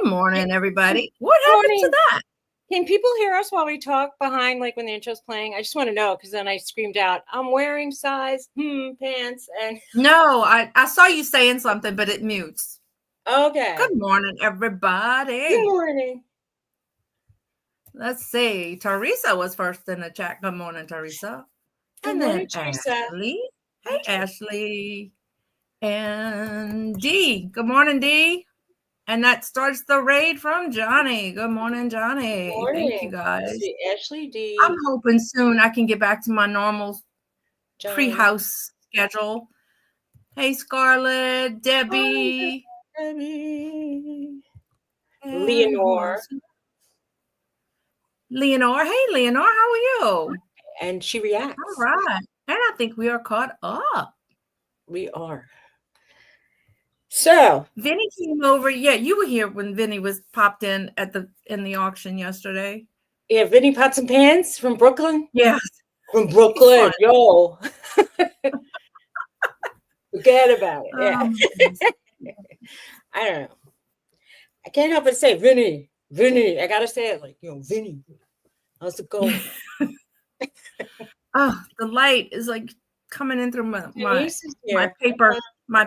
morning, everybody. What Good happened to morning. that? Can people hear us while we talk behind, like when the intro's playing? I just want to know because then I screamed out, "I'm wearing size pants." And No, I saw you saying something, but it mutes. okay. Good morning, Good everybody. morning. Let's see. Teresa was first in the chat. Good morning, Teresa. Good And morning, then Teresa. Ashley. Hey, Ashley. And Dee. Good morning, Dee. And that starts the raid from Johnny. Good morning, Johnny. Good morning. Thank you, guys. See, Ashley D. I'm hoping soon I can get back to my normal Johnny. pre-house schedule. Hey, Scarlett, Debbie. Debbie. Leonore. Leonore. Hey, Leonore, how are you? And she reacts. All right. And I think we are caught up. We are. So Vinny came over. Yeah, you were here when Vinny was popped in in the auction yesterday. Yeah, Vinny Pots and Pans from Brooklyn. Yes. From Brooklyn. Yo. Forget about it. Yeah. I don't know. I can't help but say Vinny. I gotta say it like, Vinny. How's it going? Oh, the light is like coming in through my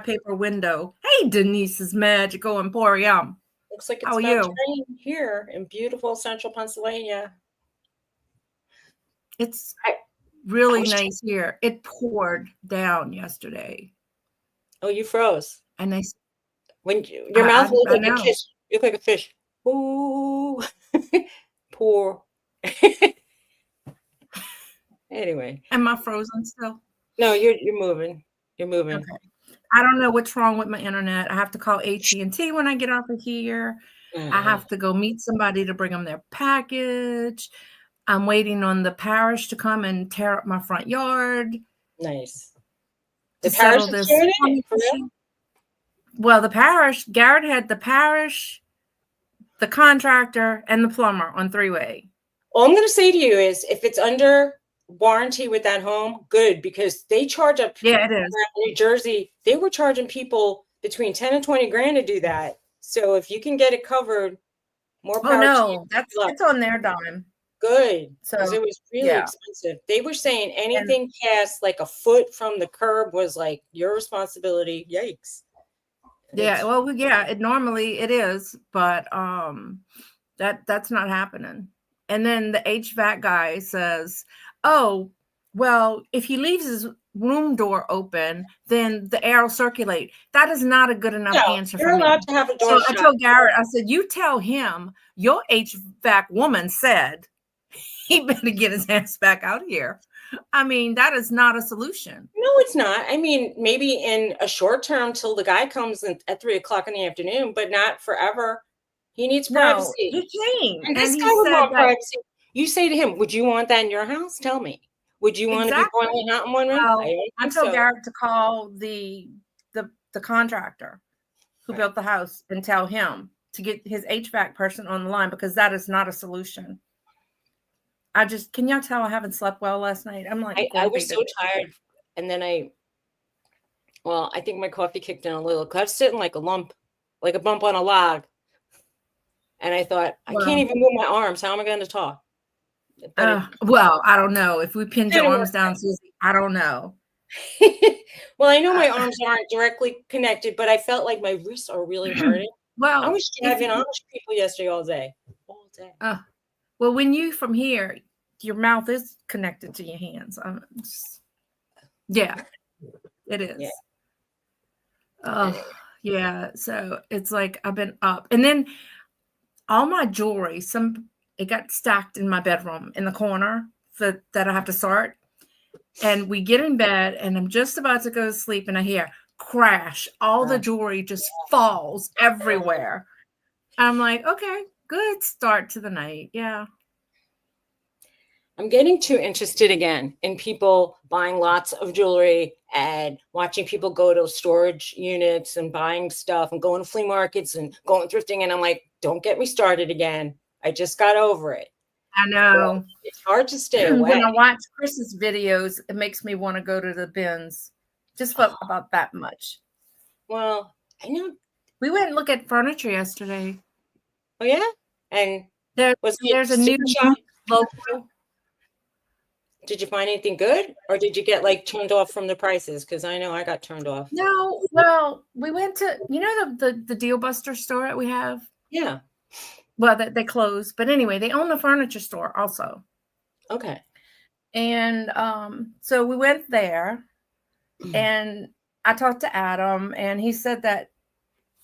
paper window. Hey, Denise's magical emporium. Looks like it's How are about you? to rain here in beautiful central Pennsylvania. It's really nice here. It poured down yesterday. Oh, you froze. And when your mouth looks like a kiss, you look like a fish. Ooh, poor. Anyway, am I frozen still? No, you're moving. You're moving. Okay. I don't know what's wrong with my internet. I have to call AT&T when I get off of here. I have to go meet somebody to bring them their package. I'm waiting on the parish to come and tear up my front yard. Nice. To settle this. Well, the parish, Garrett had the parish, the contractor, and the plumber on three-way. All I'm going to say to you is if it's under warranty with that home, good, because they charge up. Yeah, it is. New Jersey, they were charging people between 10 and 20 grand to do that. So if you can get it covered, more power to you. It's on their dime. Good. So it was really expensive. They were saying anything past like a foot from the curb was like your responsibility. Yikes. Yeah, well, it normally it is, but that's not happening. And then the HVAC guy says, "Oh, well, if he leaves his room door open, then the air will circulate." That is not a good enough answer for me. You're allowed to have a door shut. I told Garrett, I said, "You tell him your HVAC woman said he better get his ass back out here." I mean, that is not a solution. No, it's not. I mean, maybe in a short term till the guy comes at 3:00 in the afternoon, but not forever. He needs privacy. No, he came. And this guy would want privacy. You say to him, would you want that in your house? Tell me. Would you want to be boiling hot in one room? Well, I told Garrett to call the contractor who built the house and tell him to get his HVAC person on the line because that is not a solution. Can y'all tell I haven't slept well last night? I'm like, I was so tired. And then I think my coffee kicked in a little because I was sitting like a lump, like a bump on a log. And I thought, I can't even move my arms. How am I going to talk? Well, I don't know. If we pinned your arms down, Suzy, I don't know. Well, I know my arms aren't directly connected, but I felt like my wrists are really hurting. Well, I was driving Amish people yesterday all day. Well, when you from here, your mouth is connected to your hands. Yeah, it is. Yeah. So it's like I've been up, and then all my jewelry, it got stacked in my bedroom in the corner that I have to sort. And we get in bed, and I'm just about to go to sleep, and I hear crash. All the jewelry just falls everywhere. I'm like, okay, good start to the night. Yeah. I'm getting too interested again in people buying lots of jewelry and watching people go to storage units and buying stuff and going to flea markets and going thrifting. And I'm like, don't get me started again. I just got over it. I know. It's hard to stay away. When I watch Chris's videos, it makes me want to go to the bins just for about that much. Well, I know. We went and looked at furniture yesterday. Oh yeah, and There, was it there's a new sticker shock? local. Did you find anything good, or did you get like turned off from the prices? Because I know I got turned off. No, well, we went to the Deal Buster store that we have. Yeah. Well, that they closed, but anyway, they own the furniture store also. Okay. And so we went there, and I talked to Adam, and he said that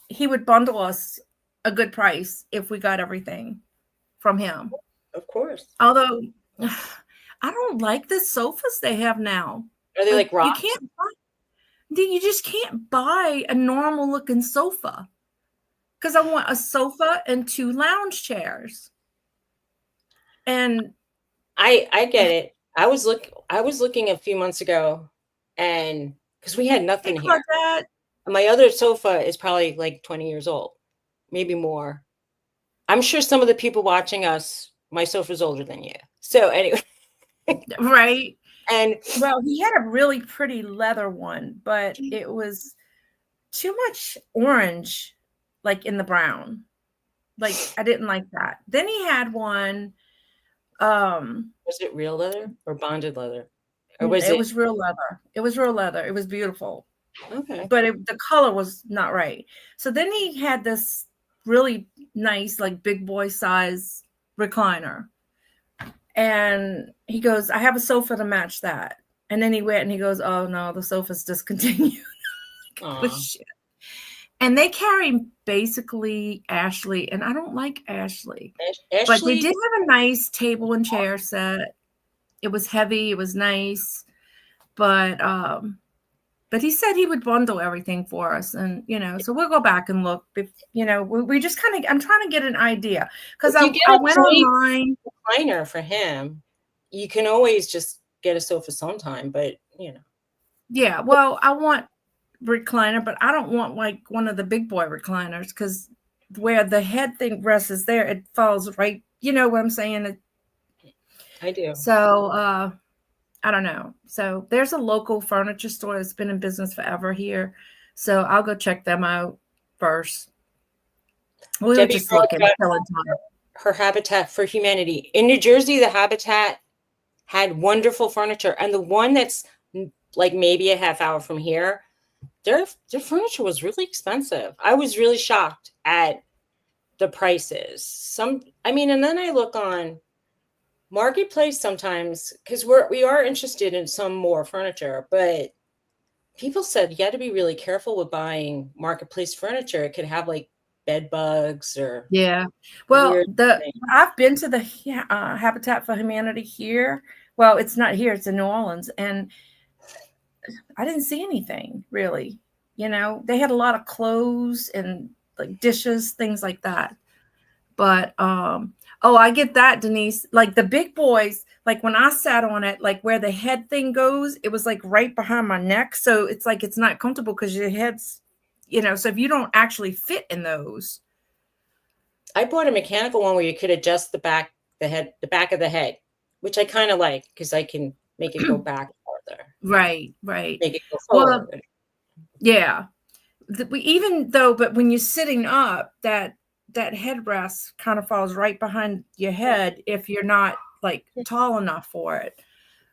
he would bundle us a good price if we got everything from him. Of course. Although I don't like the sofas they have now. Are they like You rocks? can't buy, you just can't buy a normal looking sofa because I want a sofa and 2 lounge chairs. And I get it. I was looking a few months ago, and because we had hey, nothing here. Claudette, And my other sofa is probably like 20 years old, maybe more. I'm sure some of the people watching us, my sofa's older than you. So anyway, right? and Well, he had a really pretty leather one, but it was too much orange, like in the brown. Like I didn't like that. Then he had one. Was it real leather or bonded leather? Or was It it was real leather. It was real leather. It was beautiful, okay? but the color was not right. So then he had this really nice, like big boy size recliner. And he goes, I have a sofa to match that. And then he went and he goes, oh no, the sofa's discontinued. Oh, shit. And they carry basically Ashley, and I don't like Ashley. But they Ashley, did have a nice table and chair set. It was heavy, it was nice. But he said he would bundle everything for us, and so we'll go back and look. We just kind of, I'm trying to get an idea because if you get I a went plain online. recliner for him, you can always just get a sofa sometime. But Yeah, well, I want recliner, but I don't want like one of the big boy recliners because where the head thing rests is there, it falls right. You know what I'm saying? I do. So I don't know. So there's a local furniture store that's been in business forever here. So I'll go check them out first. We were Debbie just looking, killing time. her Habitat for Humanity in New Jersey. The Habitat had wonderful furniture, and the one that's like maybe a half hour from here, their furniture was really expensive. I was really shocked at the prices. And then I look on Marketplace sometimes because we are interested in some more furniture, but people said you got to be really careful with buying Marketplace furniture. It could have like bed bugs or Yeah. Well, weird things. I've been to the Habitat for Humanity here. Well, it's not here, it's in New Orleans, and I didn't see anything really. They had a lot of clothes and like dishes, things like that. But oh, I get that, Denise. Like the big boys, like when I sat on it, like where the head thing goes, it was like right behind my neck. So it's like it's not comfortable because your head's, so if you don't actually fit in those. I bought a mechanical one where you could adjust the back of the head, which I kind of like because I can make it go back farther. Right. Make it go forward. Well, yeah. Even though, but when you're sitting up, that headrest kind of falls right behind your head if you're not like tall enough for it.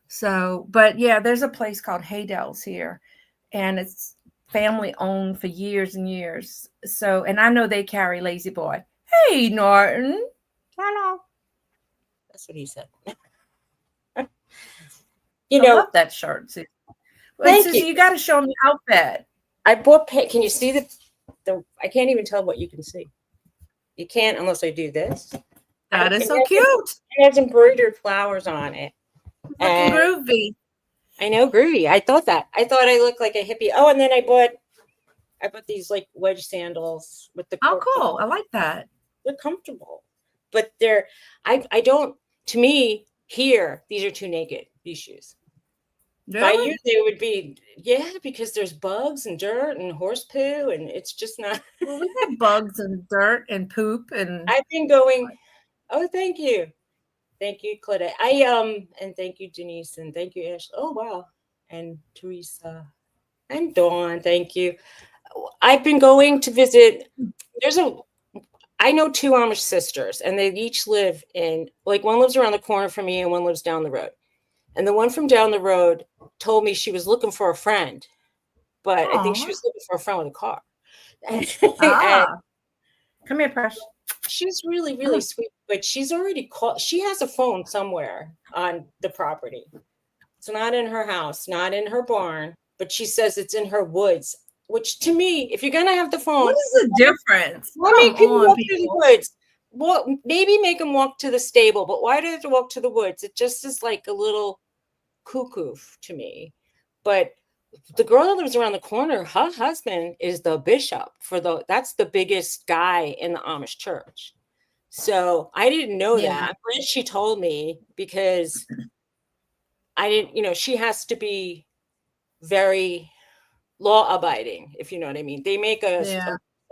So, but yeah, there's a place called Haydell's here, and it's family owned for years and years. So, and I know they carry Lazy Boy. Hey, Norton. Hello. That's what he said. I love that shirt, Suzy. Thank Suzy, you got to show them the outfit. I bought. Can you see the? I can't even tell what you can see. You can't unless I do this. That is so cute. It has embroidered flowers on it. Looking groovy. I know, groovy. I thought I looked like a hippie. Oh, and then I bought these like wedge sandals with the. Oh, cool! I like that. They're comfortable, but they're. I don't. To me, here these are too naked. These shoes. Really? By you, they would be, because there's bugs and dirt and horse poo, and it's just not. Well, we have bugs and dirt and poop, and I've been going. Oh, thank you, Claudette. And thank you, Denise, and thank you, Ashley. Oh, wow, and Teresa, and Dawn. Thank you. I've been going to visit. I know two Amish sisters, and they each live in, like, one lives around the corner from me and one lives down the road. And the one from down the road told me she was looking for a friend, but I think she Aw. was looking for a friend with a car. And Ah. Come here, Precious. she's really, Come really on. sweet, but she's already called. She has a phone somewhere on the property. It's not in her house, not in her barn, but she says it's in her woods, which to me, if you're going to have the phone, What is the difference? why Come make people on, walk through the people. woods? Well, maybe make them walk to the stable, but why do they have to walk to the woods? It just is like a little cuckoo to me. But the girl that lives around the corner, her husband is the bishop that's the biggest guy in the Amish church. So I didn't know Yeah. that. But she told me because I didn't, she has to be very law abiding, if you know what I mean. They make a set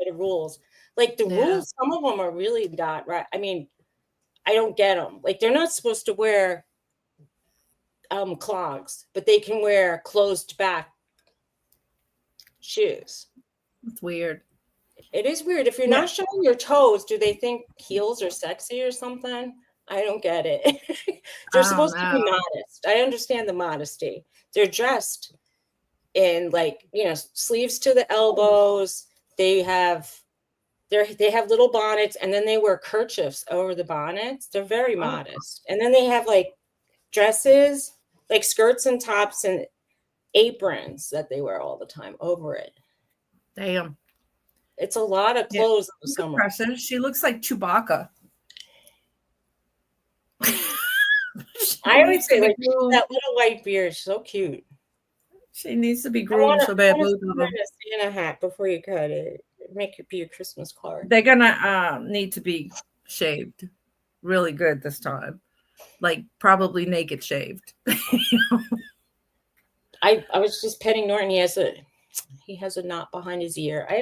of rules. Like the Yeah. rules, some of them are really not right. I mean, I don't get them. Like they're not supposed to wear clogs, but they can wear closed back shoes. It's weird. It is weird. If you're Yeah. not showing your toes, do they think heels are sexy or something? I don't get it. They're I don't supposed to be know. modest. I understand the modesty. They're dressed in like, sleeves to the elbows. They have little bonnets, and then they wear kerchiefs over the bonnets. They're very Oh, modest. And then they have like dresses, like skirts and tops and aprons that they wear all the time over it. damn. It's a lot of Yeah. clothes in the Look at summer. Precious. She looks like Chewbacca. I always say, like, groomed. that little white beard, so cute. She needs to be I groomed want so bad, to both send of her them. a Santa hat before you cut it. Make it be a Christmas card. They're gonna need to be shaved really good this time. Like probably naked shaved. I was just petting Norton. He has a knot behind his ear. I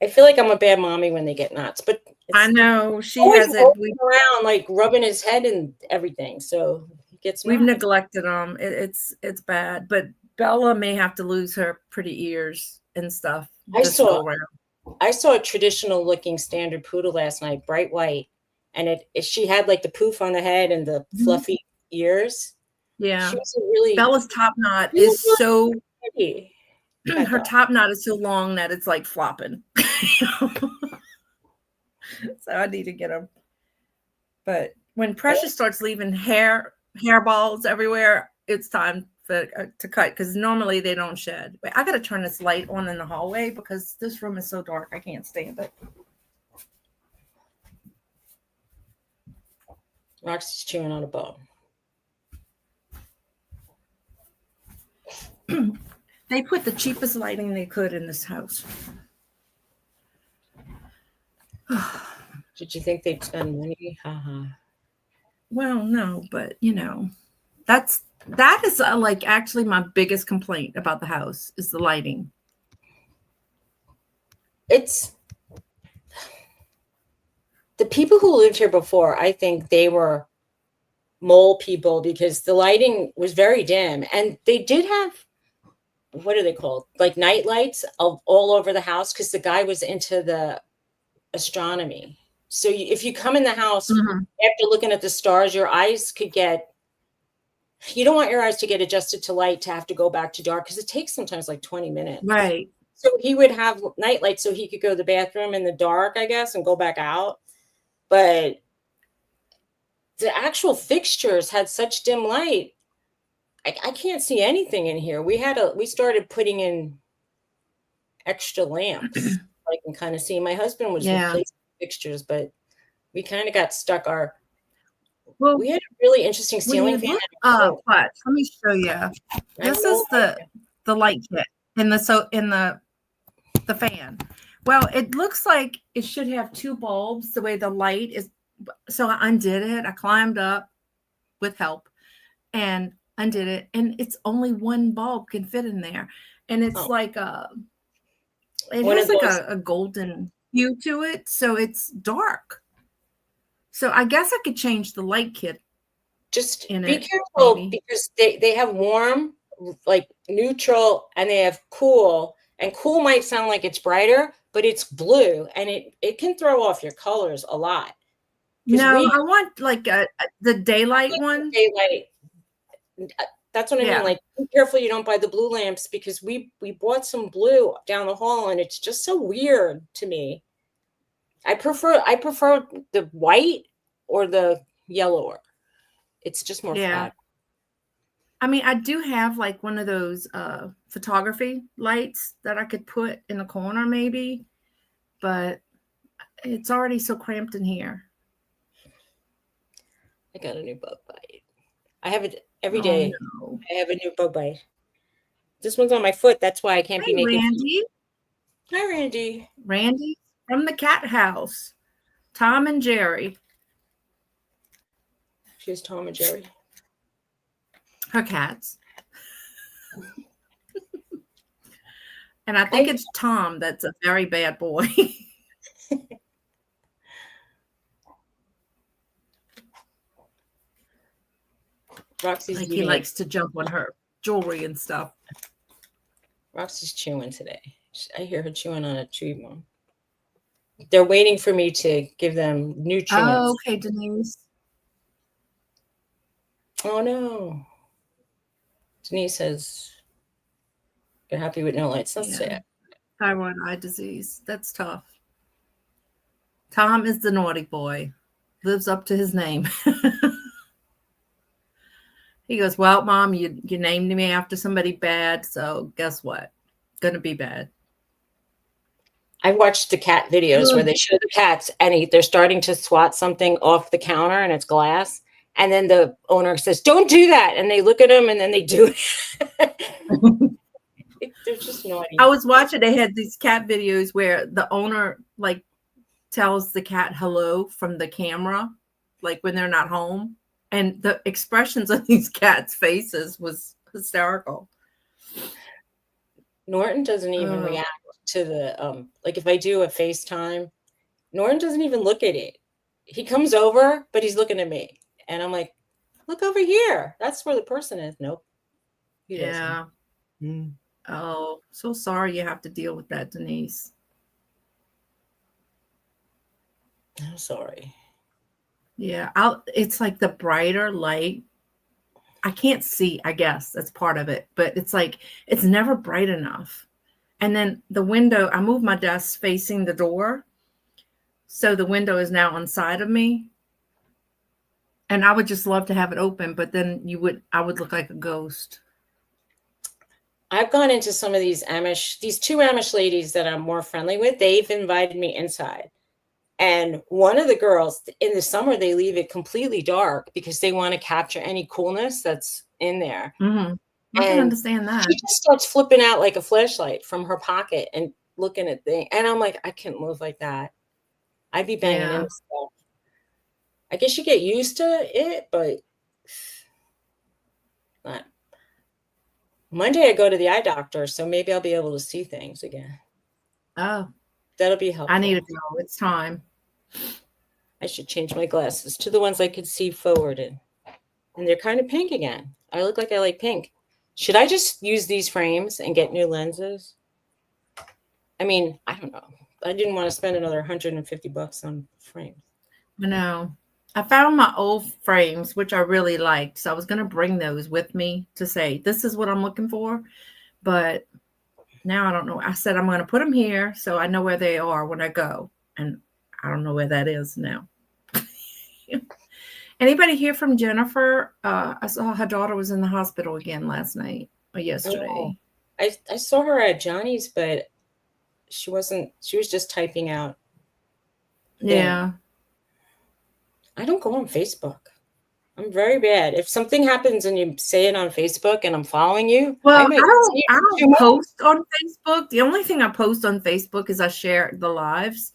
feel like I'm a bad mommy when they get knots, but I know she always has it. rolling around, like rubbing his head and everything. So he gets We've knots. neglected them. It's bad. But Bella may have to lose her pretty ears and stuff this go around. I saw a traditional looking standard poodle last night, bright white, and she had like the poof on the head and the fluffy ears. Yeah, she was really Bella's top knot is so pretty. her top knot is so long that it's like flopping. So I need to get them. But when Precious starts leaving hairballs everywhere, it's time to cut because normally they don't shed. Wait, I got to turn this light on in the hallway because this room is so dark. I can't stand it. Roxy's chewing on a bone. They put the cheapest lighting they could in this house. Did you think they'd spend money? Well, no, but that is like actually my biggest complaint about the house is the lighting. It's the people who lived here before. I think they were mole people because the lighting was very dim, and they did have, what are they called? Like night lights all over the house because the guy was into the astronomy. So if you come in the house after looking at the stars, your eyes could you don't want your eyes to get adjusted to light to have to go back to dark because it takes sometimes like 20 minutes. Right. So he would have night lights so he could go to the bathroom in the dark, I guess, and go back out. But the actual fixtures had such dim light. I can't see anything in here. We started putting in extra lamps. I can kind of see. My husband was replacing fixtures, but we kind of got stuck. We had a really interesting ceiling fan. Let me show you. This is the light kit in the fan. Well, it looks like it should have two bulbs the way the light is. So I undid it. I climbed up with help and undid it, and it's only one bulb can fit in there, and it's like it has like a golden hue to it, so it's dark. So I guess I could change the light kit. Just be careful because they have warm, like neutral, and they have cool. And cool might sound like it's brighter, but it's blue, and it can throw off your colors a lot. No, I want like the daylight one. Daylight. That's what I mean. Yeah. Like, be careful you don't buy the blue lamps, because we bought some blue down the hall, and it's just so weird to me. I prefer the white or the yellower. It's just more flat. I mean, I do have like one of those photography lights that I could put in the corner maybe, but it's already so cramped in here. I got a new bug bite. I have it every day. No. I have a new bug bite. This one's on my foot. That's why I can't be making. Randy. Hi, Randy. Randy from the cat house. Tom and Jerry. She's Tom and Jerry. Her cats. And I think it's Tom that's a very bad boy. Roxy's like he likes to jump on her jewelry and stuff. Roxy's chewing today. I hear her chewing on a chewy bone. They're waiting for me to give them nutrients. Oh, okay, Denise. Oh, no. Denise says, you're happy with no lights. That's sad. Thyroid eye disease. That's tough. Tom is the naughty boy. Lives up to his name. He goes, well, Mom, you named me after somebody bad, so guess what? Gonna be bad. I watched the cat videos where they show the cats and they're starting to swat something off the counter and it's glass. And then the owner says, don't do that. And they look at them and then they do it. They're just naughty. I was watching, they had these cat videos where the owner like tells the cat hello from the camera, like when they're not home. And the expressions on these cats' faces was hysterical. Norton doesn't even react to the, like if I do a FaceTime, Norton doesn't even look at it. He comes over, but he's looking at me. And I'm like, look over here. That's where the person is. Nope. He doesn't. Mm. Oh, so sorry you have to deal with that, Denise. I'm sorry. Yeah, it's like the brighter light. I can't see, I guess that's part of it, but it's like it's never bright enough. And then the window, I moved my desk facing the door, so the window is now on side of me. And I would just love to have it open, but then I would look like a ghost. I've gone into some of these two Amish ladies that I'm more friendly with. They've invited me inside. And one of the girls, in the summer, they leave it completely dark because they want to capture any coolness that's in there. Mm-hmm. I can understand that. She just starts flipping out like a flashlight from her pocket and looking at things. And I'm like, I can't move like that. I'd be banging into stuff. I guess you get used to it, but not. Monday I go to the eye doctor, so maybe I'll be able to see things again. Oh. That'll be helpful. I need to go. It's time. I should change my glasses to the ones I could see forward in. And they're kind of pink again. I look like I like pink. Should I just use these frames and get new lenses? I mean, I don't know. I didn't want to spend another $150 on frames. No. I found my old frames, which I really liked. So I was going to bring those with me to say, this is what I'm looking for. But now I don't know. I said I'm going to put them here so I know where they are when I go. And I don't know where that is now. Anybody hear from Jennifer? I saw her daughter was in the hospital again last night or yesterday. Oh, I saw her at Johnny's, but she wasn't. She was just typing out. Yeah. I don't go on Facebook. I'm very bad. If something happens and you say it on Facebook and I'm following you, well, I don't post on Facebook. The only thing I post on Facebook is I share the lives.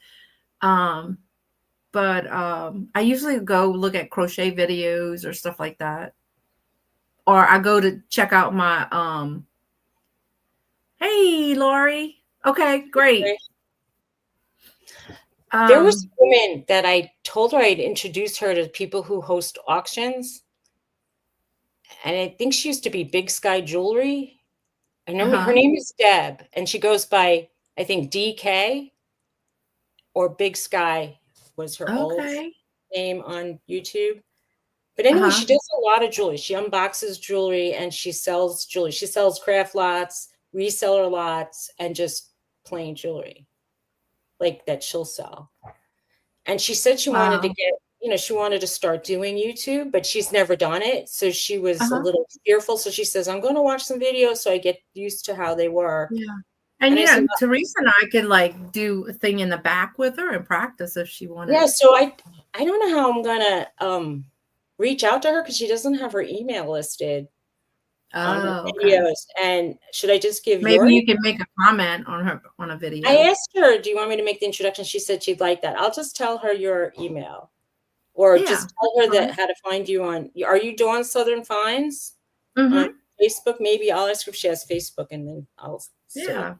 But I usually go look at crochet videos or stuff like that. Or I go to check out my hey Lori. Okay, great. There was a woman that I told her I'd introduce her to people who host auctions. And I think she used to be Big Sky Jewelry. I know her name is Deb, and she goes by, I think, DK. or Big Sky was her old Okay. name on YouTube. But anyway, Uh-huh. she does a lot of jewelry. She unboxes jewelry and she sells jewelry. She sells craft lots, reseller lots, and just plain jewelry like that she'll sell. And she said she wanted to Wow. get, she wanted to start doing YouTube, but she's never done it. So she was a Uh-huh. little fearful. So she says, I'm going to watch some videos so I get used to how they work. Yeah. And And I said, Teresa and I could like do a thing in the back with her and practice if she yeah, wanted. so I don't know how I'm gonna reach out to her because she doesn't have her email listed on her Oh, okay. videos. And should I just give Maybe your you can make a comment on a I video. asked her, do you want me to make the introduction? She said she'd like that. I'll just tell her your email or Yeah, just tell her that how to find you are you Dawn Southern Finds on mm-hmm. Facebook? Maybe I'll ask her if she has Facebook and then I'll say. Yeah.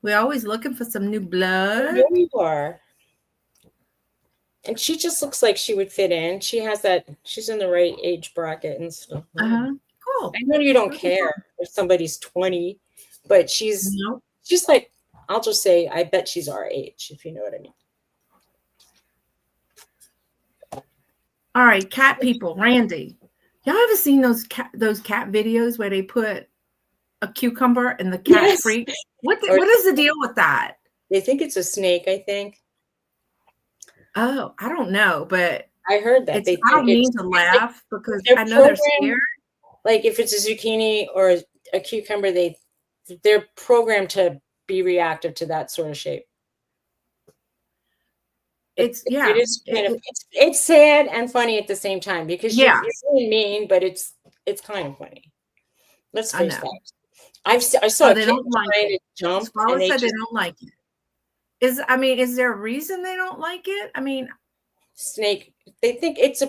We're always looking for some new I blood. know you are. And she just looks like she would fit in. She's in the right age bracket and stuff. Uh-huh. Cool. I know you don't That'd be care fun. if somebody's 20, but she's Nope. like, I'll just say, I bet she's our age, if you know what I mean. All right, cat people, Randy. Y'all ever seen those cat videos where they put a cucumber and the cat Yes. freaks? What Or is the deal with that? they think it's a snake, I think. Oh, I don't know, but I heard that. it's They I think don't mean it's to like laugh because they're I know they're programmed, scared. like if it's a zucchini or a cucumber, they're programmed to be reactive to that sort of shape. It is kind of it's sad and funny at the same time because you're really mean, but it's kind of funny. Let's face that. I saw a kid trying to jump, and they don't like it. Is there a reason they don't like it? I mean, snake. They think it's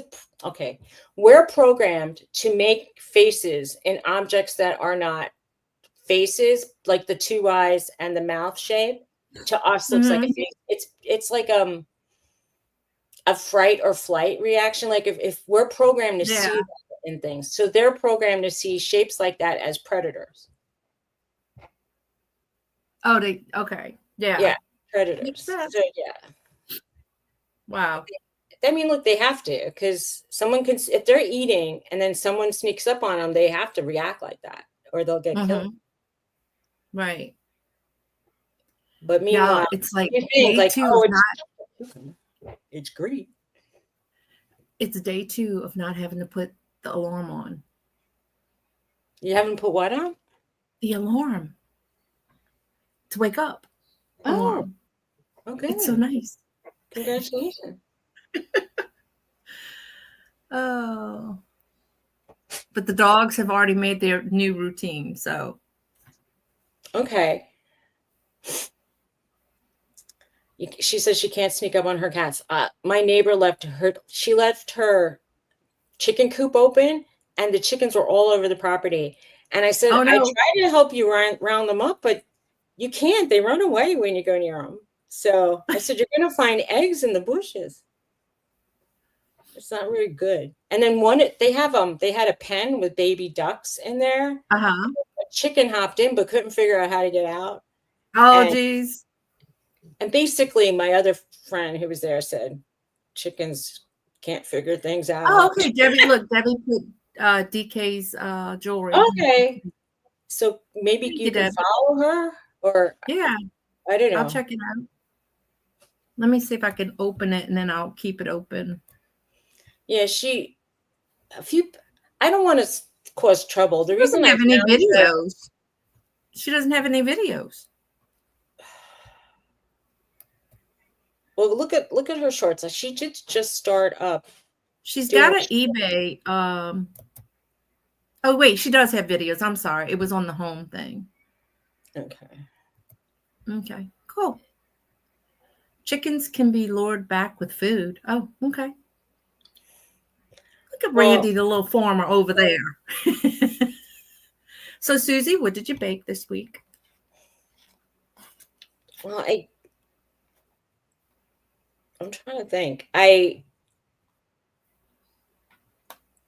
okay. We're programmed to make faces in objects that are not faces, like the two eyes and the mouth shape. To us, looks like a face. It's like a fright or flight reaction. Like if we're programmed to see that in things, so they're programmed to see shapes like that as predators. Oh, okay. Yeah, predators. So, yeah. Wow. I mean, look, they have to, because someone can, if they're eating and then someone sneaks up on them, they have to react like that or they'll get killed. Right. But meanwhile, it's like day two of it's great. It's day 2 of not having to put the alarm on. You haven't put what on? The alarm. To wake up. Alarm. Okay. It's so nice. Congratulations. Oh. But the dogs have already made their new routine, so. Okay. She says she can't sneak up on her cats. My neighbor left her chicken coop open, and the chickens were all over the property. And I said, I try to help you round them up, but you can't. They run away when you go near them. So I said, you're going to find eggs in the bushes. It's not very good. And then they had a pen with baby ducks in there. Uh-huh. A chicken hopped in, but couldn't figure out how to get out. Oh, geez. And basically, my other friend who was there said, chickens can't figure things out. Oh, okay. Debbie put DK's jewelry. Okay. So maybe you can follow her, or I don't know. I'll check it out. Let me see if I can open it, and then I'll keep it open. Yeah, I don't want to cause trouble. The reason I have any videos. She doesn't have any videos. Well, look at her shorts. She did just start up. She's got an eBay. Oh wait, she does have videos. I'm sorry, it was on the home thing. Okay, cool. Chickens can be lured back with food. Oh, okay. Look at Randy, the little farmer over there. So, Suzy, what did you bake this week? Well, I'm trying to think. I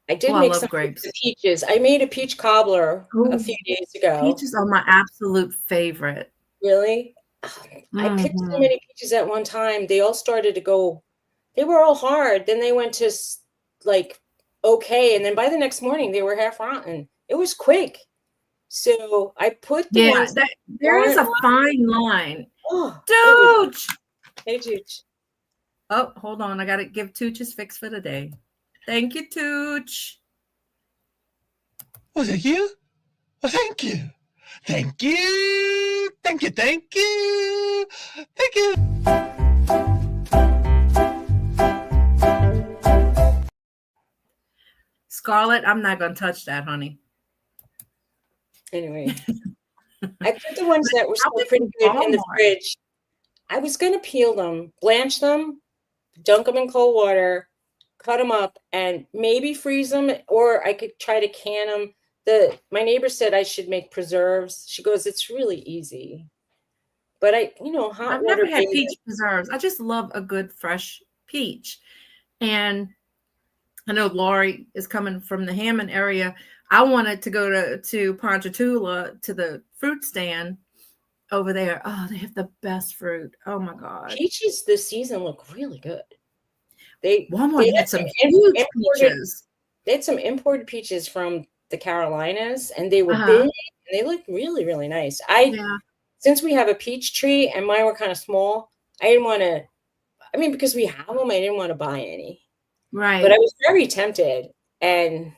did make some grapes. Peaches. I made a peach cobbler a few days ago. Peaches are my absolute favorite. Really? I picked so Mhm. many peaches at one time. They all started to go, they were all hard. Then they went to like okay. And then by the next morning, they were half rotten. It was quick. So I put the Yeah, ones that that there is weren't, a fine line. oh, it was, Dude! hey, Jooch. Oh, hold on. I gotta give Tooch his fix for the day. Thank you, Tooch. Oh, thank you. Oh, thank you. Thank you. Thank you. Thank you. Thank you. Scarlett, I'm not gonna touch that, honey. Anyway, I put the ones that were I still went pretty to good in the Walmart. fridge. I was going to peel them, blanch them, dunk them in cold water, cut them up, and maybe freeze them, or I could try to can them. My neighbor said I should make preserves. She goes, it's really easy. But hot I've never water had baby. peach preserves. I just love a good fresh peach. And I know Lori is coming from the Hammond area. I wanted to go to Ponchatoula to the fruit stand over there. Oh, they have the best fruit. Oh my God. Peaches this season look really good. They Walmart they had had some some huge imported peaches. they had some imported peaches from the Carolinas, and they were big Uh-huh. and they looked really, really nice. Yeah. Since we have a peach tree and mine were kind of small, I didn't want to, I mean, because we have them, I didn't want to buy any. But I Right. was very tempted. And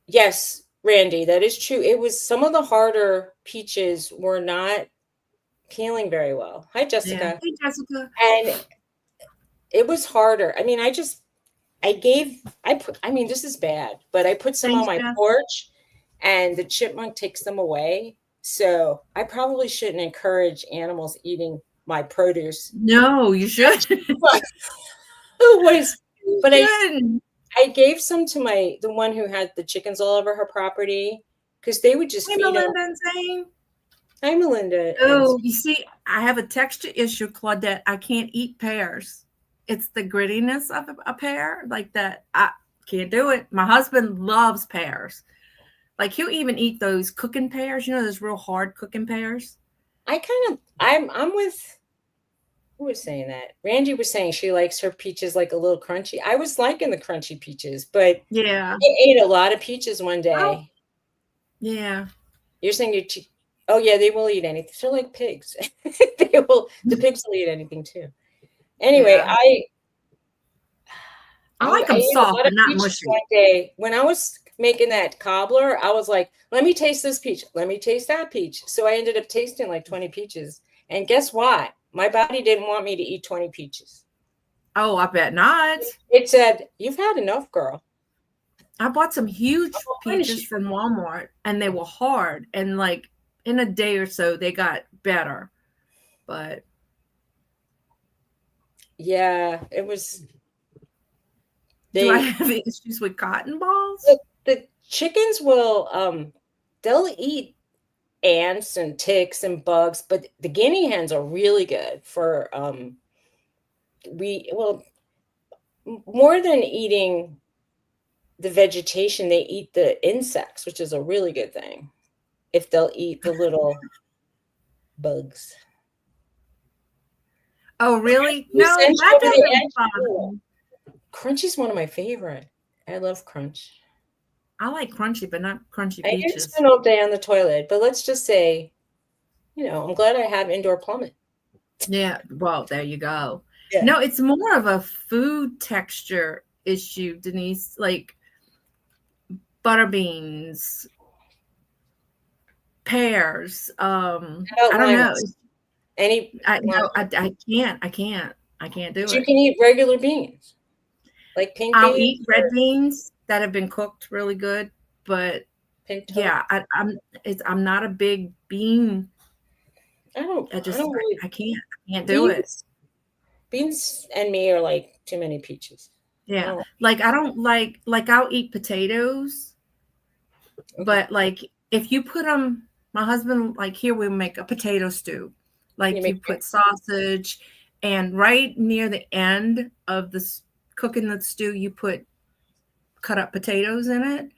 yes, Randy, that is true. It was some of the harder peaches were not peeling very well. Hi, Yeah. Jessica. Hey, Jessica. And it was harder. I mean, I mean, this is bad, but I put some on Thanks, my Jess. porch and the chipmunk takes them away. So I probably shouldn't encourage animals eating my produce. No, you should. But who was, You but shouldn't. I gave some to the one who had the chickens all over her property because they would just Hey, feed them. Melinda and Zane. Hi, Melinda. Oh, you see, I have a texture issue, Claudette. I can't eat pears. It's the grittiness of a pear, like that. I can't do it. My husband loves pears. Like he'll even eat those cooking pears. You know, those real hard cooking pears. I'm with, who was saying that? Randy was saying she likes her peaches like a little crunchy. I was liking the crunchy peaches, but Yeah. I ate a lot of peaches one Oh, day. yeah. You're saying oh yeah, they will eat anything. They're like pigs. The pigs will eat anything too. Anyway, Yeah. I like I them ate a soft, lot of but not peaches mushy. one day. When I was making that cobbler, I was like, let me taste this peach. Let me taste that peach. So I ended up tasting like 20 peaches. And guess what? My body didn't want me to eat 20 peaches. Oh, I bet not. It said, you've had enough, girl. I bought some huge I will punish peaches you. from Walmart and they were hard. And like in a day or so, they got better. But Yeah, it was. do I They have issues with cotton balls? the chickens will they'll eat ants and ticks and bugs, but the guinea hens are really good for we well more than eating the vegetation, they eat the insects, which is a really good thing. If they'll eat the little bugs. Oh, really? You No, sent you that over the doesn't edge. bother Ooh, me. Crunchy's one of my favorite. I love crunch. I like crunchy, but not crunchy I didn't peaches. spend all day on the toilet, but let's just say, I'm glad I have indoor plumbing. Yeah, well, there you go. Yeah. No, it's more of a food texture issue, Denise. Like butter beans, pears. How I about don't know. limas? Any I lima? no, I can't. I can't But do you it. can eat regular beans, like pink I'll beans eat red or beans that have been cooked really good, but pinto. yeah, I'm not a big bean. I don't really I can't do it. beans. Beans and me are like too many peaches. I Yeah. don't. Like I don't like I'll eat potatoes, Okay. but like if you put them, my husband like here we make a potato stew. You Like you make put sausage and right near the end of the cooking the stew you put cut up potatoes in it.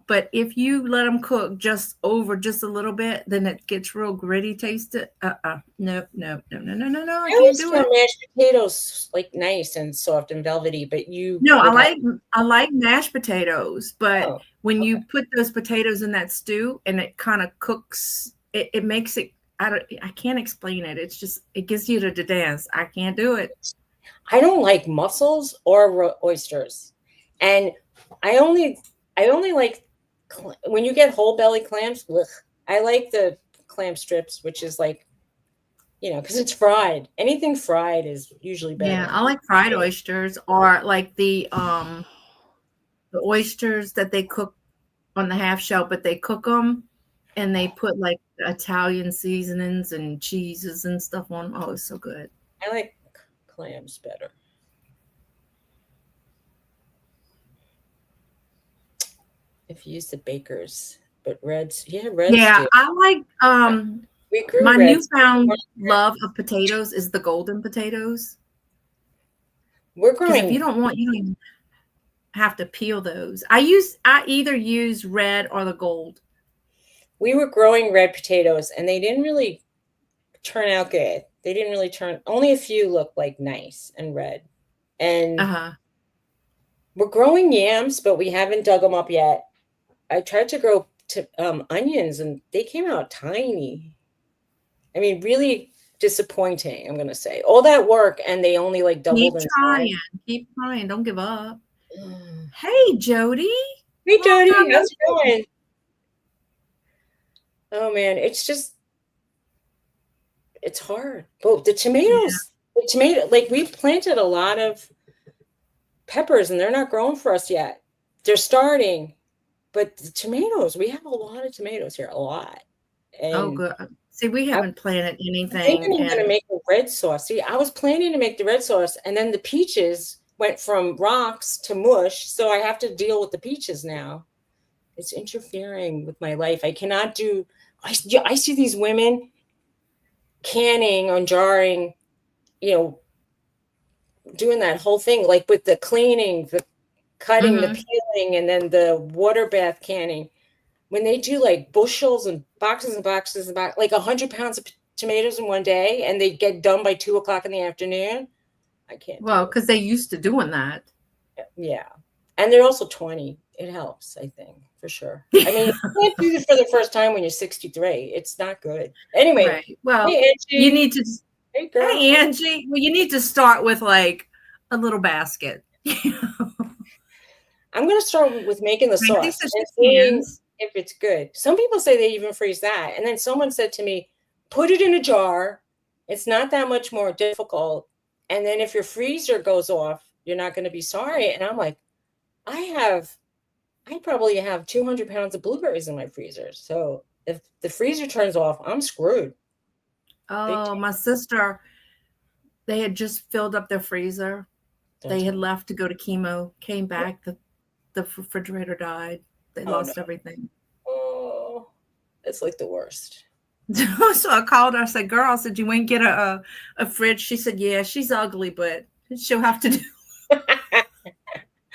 But if you let them cook just over just a little bit, then it gets real gritty tasted. No, no, no, no, no, no, no. I I can't always do found it. mashed potatoes like nice and soft and velvety, but you No, would have. I like mashed potatoes, but Oh, when okay. you put those potatoes in that stew and it kind of cooks, it makes it. I can't explain it. It's just it gives you the dance. I can't do it. I don't like mussels or oysters, and I only like when you get whole belly clams. Ugh, I like the clam strips, which is like because it's fried. Anything fried is usually Yeah, better. I like fried oysters or like the oysters that they cook on the half shell, but they cook them and they put like Italian seasonings and cheeses and stuff on. Oh, it's so good. I like clams better. If you use the bakers, but reds, yeah, reds Yeah, do. I like We grew my reds. newfound love of potatoes is the golden potatoes. We're Because if you growing. don't want, you don't even have to peel those. I either use red or the gold. We were growing red potatoes, and they didn't really turn out good. They didn't really turn. Only a few look like nice and red. And Uh-huh. we're growing yams, but we haven't dug them up yet. I tried to grow onions, and they came out tiny. I mean, really disappointing. I'm gonna say all that work, and they only like Keep doubled in size. trying. Keep trying. Don't give up. Hey, Jody. Hey, Long Jody, time no how's it see. going? Oh man, it's hard. But Yeah. the tomato, like we planted a lot of peppers and they're not growing for us yet. They're starting, but the tomatoes, we have a lot of tomatoes here, a lot. Oh, And good. See, we I haven't planted was thinking anything, I'm gonna and make a red sauce. See, I was planning to make the red sauce, and then the peaches went from rocks to mush, so I have to deal with the peaches now. It's interfering with my life. I cannot do. I see these women canning and jarring, you know, doing that whole thing, like with the cleaning, the cutting, the mhm. peeling, and then the water bath canning. When they do like bushels and boxes and like 100 pounds of tomatoes in one day, and they get done by 2 o'clock in the afternoon, I can't do Well, it. because they used to doing that. Yeah, and they're also 20. It helps, I think, for sure. I mean, you can't do this for the first time when you're 63. It's not good. Anyway, Right. Well, hey you Angie, need to hey girl. hey, Angie. Well, you need to start with like a little basket. I'm gonna start with making the Fancy sauce says and she seeing cans. if it's good. Some people say they even freeze that. And then someone said to me, put it in a jar. It's not that much more difficult. And then if your freezer goes off, you're not going to be sorry. And I'm like, I probably have 200 pounds of blueberries in my freezer. So if the freezer turns off, I'm screwed. Big Oh, time. my sister, they had just filled up their freezer. Don't They tell had me. left to go to chemo, came back, the refrigerator died. They Oh no. lost everything. Oh, it's like the worst. So I called her. I said, "Girl," I said, "You ain't get a fridge." She said, "Yeah, she's ugly, but she'll have to do."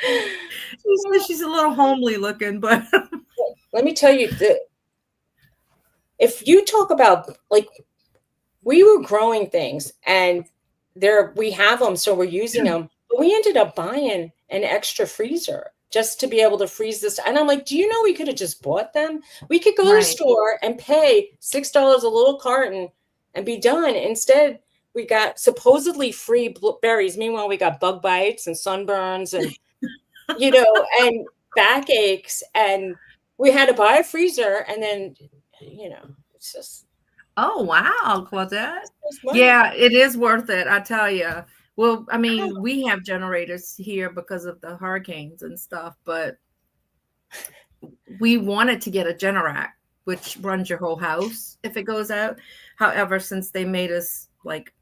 She said she's a little homely looking, but Let me tell you, if you talk about like we were growing things and there we have them, so we're using them, but we ended up buying an extra freezer just to be able to freeze this. And I'm like, do you know we could have just bought them? We could go to the right. store and pay $6 a little carton and be done. Instead, we got supposedly free berries. Meanwhile, we got bug bites and sunburns and and backaches, and we had to buy a freezer, and then it's just Oh wow, Claudette. it's money. Yeah, it is worth it. I tell you. Well, I Oh, mean, we have generators here because of the hurricanes and stuff, but we wanted to get a Generac, which runs your whole house if it goes out. However, since they made us like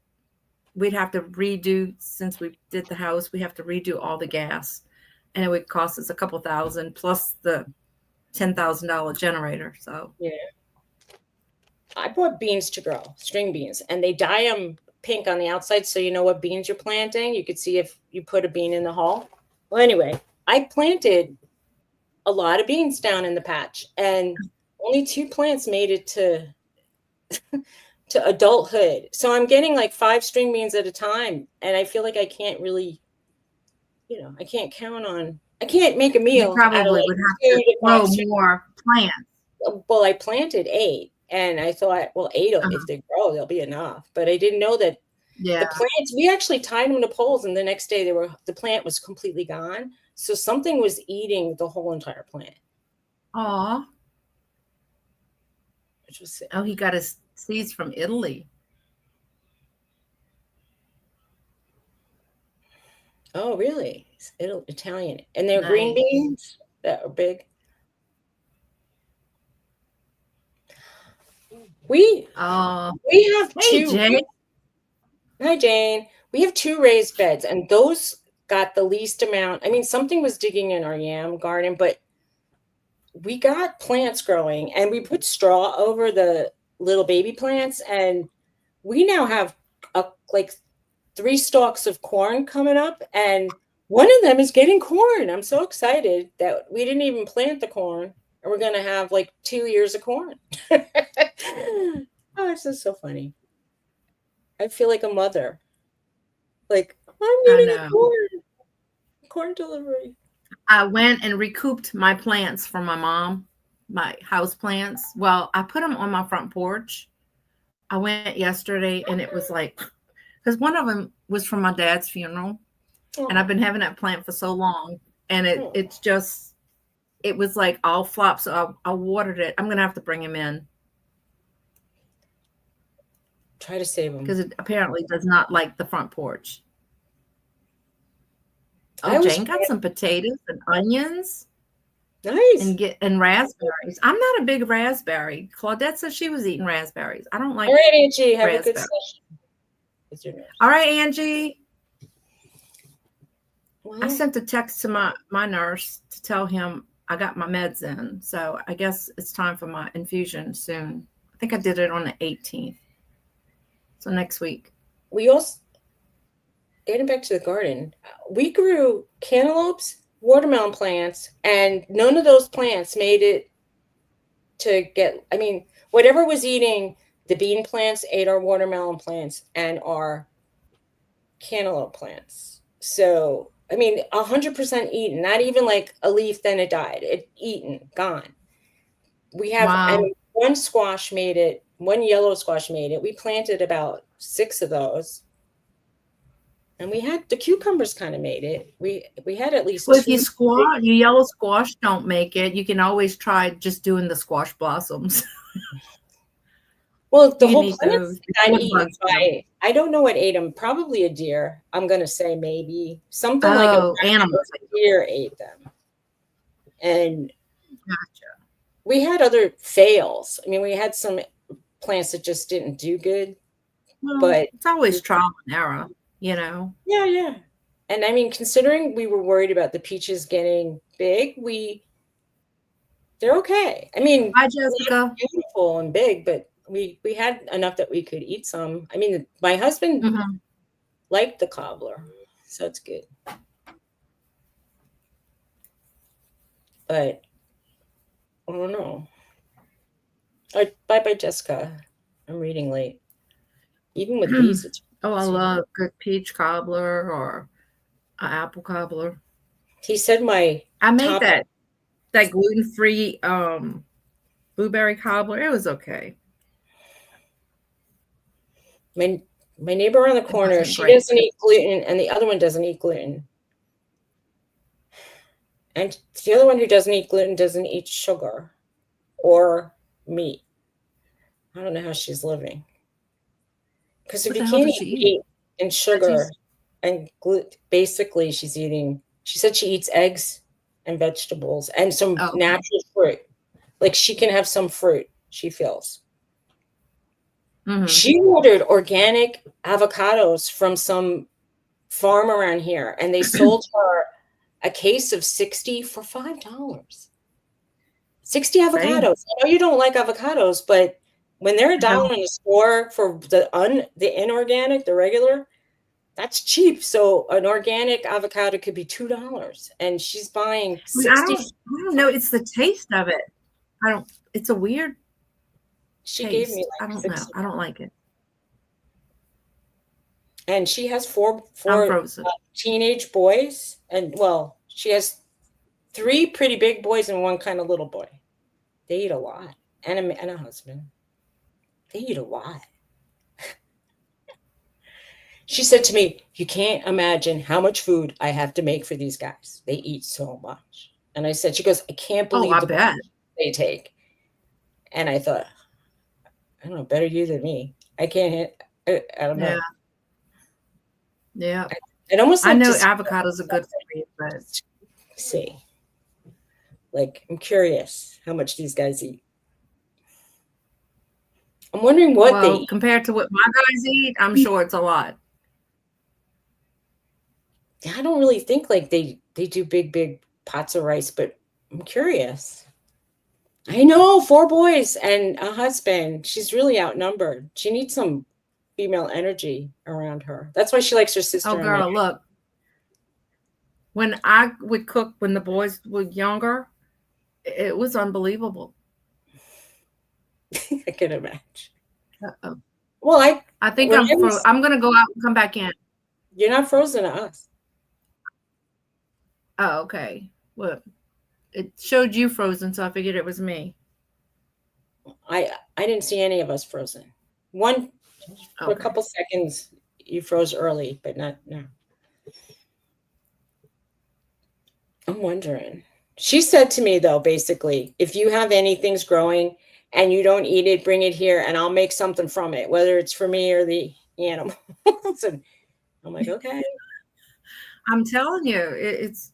we'd have to redo since we did the house, we have to redo all the gas, and it would cost us a couple thousand plus the $10,000 generator. So yeah. I bought beans to grow, string beans, and they dye them pink on the outside so you know what beans you're planting. You could see if you put a bean in the hull. Well, anyway, I planted a lot of beans down in the patch, and only 2 plants made it to adulthood. So I'm getting like 5 string beans at a time, and I feel like I can't really, I can't count on. I can't make a You meal out of probably like would have 2 to to 5 grow string. more plants. Well, I planted 8, and I thought, well, 8, Uh-huh. if they grow, they'll be enough. But I didn't know that Yeah. the plants, we actually tied them to poles, and the next day the plant was completely gone. So something was eating the whole entire plant. Aw. Which was sick. Oh, he got his seeds from Italy. Oh, really? It's Italian. And they're green Nice. beans that are big. We have Hey, 2. Jay. Hi, Jane. We have 2 raised beds, and those got the least amount. I mean, something was digging in our yam garden, but we got plants growing, and we put straw over the little baby plants, and we now have like 3 stalks of corn coming up, and one of them is getting corn. I'm so excited that we didn't even plant the corn, and we're going to have like 2 years of corn. Oh, this is so funny. I feel like a mother. Like, I'm getting a corn delivery. I went and recouped my plants from my mom, my house plants. Well, I put them on my front porch. I went yesterday, and it was like, because one of them was from my dad's funeral, and I've been having that plant for so long, and it was like all flop. So I watered it. I'm gonna have to bring him in. Try to save him because it apparently does not like the front porch. I Oh, was Jane got some potatoes and onions nice. and raspberries. I'm not a big raspberry. Claudette said she was eating raspberries. I don't like. All right, Angie, have a good raspberry. session with your nurse. All right, Angie. Well, I sent a text to my nurse to tell him I got my meds in. So I guess it's time for my infusion soon. I think I did it on the 18th. So next week. we also, getting back to the garden, we grew cantaloupes, watermelon plants, and none of those plants made it to get, I mean, whatever was eating the bean plants ate our watermelon plants and our cantaloupe plants. So, I mean, 100% eaten, not even like a leaf, then it died. It eaten, gone. We have, Wow. and one squash made it, one yellow squash made it. We planted about 6 of those. And we had the cucumbers kind of made it. We had at least Well, 2. if you yellow squash don't make it, you can always try just doing the squash blossoms. Well, the You whole need plant those. got eaten by, I don't know what ate them. Probably a deer. I'm gonna say maybe something like a animals. deer ate them. And Gotcha. we had other fails. I mean, we had some plants that just didn't do good. Well, but it's always trial and error, you know. Yeah. And I mean, considering we were worried about the peaches getting big, they're okay. I mean, Hi, Jessica. Beautiful and big, but we had enough that we could eat some. I mean, my husband liked the cobbler, so it's good. But I don't know. All right, bye, Jessica. I'm reading late. Even with these, it's I love good peach cobbler or an apple cobbler. He said I made that gluten-free blueberry cobbler. It was okay. My neighbor on the corner, she doesn't eat gluten, and the other one doesn't eat gluten. And the other one who doesn't eat gluten doesn't eat sugar or meat. I don't know how she's living. Because if you can't eat meat and sugar and gluten, basically she said she eats eggs and vegetables and some natural fruit. Like she can have some fruit, she feels. She ordered organic avocados from some farm around here, and they sold her a case of 60 for $5. 60 avocados. I know you don't like avocados, but when they're $1 in the store for the inorganic, the regular, That's cheap. So an organic avocado could be $2, and she's buying I mean, 60. I don't know. It's the taste of it. It's a weird She gave me taste. I like don't know. 60. I don't like it. And she has I'm four frozen. teenage boys, and well, she has 3 pretty big boys and 1 kind of little boy. They eat a lot, and a husband. They eat a lot. She said to me, "You can't imagine how much food I have to make for these guys. They eat so much." And I said, she goes, "I can't Oh, believe I the bet. they take." And I thought, I don't know, better you than me. I can't. I don't Yeah. know. Yeah. I'd almost I like know to avocados are good for you, but see. Like, I'm curious how much these guys eat. I'm wondering what they well, eat. compared to what my guys eat, I'm sure it's a lot. I don't really think like they do big pots of rice, but I'm curious. I know 4 boys and a husband. She's really outnumbered. She needs some female energy around her. That's why she likes her sister Oh, and me. girl, look. When I would cook when the boys were younger, it was unbelievable. I can imagine. Uh-oh. Well, I think when I'm gonna go out and come back in. you're not frozen to us. Oh, okay. Well, it showed you frozen, so I figured it was me. I didn't see any of us frozen. One for a Okay. couple seconds you froze early, but not now. I'm wondering. She said to me though, basically, if you have anything's growing and you don't eat it, bring it here and I'll make something from it, whether it's for me or the animal. So I'm like, okay. I'm telling you, it's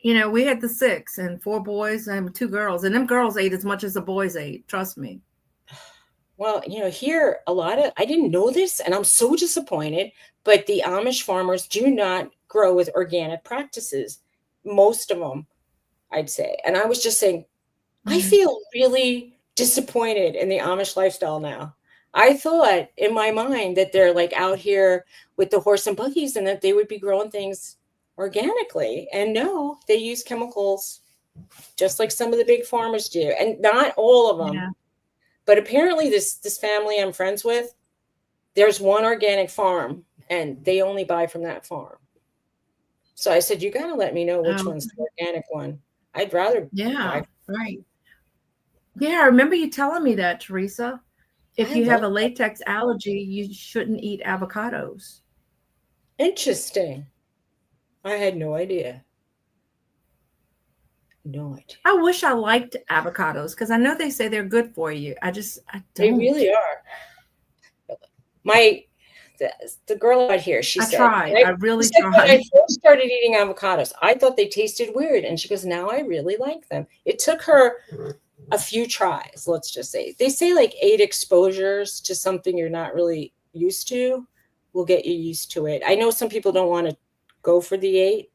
we had the 6 and 4 boys and 2 girls, and them girls ate as much as the boys ate. Trust me. Well, here I didn't know this and I'm so disappointed, but the Amish farmers do not grow with organic practices. Most of them, I'd say. And I was just saying, I feel really disappointed in the Amish lifestyle now. I thought in my mind that they're like out here with the horse and buggies and that they would be growing things organically. And no, they use chemicals just like some of the big farmers do. And not all of them. Yeah. But apparently this family I'm friends with, there's one organic farm and they only buy from that farm. So I said, you got to let me know which one's the organic one. I'd rather Yeah, buy. right. Yeah, I remember you telling me that, Teresa. If you have a latex allergy, you shouldn't eat avocados. Interesting. I had no idea. No idea. I wish I liked avocados because I know they say they're good for you. I don't. They really are. The girl out here, she said, tried. I really tried. When I first started eating avocados, I thought they tasted weird. And she goes, now I really like them. It took her a few tries, let's just say. They say like 8 exposures to something you're not really used to will get you used to it. I know some people don't want to go for the 8.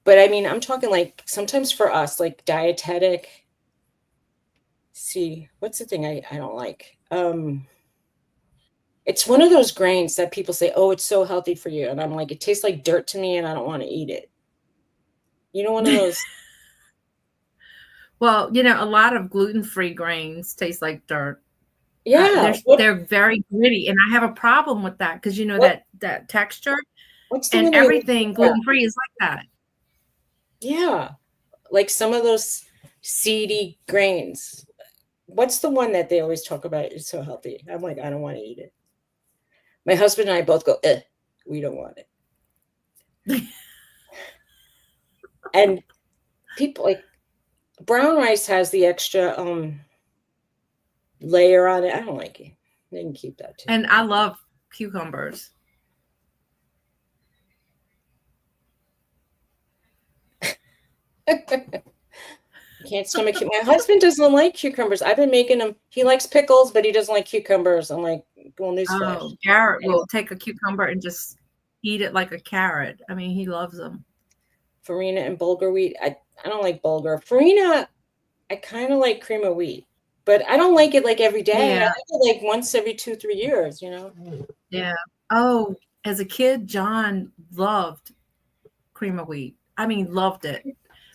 But I mean, I'm talking like sometimes for us, like dietetic. See, what's the thing I don't like? It's one of those grains that people say, oh, it's so healthy for you. And I'm like, it tastes like dirt to me and I don't want to eat it. One of those. Well, a lot of gluten-free grains taste like dirt. Yeah. They're very gritty. And I have a problem with that because, that texture. What's the and everything gluten-free is like that. Yeah. Like some of those seedy grains. What's the one that they always talk about? It's so healthy. I'm like, I don't want to eat it. My husband and I both go, we don't want it. And people like brown rice has the extra layer on it. I don't like it. They can keep that too. And I love cucumbers. Can't stomach it. My husband doesn't like cucumbers. I've been making him. He likes pickles, but he doesn't like cucumbers. I'm like, well, newsflash. Oh, Garrett will take a cucumber and just eat it like a carrot. I mean, he loves them. Farina and bulgur wheat. I don't like bulgur. Farina, I kind of like cream of wheat, but I don't like it like every day. Yeah. I like it like once every 2-3 years, Yeah. Oh, as a kid, John loved cream of wheat. I mean, loved it.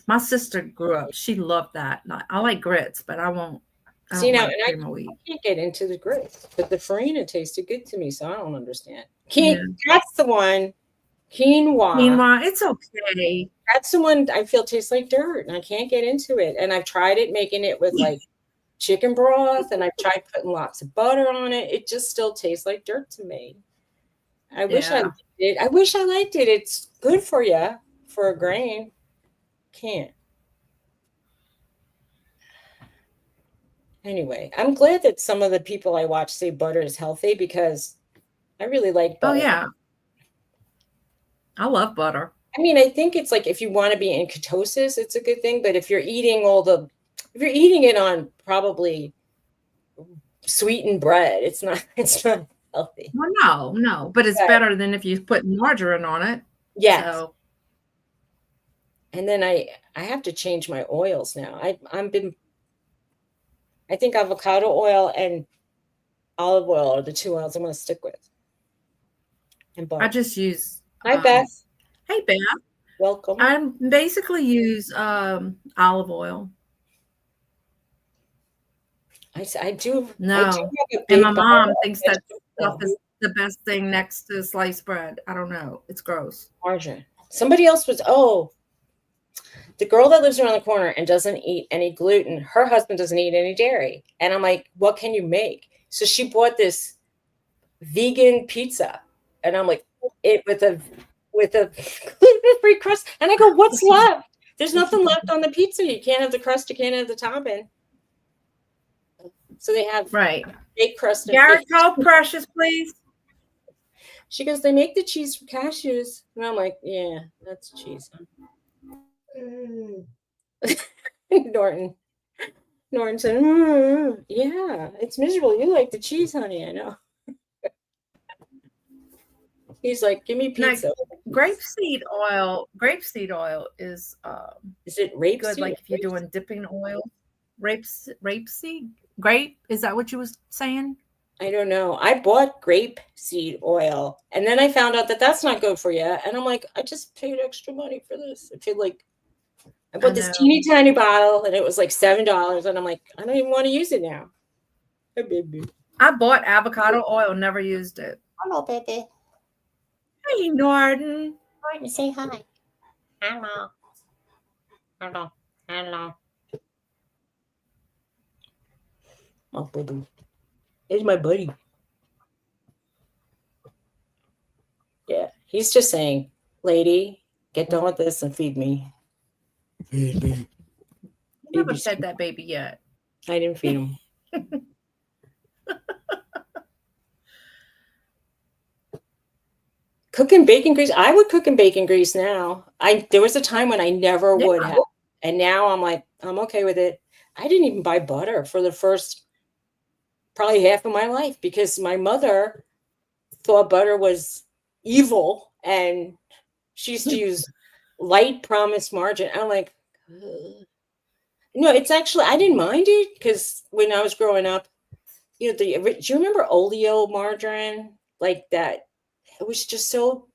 My sister grew up. She loved that. I like grits, but I won't. I See don't now, like and I cream of wheat. can't get into the grits, but the farina tasted good to me, so I don't understand. Yeah. That's the one. Quinoa. Meanwhile, it's okay. That's the one I feel tastes like dirt, and I can't get into it. And I've tried it making it with like chicken broth, and I've tried putting lots of butter on it. It just still tastes like dirt to me. I wish I Yeah. liked it. I wish I liked it. It's good for you for a grain. Can't. Anyway, I'm glad that some of the people I watch say butter is healthy because I really like Oh, butter. yeah. I love butter. I mean, I think it's like if you want to be in ketosis, it's a good thing. But if you're eating it on probably sweetened bread, it's not healthy. Well, no, but it's Right. better than if you put margarine on it. Yes. So, And then I have to change my oils now. I think avocado oil and olive oil are the two oils I'm going to stick with. And I butter. just use. Hi, Beth. Hey, Beth. Welcome. I basically use olive oil. I do. No, I do have a and my big mom bottle of thinks that vegetable stuff oil. is the best thing next to sliced bread. I don't know. It's gross. Margarine. Somebody else was, the girl that lives around the corner and doesn't eat any gluten, her husband doesn't eat any dairy. And I'm like, what can you make? So she bought this vegan pizza. And I'm like, it with a gluten-free crust. And I go, what's left? There's nothing left on the pizza. You can't have the crust, you can't have the topping. So they have Right. fake crust and Garrett, fake call Precious, please. She goes, they make the cheese from cashews. And I'm like, yeah, that's cheese. Norton said, yeah, it's miserable. You like the cheese, honey. I know. He's like, give me pizza. Grapeseed oil is Is it rapeseed? good, like if you're doing dipping oil. Rapeseed? Grape? Is that what you was saying? I don't know. I bought grape seed oil, and then I found out that that's not good for you. And I'm like, I just paid extra money for this. I feel like I bought this teeny tiny bottle, and it was like $7. And I'm like, I don't even want to use it now. Hey, baby. I bought avocado oil, never used it. Hello, baby. Hey, Norton. Norton, say hi. Hello. Hello. Hello. Oh, baby. It's my buddy. Yeah, he's just saying, lady, get done with this and feed me. Feed me. I never fed that baby yet. I didn't feed him. Cooking bacon grease. I would cook in bacon grease now. There was a time when I never would have. And now I'm like, I'm okay with it. I didn't even buy butter for the first probably half of my life because my mother thought butter was evil and she used to use light promise margin. I'm like, ugh. No, it's actually, I didn't mind it because when I was growing up, do you remember oleo margarine? Like that. It was just so,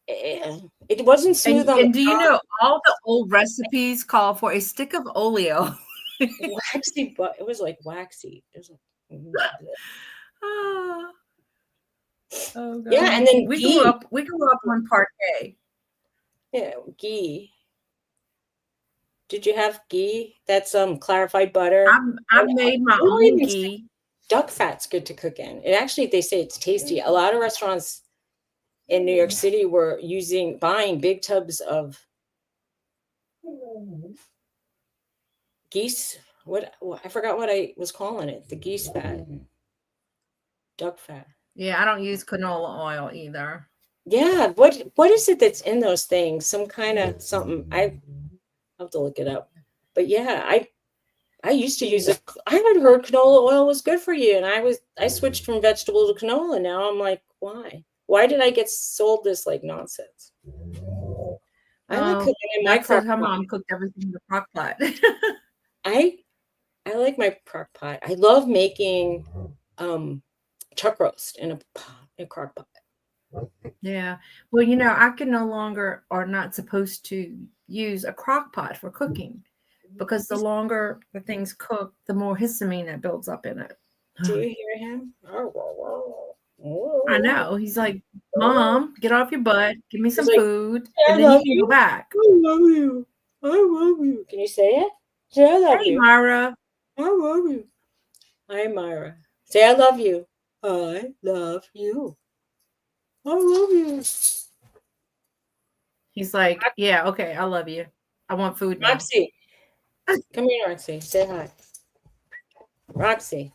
it wasn't smooth on and do you know all the old recipes call for a stick of oleo? Waxy, but it was like waxy. It was like, oh God. Yeah, and then we ghee. grew up on parquet. Yeah, ghee. Did you have ghee? That's clarified butter. I've made my own ghee. Duck fat's good to cook in. And actually, they say it's tasty. A lot of restaurants in New York City were buying big tubs of geese. What I forgot what I was calling it. The geese fat, duck fat. Yeah, I don't use canola oil either. Yeah, what is it that's in those things? Some kind of something. I have to look it up. But yeah, I used to use it. I had heard canola oil was good for you, and I switched from vegetable to canola. Now I'm like, why? Why did I get sold this like nonsense? I like cooking in my crock pot. Her mom cooked everything in the crock pot. I like my crock pot. I love making chuck roast in a crock pot. Yeah. Well, I can no longer or not supposed to use a crock pot for cooking because the longer the things cook, the more histamine that builds up in it. Do you hear him? I know. He's like, Mom, get off your butt. Give me some He's like, food. I And then he love can you. go back. I love you. I love you. Can you say it? Say I love Hey, you. Myra. I love you. Hi, Myra. Say I love you. I love you. I love you. He's like, yeah, okay, I love you. I want food now. Roxy. Come here, Roxy. Say hi. Roxy.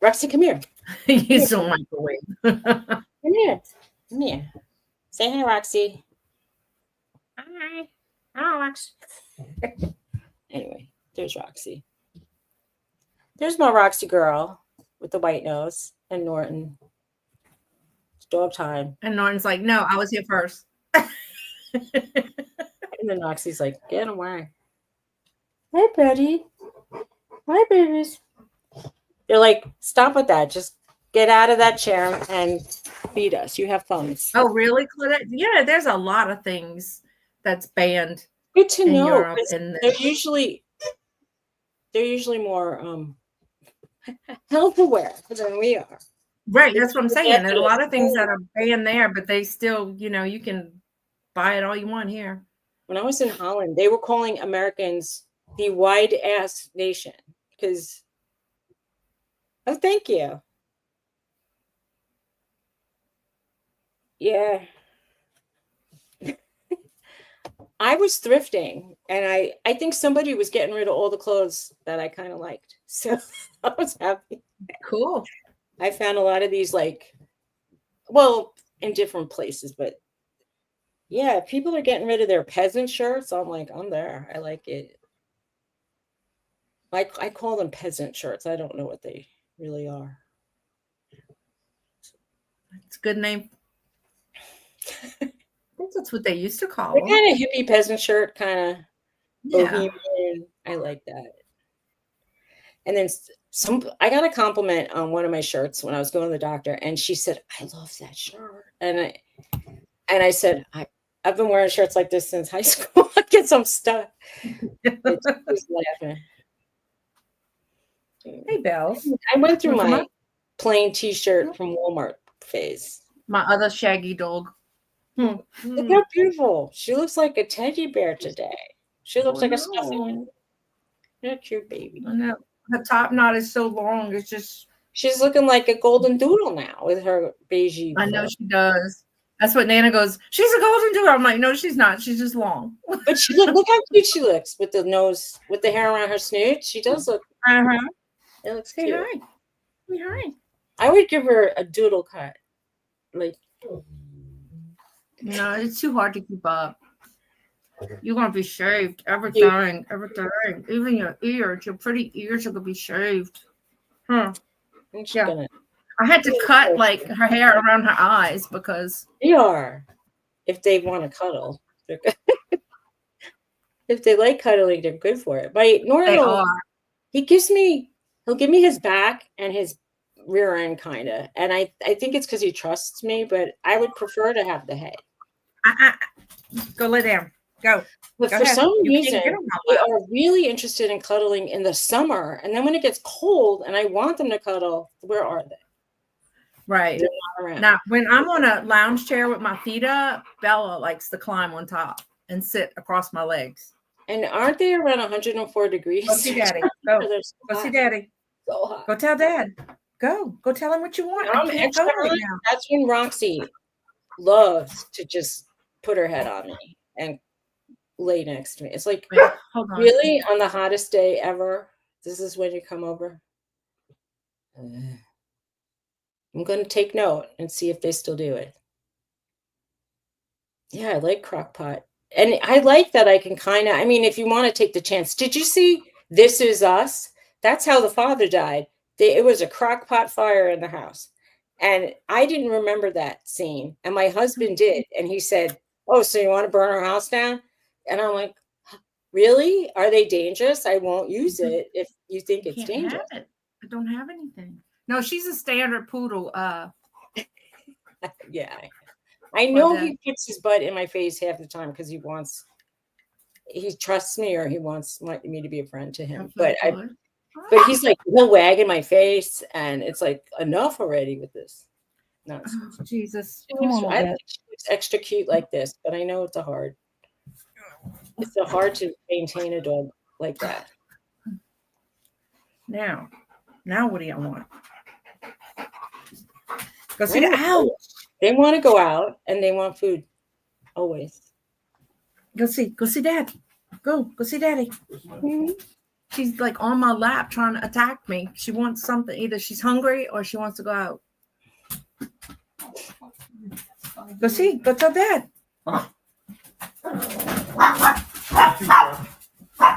Roxy, come here. He's so microwave. Come here. Come here. Say hi, Roxy. Hi. Hello, Rox. Anyway, there's Roxy. There's my Roxy girl with the white nose and Norton. It's dog time. And Norton's like, no, I was here first. And then Roxy's like, get away. Hey, buddy. Hi, babies. They're like, stop with that. Just get out of that chair and feed us. You have phones. Oh, really, Claudette? Yeah, there's a lot of things that's banned Good to in know. Europe. 'Cause And they're usually more health aware than we are. right, that's what I'm saying. Yeah, There's a lot of things that are banned there, but they still, you can buy it all you want here. When I was in Holland, they were calling Americans the wide ass nation because, oh, thank you. Yeah. I was thrifting and I think somebody was getting rid of all the clothes that I kind of liked. So I was happy. Cool. I found a lot of these well, in different places, but yeah, people are getting rid of their peasant shirts. I'm like, I'm there. I like it. I call them peasant shirts. I don't know what they really are. It's a good name. I think that's what they used to call They're them. kind of hippie peasant shirt, kind of Yeah. bohemian. I like that. And then I got a compliment on one of my shirts when I was going to the doctor, and she said, "I love that shirt." And I said, I've been wearing shirts like this since high school. I get some stuff. It was laughing. Hey, Bells. I went through Wanna come my up? plain T-shirt from Walmart phase. My other shaggy dog. Look how beautiful. She looks like a teddy bear today. She looks like a stuffy. Not your baby. I know. Her top knot is so long. It's just. She's looking like a golden doodle now with her beigey. I know she does. That's what Nana goes. She's a golden doodle. I'm like, no, she's not. She's just long. But look how cute she looks with the nose, with the hair around her snoot. She does look. It looks Say cute. hi. Say hi. I would give her a doodle cut. Like, no, it's too hard to keep up. You're gonna be shaved. Everything. Even your ears. Your pretty ears are gonna be shaved. Yeah. I had to cut like her hair around her eyes because they are. If they want to cuddle, they're good. If they like cuddling, they're good for it. But Norton, he'll give me his back and his rear end kind of, and I think it's because he trusts me, but I would prefer to have the head. Go lay down. Go. But for some reason, they are really interested in cuddling in the summer, and then when it gets cold and I want them to cuddle, where are they? Right. Now, when I'm on a lounge chair with my feet up, Bella likes to climb on top and sit across my legs. And aren't they around 104 degrees? Go see Daddy. Go. Go see Daddy. So hot. Go tell Dad. Go tell him what you want. I can't go right now. That's when Roxy loves to just put her head on me and lay next to me. It's like, hold on. Really, on the hottest day ever, this is when you come over? I'm going to take note and see if they still do it. Yeah, I like crock pot. And I like that I can kind of, if you want to take the chance. Did you see This Is Us? That's how the father died. It was a crock pot fire in the house. And I didn't remember that scene. And my husband did. And he said, "Oh, so you want to burn our house down?" And I'm like, really? Are they dangerous? I won't use it if you think it's dangerous. I don't have anything. No, she's a standard poodle. Yeah. I know that. he puts his butt in my face half the time because he trusts me or he wants me to be a friend to him. But he's like, he'll wag in my face and it's like, enough already with this nonsense. Oh, Jesus. I think she looks extra cute like this, but I know it's hard to maintain a dog like that. Now what do you want? Go see the owl. They want to go out and they want food always. Go see Dad. Go see Daddy. Mm-hmm. She's like on my lap trying to attack me. She wants something. Either she's hungry or she wants to go out. Go tell Dad.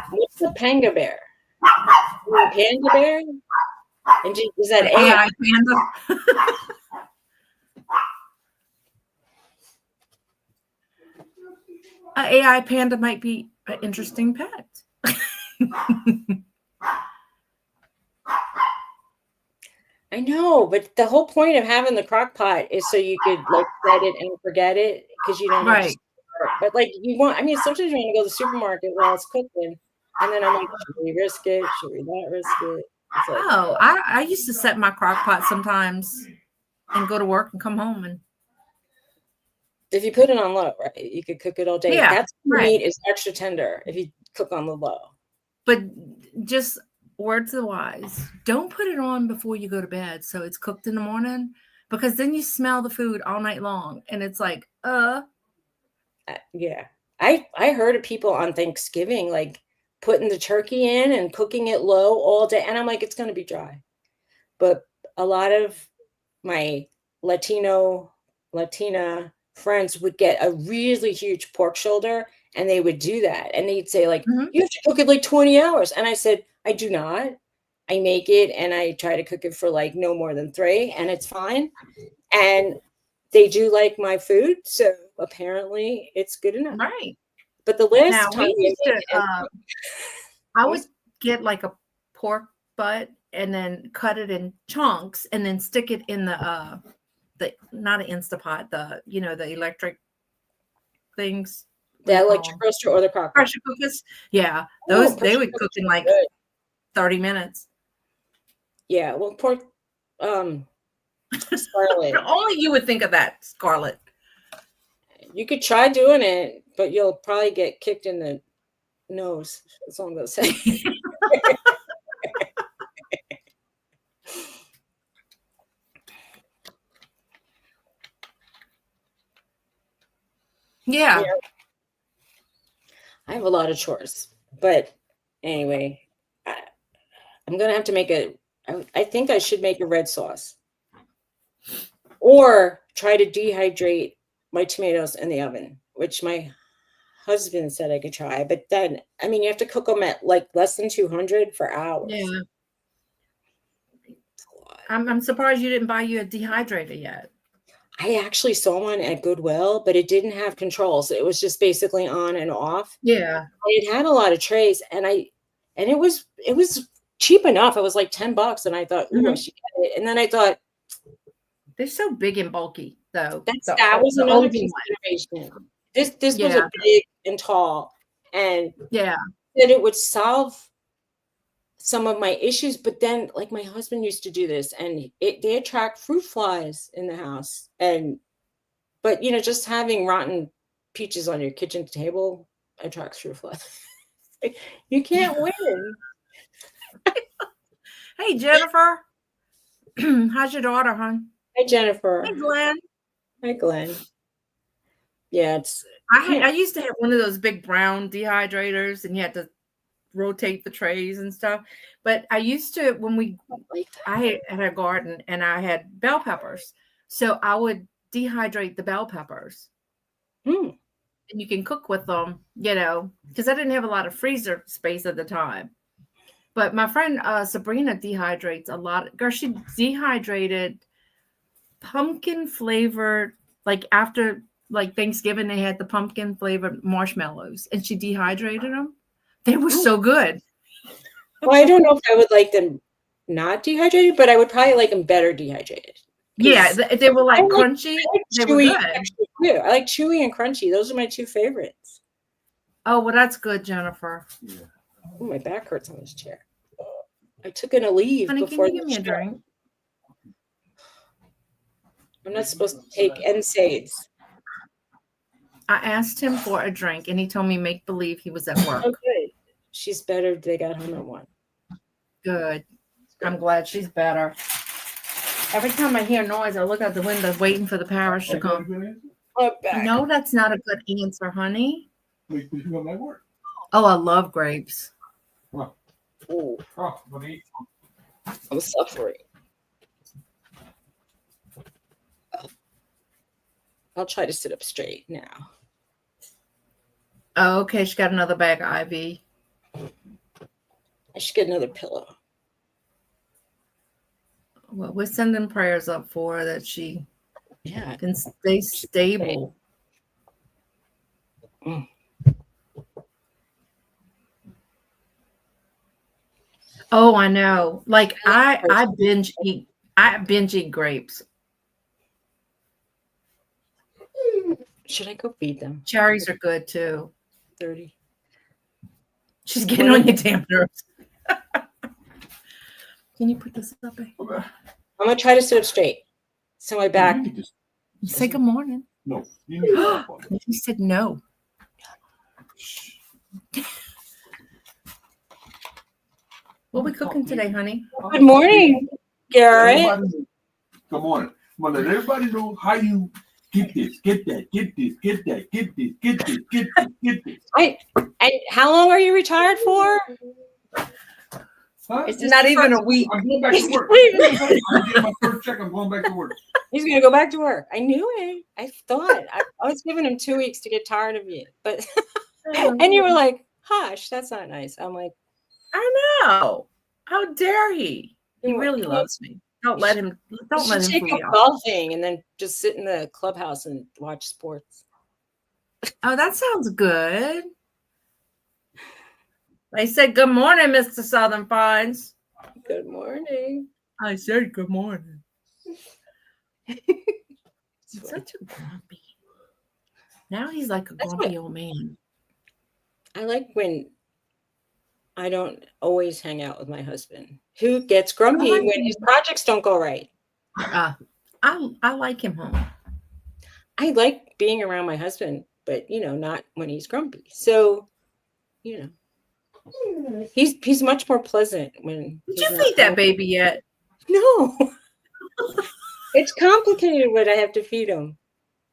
What's the panda bear? Panda bear? And is that AI panda? An AI panda might be an interesting pet. I know, but the whole point of having the crock pot is so you could like set it and forget it because you don't have to start. But like sometimes you want to go to the supermarket while it's cooking, and then I'm like, should we risk it? Should we not risk it? Like, I used to set my crock pot sometimes and go to work and come home, and if you put it on low, right, you could cook it all day. Yeah, that's the meat is extra tender if you cook on the low. But just words of wise, don't put it on before you go to bed so it's cooked in the morning, because then you smell the food all night long and it's like yeah. I heard of people on Thanksgiving like putting the turkey in and cooking it low all day, and I'm like, it's going to be dry. But a lot of my Latina friends would get a really huge pork shoulder and they would do that, and they'd say like, you have to cook it like 20 hours, and I said, I do not. I make it and I try to cook it for like no more than 3, and it's fine. And they do like my food, so apparently it's good enough. Right. But the last time I would get like a pork butt and then cut it in chunks and then stick it in the not an Instapot, the electric things. The electric roaster or the crock pot? Pressure cookers. Yeah. Those they would cook in like 30 minutes. Yeah. Well, pork Scarlet. Only you would think of that, Scarlet. You could try doing it, but you'll probably get kicked in the nose. That's all I'm going to say. Yeah. I have a lot of chores, but anyway, I'm going to have to make I think I should make a red sauce or try to dehydrate my tomatoes in the oven, which my husband said I could try. But then, you have to cook them at like less than 200 for hours. Yeah. I'm surprised you didn't buy you a dehydrator yet. I actually saw one at Goodwill, but it didn't have controls. It was just basically on and off. Yeah. It had a lot of trays, and it was cheap enough. It was like $10, and I thought, I should get it. And then I thought, they're so big and bulky, though. That was another consideration. This was a big and tall, and that it would solve some of my issues. But then, like, my husband used to do this, and they attract fruit flies in the house. But just having rotten peaches on your kitchen table attracts fruit flies. You can't win. Hey, Jennifer. How's your daughter, hon? Hi, Jennifer. Hey, Glenn. Hi, Glenn. Yeah, I used to have one of those big brown dehydrators, and you had to rotate the trays and stuff. But I used to, I had a garden and I had bell peppers. So I would dehydrate the bell peppers. And you can cook with them, because I didn't have a lot of freezer space at the time. But my friend Sabrina dehydrates a lot. Girl, she dehydrated pumpkin flavored, like after Thanksgiving, they had the pumpkin flavored marshmallows, and she dehydrated them. They were so good. Well, I don't know if I would like them not dehydrated, but I would probably like them better dehydrated. Yeah, they were like crunchy. They were Chewy, good. too. I like chewy and crunchy. Those are my two favorites. Oh, well, that's good, Jennifer. Yeah. Oh, my back hurts on this chair. I took in a leave Honey, before can you give me a show. drink? I'm not supposed to take NSAIDs. I asked him for a drink, and he told me make believe he was at work. Okay. She's better. They got home at 1. Good. I'm glad she's better. Every time I hear noise, I look out the window waiting for the parish to come. No, that's not a good answer, honey. Oh, I love grapes. Oh, I'm suffering. I'll try to sit up straight now. Oh, okay. She got another bag of IV. I should get another pillow. Well, we're sending prayers up for her that she Yeah. can stay stable. Mm. Oh, I know. Like I binge eat grapes. Should I go feed them? Cherries are good too. 30. She's getting on your damn nerves. Can you put this up? I'm gonna try to sit up straight. So my back. Say good morning. No. He said no. What are we cooking today, honey? Good morning, Garrett. Good morning. Well, let everybody know how you get this, get that, get this, get that, get this, get this, get this, get this. And how long are you retired for? Huh? It's not even a week. I'm going back to work. I'm getting my first check. I'm going back to work. He's gonna go back to work. I knew it. I thought I was giving him 2 weeks to get tired of you, but and you were like, "Hush, that's not nice." I'm like, I know. How dare he? He really loves me. Don't let him. Don't let him take fool up you. golfing and then just sit in the clubhouse and watch sports. Oh, that sounds good. They said, "Good morning, Mr. Southern Pines." Good morning. I said, "Good morning." He's such a grumpy. Now he's like a grumpy old man. I like when I don't always hang out with my husband, who gets grumpy when his projects don't go right. I like him home. I like being around my husband, but not when he's grumpy. So, he's much more pleasant when. Did you feed that baby yet? No. It's complicated what I have to feed him.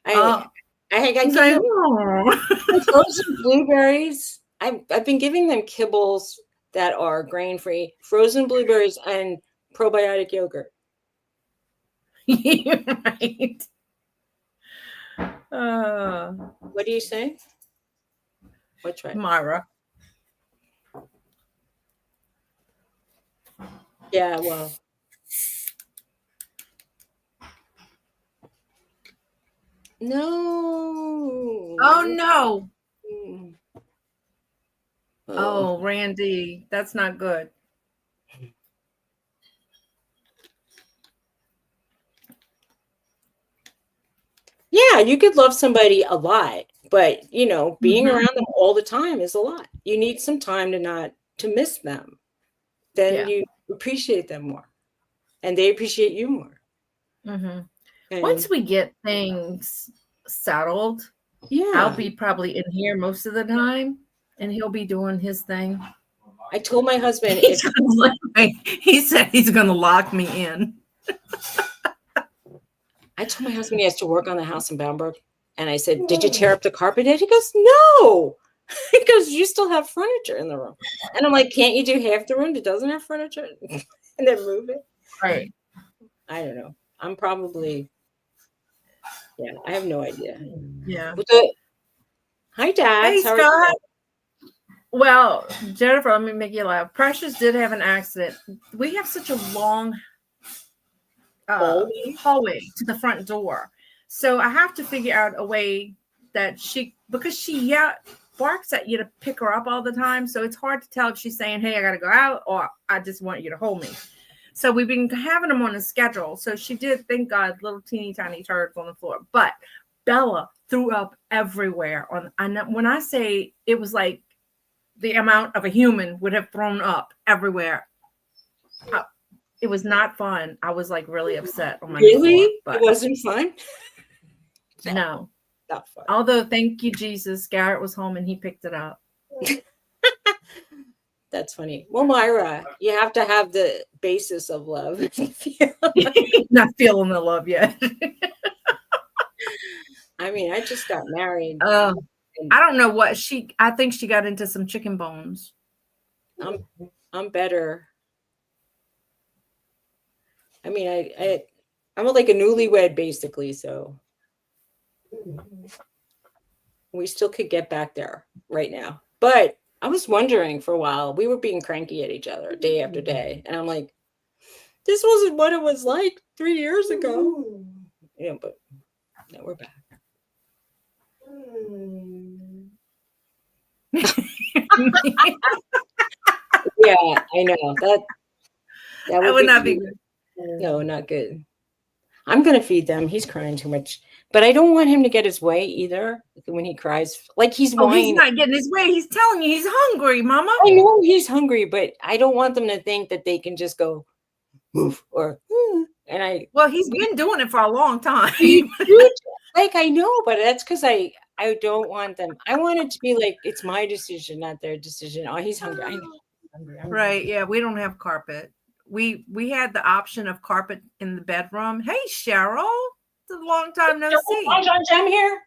I give him frozen blueberries. I've been giving them kibbles that are grain-free, frozen blueberries, and probiotic yogurt. You're right. What do you say? What's right? Myra. Yeah, well. No. Oh no. Mm. Oh, Randy, that's not good. Yeah, you could love somebody a lot, but being around them all the time is a lot. You need some time to miss them. Then you appreciate them more, and they appreciate you more. Mm-hmm. Once we get things settled, I'll be probably in here most of the time, and he'll be doing his thing. I told my husband he said he's going to lock me in. I told my husband he has to work on the house in Bamberg, and I said, "Did you tear up the carpet yet?" He goes, "No." He goes, "You still have furniture in the room," and I'm like, "Can't you do half the room that doesn't have furniture and then move it?" Right. I don't know. I'm probably. Yeah, I have no idea. Yeah. Hi, Dad. Hey, How Scott. are you? Well, Jennifer, let me make you laugh. Precious did have an accident. We have such a long hallway to the front door. So I have to figure out a way that because she barks at you to pick her up all the time. So it's hard to tell if she's saying, "Hey, I got to go out," or "I just want you to hold me." So we've been having them on a schedule. So she did, thank God, little teeny tiny turds on the floor. But Bella threw up everywhere. When I say it was like the amount of a human would have thrown up everywhere. It was not fun. I was like really upset on my floor. Really? But It wasn't fun? no. Not fun. Although, thank you, Jesus, Garrett was home and he picked it up. That's funny. Well, Myra, you have to have the basis of love. Not feeling the love yet. I mean, I just got married. I don't know what I think she got into some chicken bones. I'm better. I mean, I'm like a newlywed basically, so we still could get back there right now. But I was wondering for a while, we were being cranky at each other day after day. And I'm like, this wasn't what it was like 3 years ago. Yeah, but now we're back. Yeah, I know. That would not be good. No, not good. I'm going to feed them. He's crying too much. But I don't want him to get his way either when he cries. Like he's whining. He's not getting his way. He's telling you he's hungry, Mama. I know he's hungry, but I don't want them to think that they can just go move or Well, he's been doing it for a long time. Like I know, but that's because I don't want them. I want it to be like it's my decision, not their decision. Oh, he's hungry. I know. Right. Yeah, we don't have carpet. We had the option of carpet in the bedroom. Hey, Cheryl. It's a long time no see. Bonjon Jem here?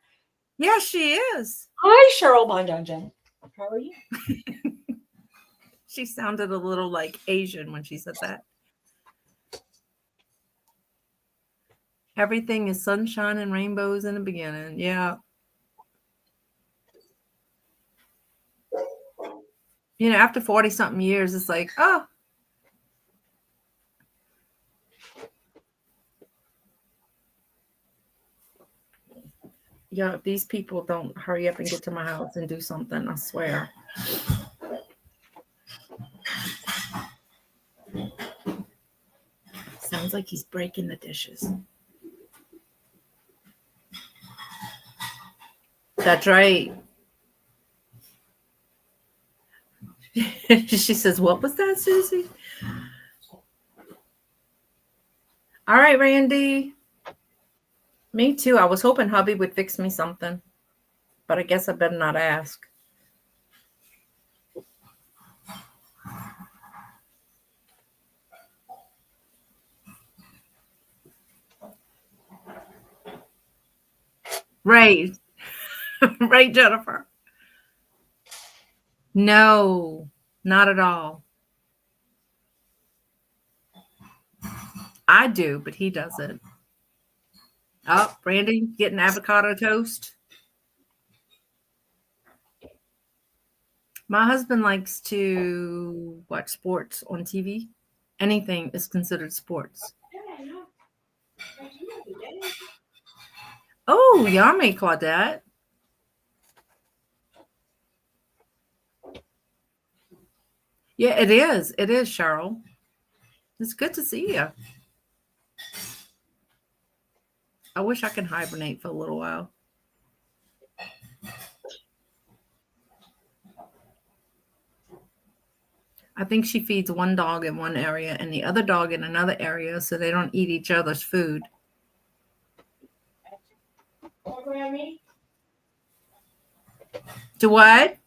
Yeah, she is. Hi, Cheryl Bonjon Jem. How are you? She sounded a little like Asian when she said that. Everything is sunshine and rainbows in the beginning. Yeah. You know, after 40-something years, it's like, oh. Yeah, these people don't hurry up and get to my house and do something, I swear. Sounds like he's breaking the dishes. That's right. She says, what was that, Suzy? All right, Randy. Me too. I was hoping hubby would fix me something, but I guess I better not ask. Right. Right, Jennifer. No, not at all. I do, but he doesn't. Oh, Randy, getting avocado toast. My husband likes to watch sports on TV. Anything is considered sports. Oh, yummy, Claudette. Yeah, it is. It is, Cheryl. It's good to see you. I wish I could hibernate for a little while. I think she feeds one dog in one area and the other dog in another area so they don't eat each other's food. Do what?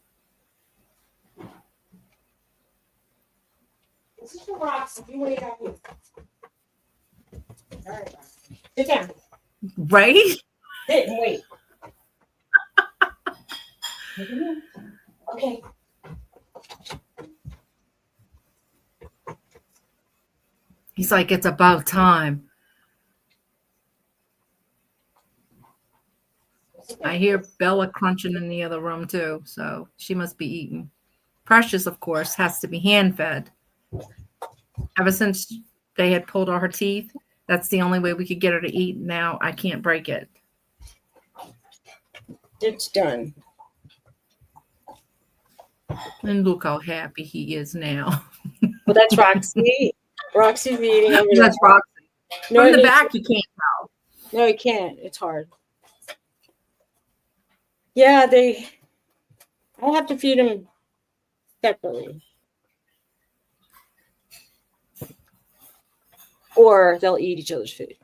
This is the rocks. You wait out here. All right. Sit down. Right? Sit and wait. Okay. He's like, it's about time. I hear Bella crunching in the other room too, so she must be eating. Precious, of course, has to be hand-fed. Ever since they had pulled all her teeth, that's the only way we could get her to eat. Now I can't break it. It's done. And look how happy he is now. Well, that's Roxy. Roxy's eating over there. That's Roxy. No, From the no, back, you can't tell. No, you can't. It's hard. Yeah, I have to feed them separately. Or they'll eat each other's food.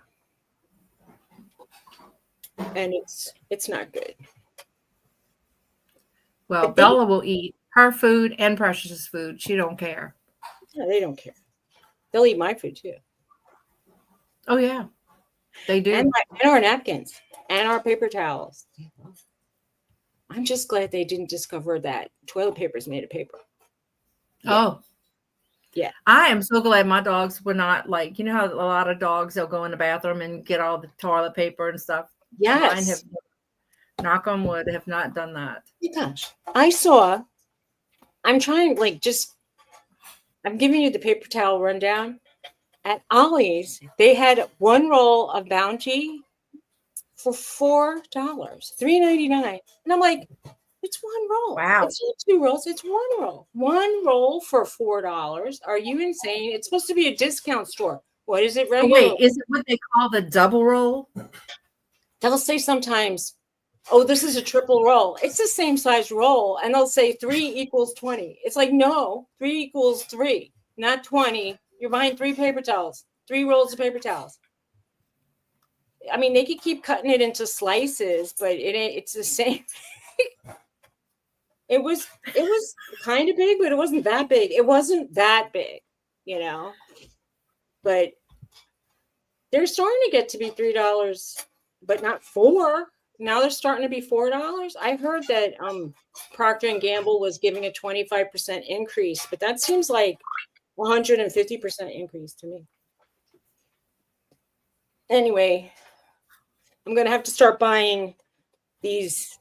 And it's not good. Well, But they- Bella will eat her food and Precious's food. She don't care. No, they don't care. They'll eat my food too. Oh yeah, they do. And our napkins and our paper towels. I'm just glad they didn't discover that toilet paper is made of paper. Oh. Yeah. I am so glad my dogs were not like, you know how a lot of dogs, they'll go in the bathroom and get all the toilet paper and stuff. Yes. Mine have, knock on wood, have not done that. Oh my gosh. I'm trying, I'm giving you the paper towel rundown. At Ollie's, they had one roll of Bounty for $4, $3.99. And I'm like, it's one roll. Wow. It's not 2 rolls, it's one roll. One roll for $4. Are you insane? It's supposed to be a discount store. What is it Oh, regular? wait, is it what they call the double roll? They'll say sometimes, oh, this is a triple roll. It's the same size roll. And they'll say 3 equals 20. It's like, no, 3 equals 3, not 20. You're buying 3 paper towels, 3 rolls of paper towels. I mean, they could keep cutting it into slices, but it's the same. It was kind of big, but it wasn't that big. It wasn't that big, but they're starting to get to be $3, but not $4. Now they're starting to be $4. I heard that Procter & Gamble was giving a 25% increase, but that seems like 150% increase to me. Anyway, I'm going to have to start buying these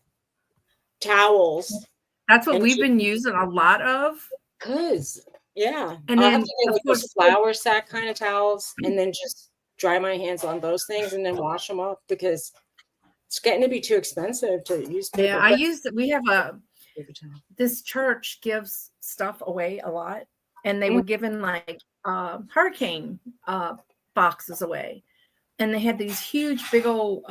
towels. That's what we've been using a lot of. Cause yeah. And I'll then have to get like those flour sack kind of towels and then just dry my hands on those things and then wash them up because it's getting to be too expensive to use paper. Yeah, we have this church gives stuff away a lot, and they were giving like hurricane boxes away, and they had these huge big old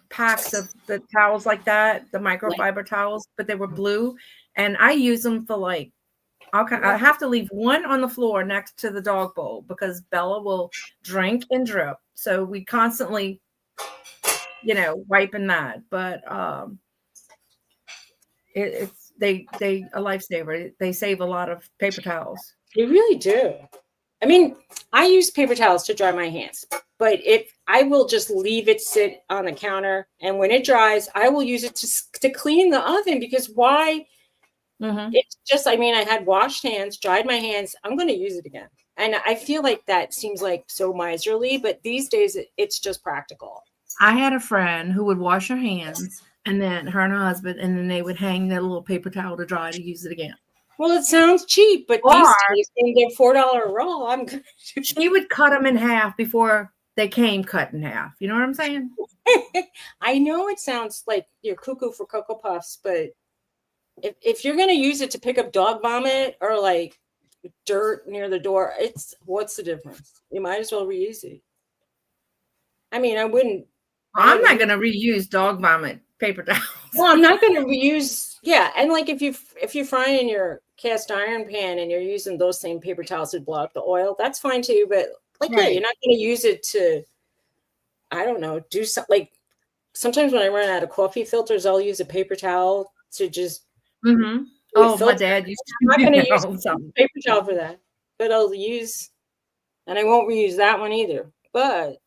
packs of the towels like that, the microfiber towels, but they were blue, and I use them for like I have to leave one on the floor next to the dog bowl because Bella will drink and drip, so we constantly wiping that, but it's they a lifesaver. They save a lot of paper towels. They really do. I mean, I use paper towels to dry my hands, but if I will just leave it sit on the counter, and when it dries, I will use it to clean the oven because why? Mm-hmm. It's just, I had washed hands, dried my hands. I'm going to use it again. And I feel like that seems like so miserly, but these days it's just practical. I had a friend who would wash her hands and then her and her husband, and then they would hang that little paper towel to dry to use it again. Well, it sounds cheap, but these days, in their $4 roll, I'm good. She would cut them in half before they came cut in half. You know what I'm saying? I know it sounds like you're cuckoo for Cocoa Puffs, but if you're going to use it to pick up dog vomit or like dirt near the door, what's the difference? You might as well reuse it. I wouldn't. I'm not going to reuse dog vomit paper towels. Well, I'm not going to reuse. Yeah, and like if you're frying in your cast iron pan and you're using those same paper towels to block the oil, that's fine too. But yeah, you're not going to use it to, I don't know, do something. Like sometimes when I run out of coffee filters, I'll use a paper towel to just. Mm-hmm. Oh, my dad used to. I'm not going to use paper towel for that, but I'll use, and I won't reuse that one either. But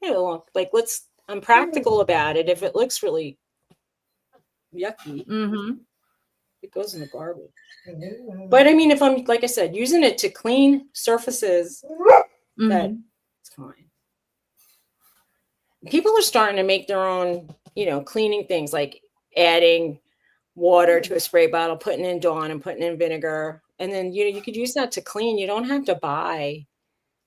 I'm practical about it. If it looks really yucky, it goes in the garbage. But if I'm, like I said, using it to clean surfaces, that's fine. People are starting to make their own, cleaning things like adding water to a spray bottle, putting in Dawn and putting in vinegar. And then, you could use that to clean. You don't have to buy.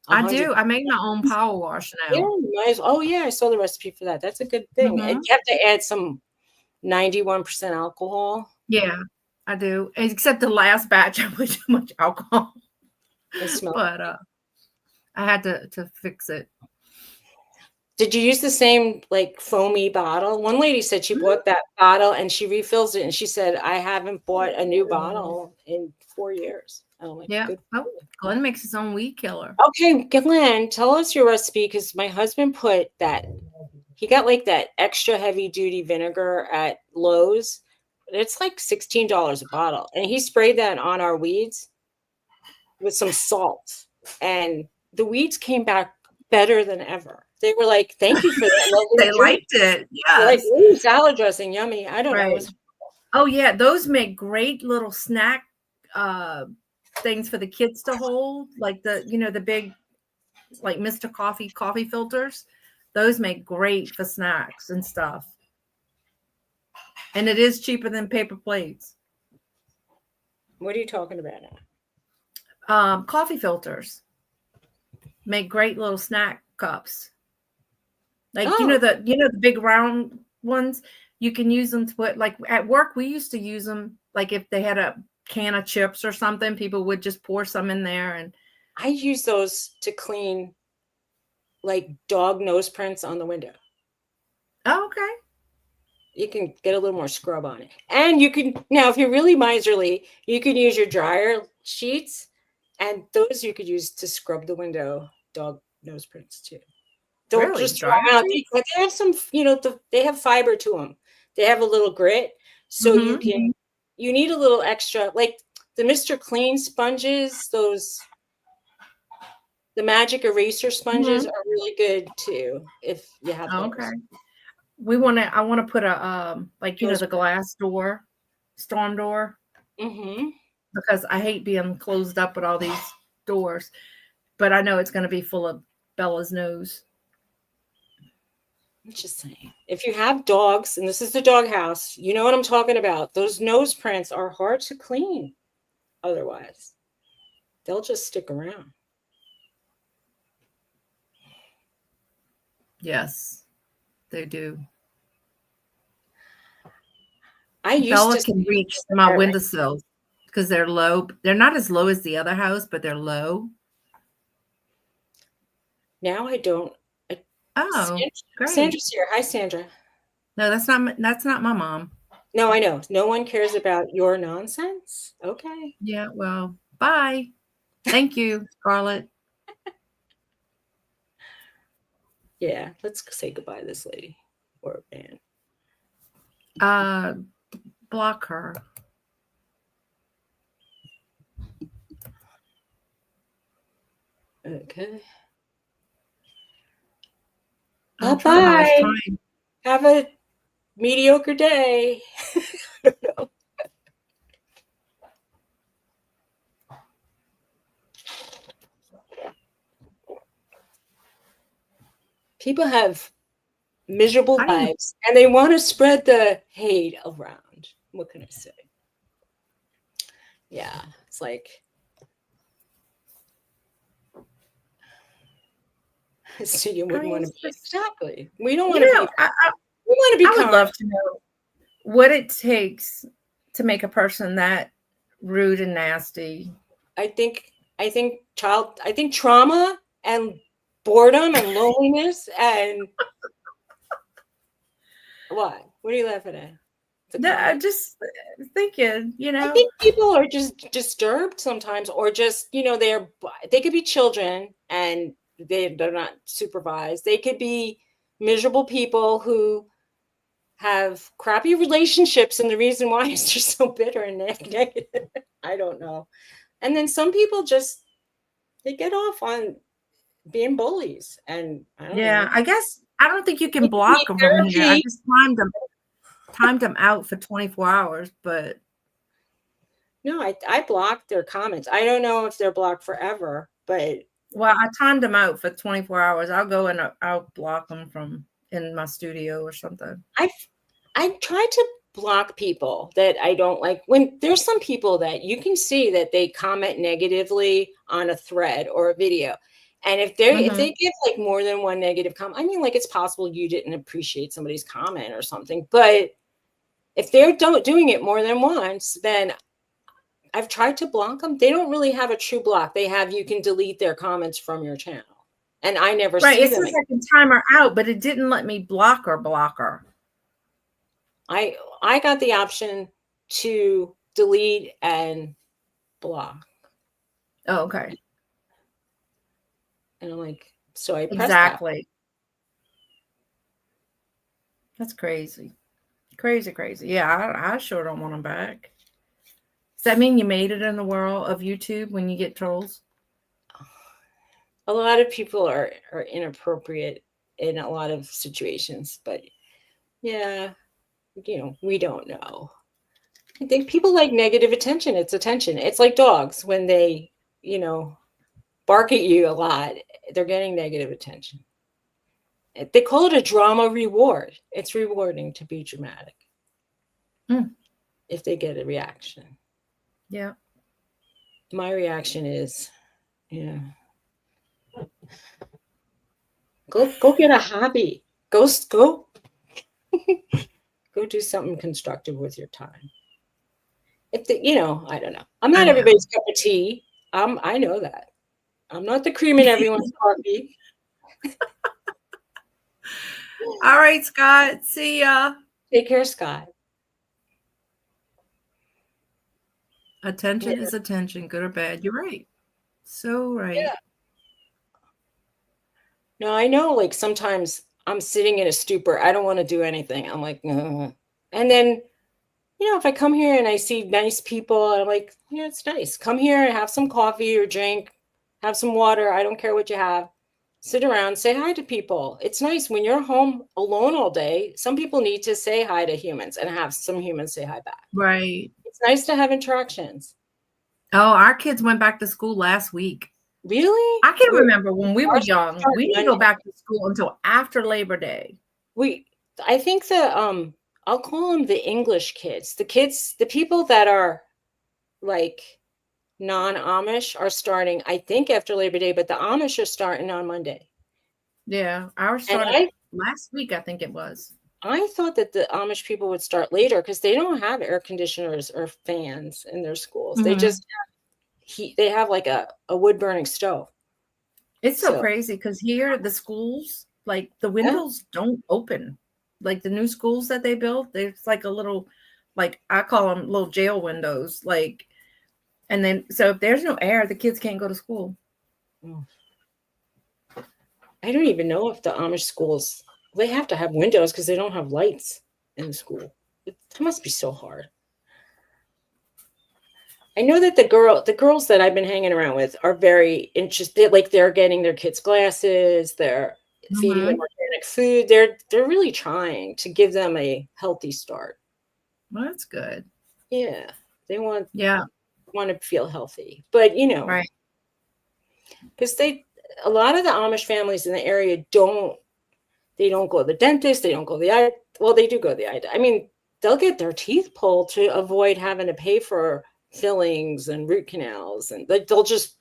I do. I make my own power wash now. Yeah, oh, yeah. I saw the recipe for that. That's a good thing. And you have to add some 91% alcohol. Yeah, I do. Except the last batch, I put too much alcohol. But I had to fix it. Did you use the same like foamy bottle? One lady said she bought that bottle and she refills it, and she said, I haven't bought a new bottle in 4 years. Oh, like, Yeah. good. Oh, Glenn makes his own weed killer. Okay, Glenn, tell us your recipe, because my husband put that, he got like that extra heavy duty vinegar at Lowe's. It's like $16 a bottle. And he sprayed that on our weeds with some salt. And the weeds came back better than ever. They were like, thank you for that. They liked it. They're like, Yes. ooh, salad dressing, yummy. I don't know. It Right. was Oh yeah, those make great little snack things for the kids to hold, like the big like Mr. Coffee filters. Those make great for snacks and stuff. And it is cheaper than paper plates. What are you talking about now? Coffee filters make great little snack cups. Like the big round ones, you can use them to put, like at work we used to use them, like if they had a can of chips or something, people would just pour some in there. And I use those to clean like dog nose prints on the window. oh, okay. You can get a little more scrub on it. And you can, now if you're really miserly, you can use your dryer sheets, and those you could use to scrub the window dog nose prints too. Don't Really? just throw them out. They have some, they have fiber to them. They have a little grit. So you need a little extra, like the Mr. Clean sponges, the magic eraser sponges are really good too, if you have those. Okay. I want to put a the glass door, storm door, because I hate being closed up with all these doors, but I know it's going to be full of Bella's nose. I'm just saying, if you have dogs, and this is the dog house, you know what I'm talking about. Those nose prints are hard to clean. Otherwise, they'll just stick around. Yes, they do. Bella can reach my windowsills because they're low. They're not as low as the other house, but they're low. Now I don't. Oh, great. Sandra's here. Hi, Sandra. No, that's not my mom. No, I know. No one cares about your nonsense. Okay. Yeah, well, bye. Thank you, Scarlett. Yeah, let's say goodbye to this lady or man. Block her. Okay. Bye. Have a mediocre day. I don't know. People have miserable lives and they want to spread the hate around. What can I say? Yeah, it's like, so you wouldn't want to be exactly. We don't want to be. We want to be. I would love to know what it takes to make a person that rude and nasty. I think trauma and boredom and loneliness and what? What are you laughing at? No, I'm just thinking, I think people are just disturbed sometimes, or just, they could be children and they're not supervised. They could be miserable people who have crappy relationships, and the reason why is they're so bitter and negative. I don't know. And then some people they get off on being bullies, and I don't know. I guess I don't think you can block them from here. I just timed them out for 24 hours, but no, I blocked their comments. I don't know if they're blocked forever, but I timed them out for 24 hours. I'll go and I'll block them from in my studio or something. I try to block people that I don't like. When there's some people that you can see that they comment negatively on a thread or a video. And if they give like more than one negative comment, I mean, like, it's possible you didn't appreciate somebody's comment or something, but if they're doing it more than once, then I've tried to block them. They don't really have a true block. They have, you can delete their comments from your channel. And I never Right. see It them. says I can time her out, but it didn't let me block her. I got the option to delete and block. Oh, okay. And I'm like, so I pressed Exactly. That's crazy. Crazy. Yeah, I sure don't want them back. Does that mean you made it in the world of YouTube when you get trolls? that. A lot of people are inappropriate in a lot of situations, but yeah, we don't know. I think people like negative attention. It's attention. It's like dogs when they, bark at you a lot, they're getting negative attention. They call it a drama reward. It's rewarding to be dramatic. If they get a reaction. Yeah. My reaction is, go get a hobby. Go do something constructive with your time. If I don't know. I'm not everybody's cup of tea. I know that. I'm not the cream in everyone's coffee. All right, Scott. See ya. Take care, Scott. Attention is attention, good or bad. You're right. So right. Yeah. No, I know, like, sometimes I'm sitting in a stupor. I don't want to do anything. I'm like, ugh. And then, if I come here and I see nice people, I'm like, yeah, it's nice. Come here and have some coffee or drink, have some water. I don't care what you have. Sit around, say hi to people. It's nice when you're home alone all day. Some people need to say hi to humans and have some humans say hi back. Right. It's nice to have interactions. Oh, our kids went back to school last week. Really? I can remember when we were young, we didn't Monday. go back to school until after Labor Day. I think the I'll call them the English kids. The people that are like non-Amish are starting, I think, after Labor Day, but the Amish are starting on Monday. Yeah, ours started last week, I think it was. I thought that the Amish people would start later because they don't have air conditioners or fans in their schools. They just have they have like a wood burning stove. It's so crazy because here the schools, like the windows don't open. Like the new schools that they built, there's like a little, like I call them little jail windows. Like, and then so if there's no air, the kids can't go to school. I don't even know if the Amish schools, they have to have windows because they don't have lights in the school. It must be so hard. I know that the girls that I've been hanging around with are very interested. Like they're getting their kids glasses, they're feeding them organic food. They're really trying to give them a healthy start. Well, that's good. Yeah, they want to feel healthy, but right, because a lot of the Amish families in the area don't go to the dentist, they don't go to the eye. Well, they do go to the eye. I mean, they'll get their teeth pulled to avoid having to pay for fillings and root canals, and they'll just,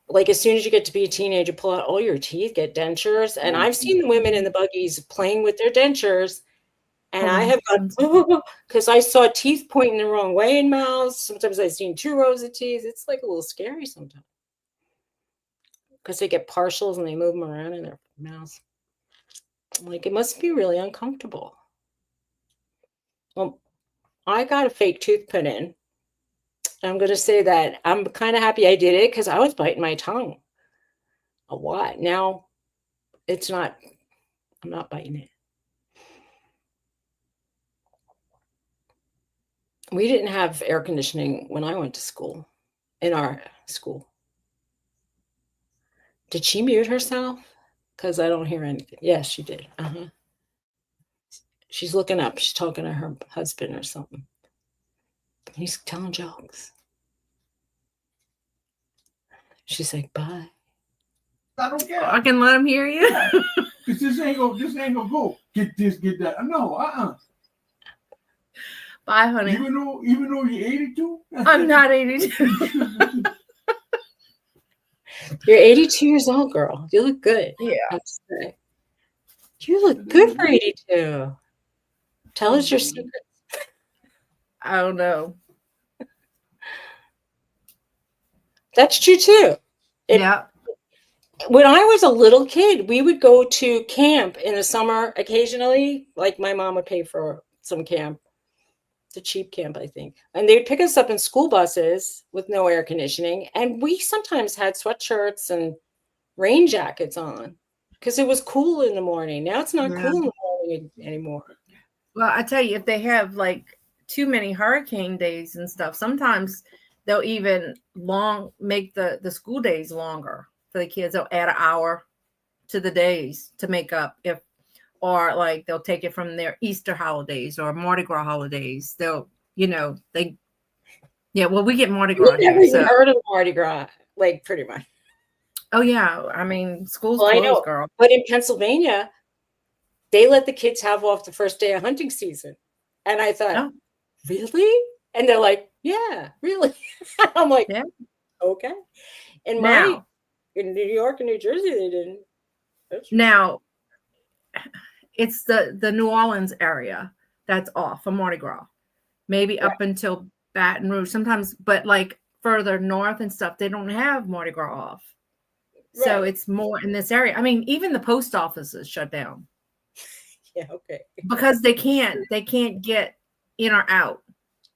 like, as soon as you get to be a teenager, pull out all your teeth, get dentures. And I've seen the women in the buggies playing with their dentures, and I have gone, because I saw teeth pointing the wrong way in mouths. Sometimes I've seen 2 rows of teeth. It's like a little scary sometimes because they get partials and they move them around in their mouths. Like, it must be really uncomfortable. Well, I got a fake tooth put in. I'm going to say that I'm kind of happy I did it because I was biting my tongue a lot. Now I'm not biting it. We didn't have air conditioning when I went to school, in our school. Did she mute herself? Because I don't hear anything. Yes, she did. She's looking up. She's talking to her husband or something. He's telling jokes. She's like, bye. I don't care. I can let him hear you. Cause this ain't gonna go. Get this, get that. No, Bye, honey. Even though you're 82? I'm not 82. You're 82 years old, girl. You look good. Yeah. You look good for 82. Tell us your secrets. I don't know. That's true too. Yeah. When I was a little kid, we would go to camp in the summer occasionally. Like my mom would pay for some camp. It's a cheap camp, I think. And they'd pick us up in school buses with no air conditioning. And we sometimes had sweatshirts and rain jackets on because it was cool in the morning. Now it's not cool in the morning anymore. Well, I tell you, if they have like too many hurricane days and stuff, sometimes they'll even make the school days longer for the kids. They'll add an hour to the days to make up or like they'll take it from their Easter holidays or Mardi Gras holidays. Well, we get Mardi Gras I've never here. even heard of Mardi Gras, like pretty much. Oh yeah, I mean, school's Well, I closed, know, girl. but in Pennsylvania, they let the kids have off the first day of hunting season. And I thought, Oh. Really? And they're like, yeah, really. I'm like, Yeah. Okay. In New York and New Jersey, they didn't. Now, it's the New Orleans area that's off for Mardi Gras. Maybe up until Baton Rouge sometimes, but like further north and stuff, they don't have Mardi Gras off. So it's more in this area. I mean, even the post office is shut down. Yeah, okay. Because they can't get in or out,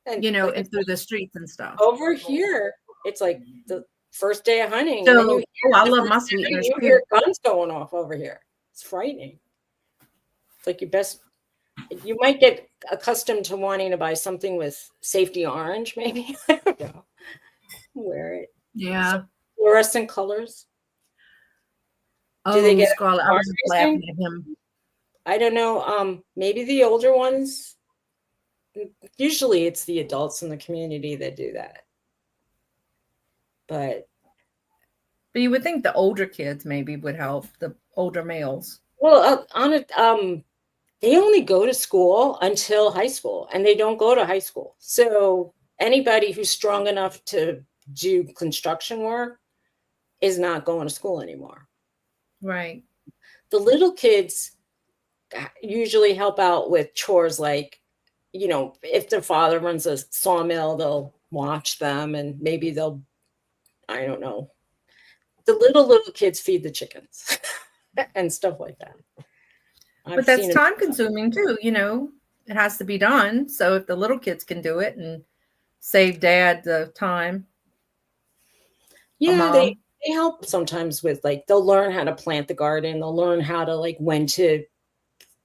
and and through the streets and stuff. Over here, it's like the first day of hunting. So, and then I love my sweeteners. You hear guns going off over here. It's frightening. It's like you might get accustomed to wanting to buy something with safety orange, maybe. I don't know. Wear it. Yeah. Some fluorescent colors. Do they get Scarlet? I was laughing at him. I don't know. Maybe the older ones. Usually it's the adults in the community that do that. But you would think the older kids maybe would help, the older males. Well, they only go to school until high school, and they don't go to high school. So anybody who's strong enough to do construction work is not going to school anymore. Right. The little kids usually help out with chores like, if their father runs a sawmill, they'll watch them and maybe I don't know. The little kids feed the chickens and stuff like that. But that's time consuming too, it has to be done. So if the little kids can do it and save dad the time. Yeah, they help sometimes with they'll learn how to plant the garden. They'll learn how to when to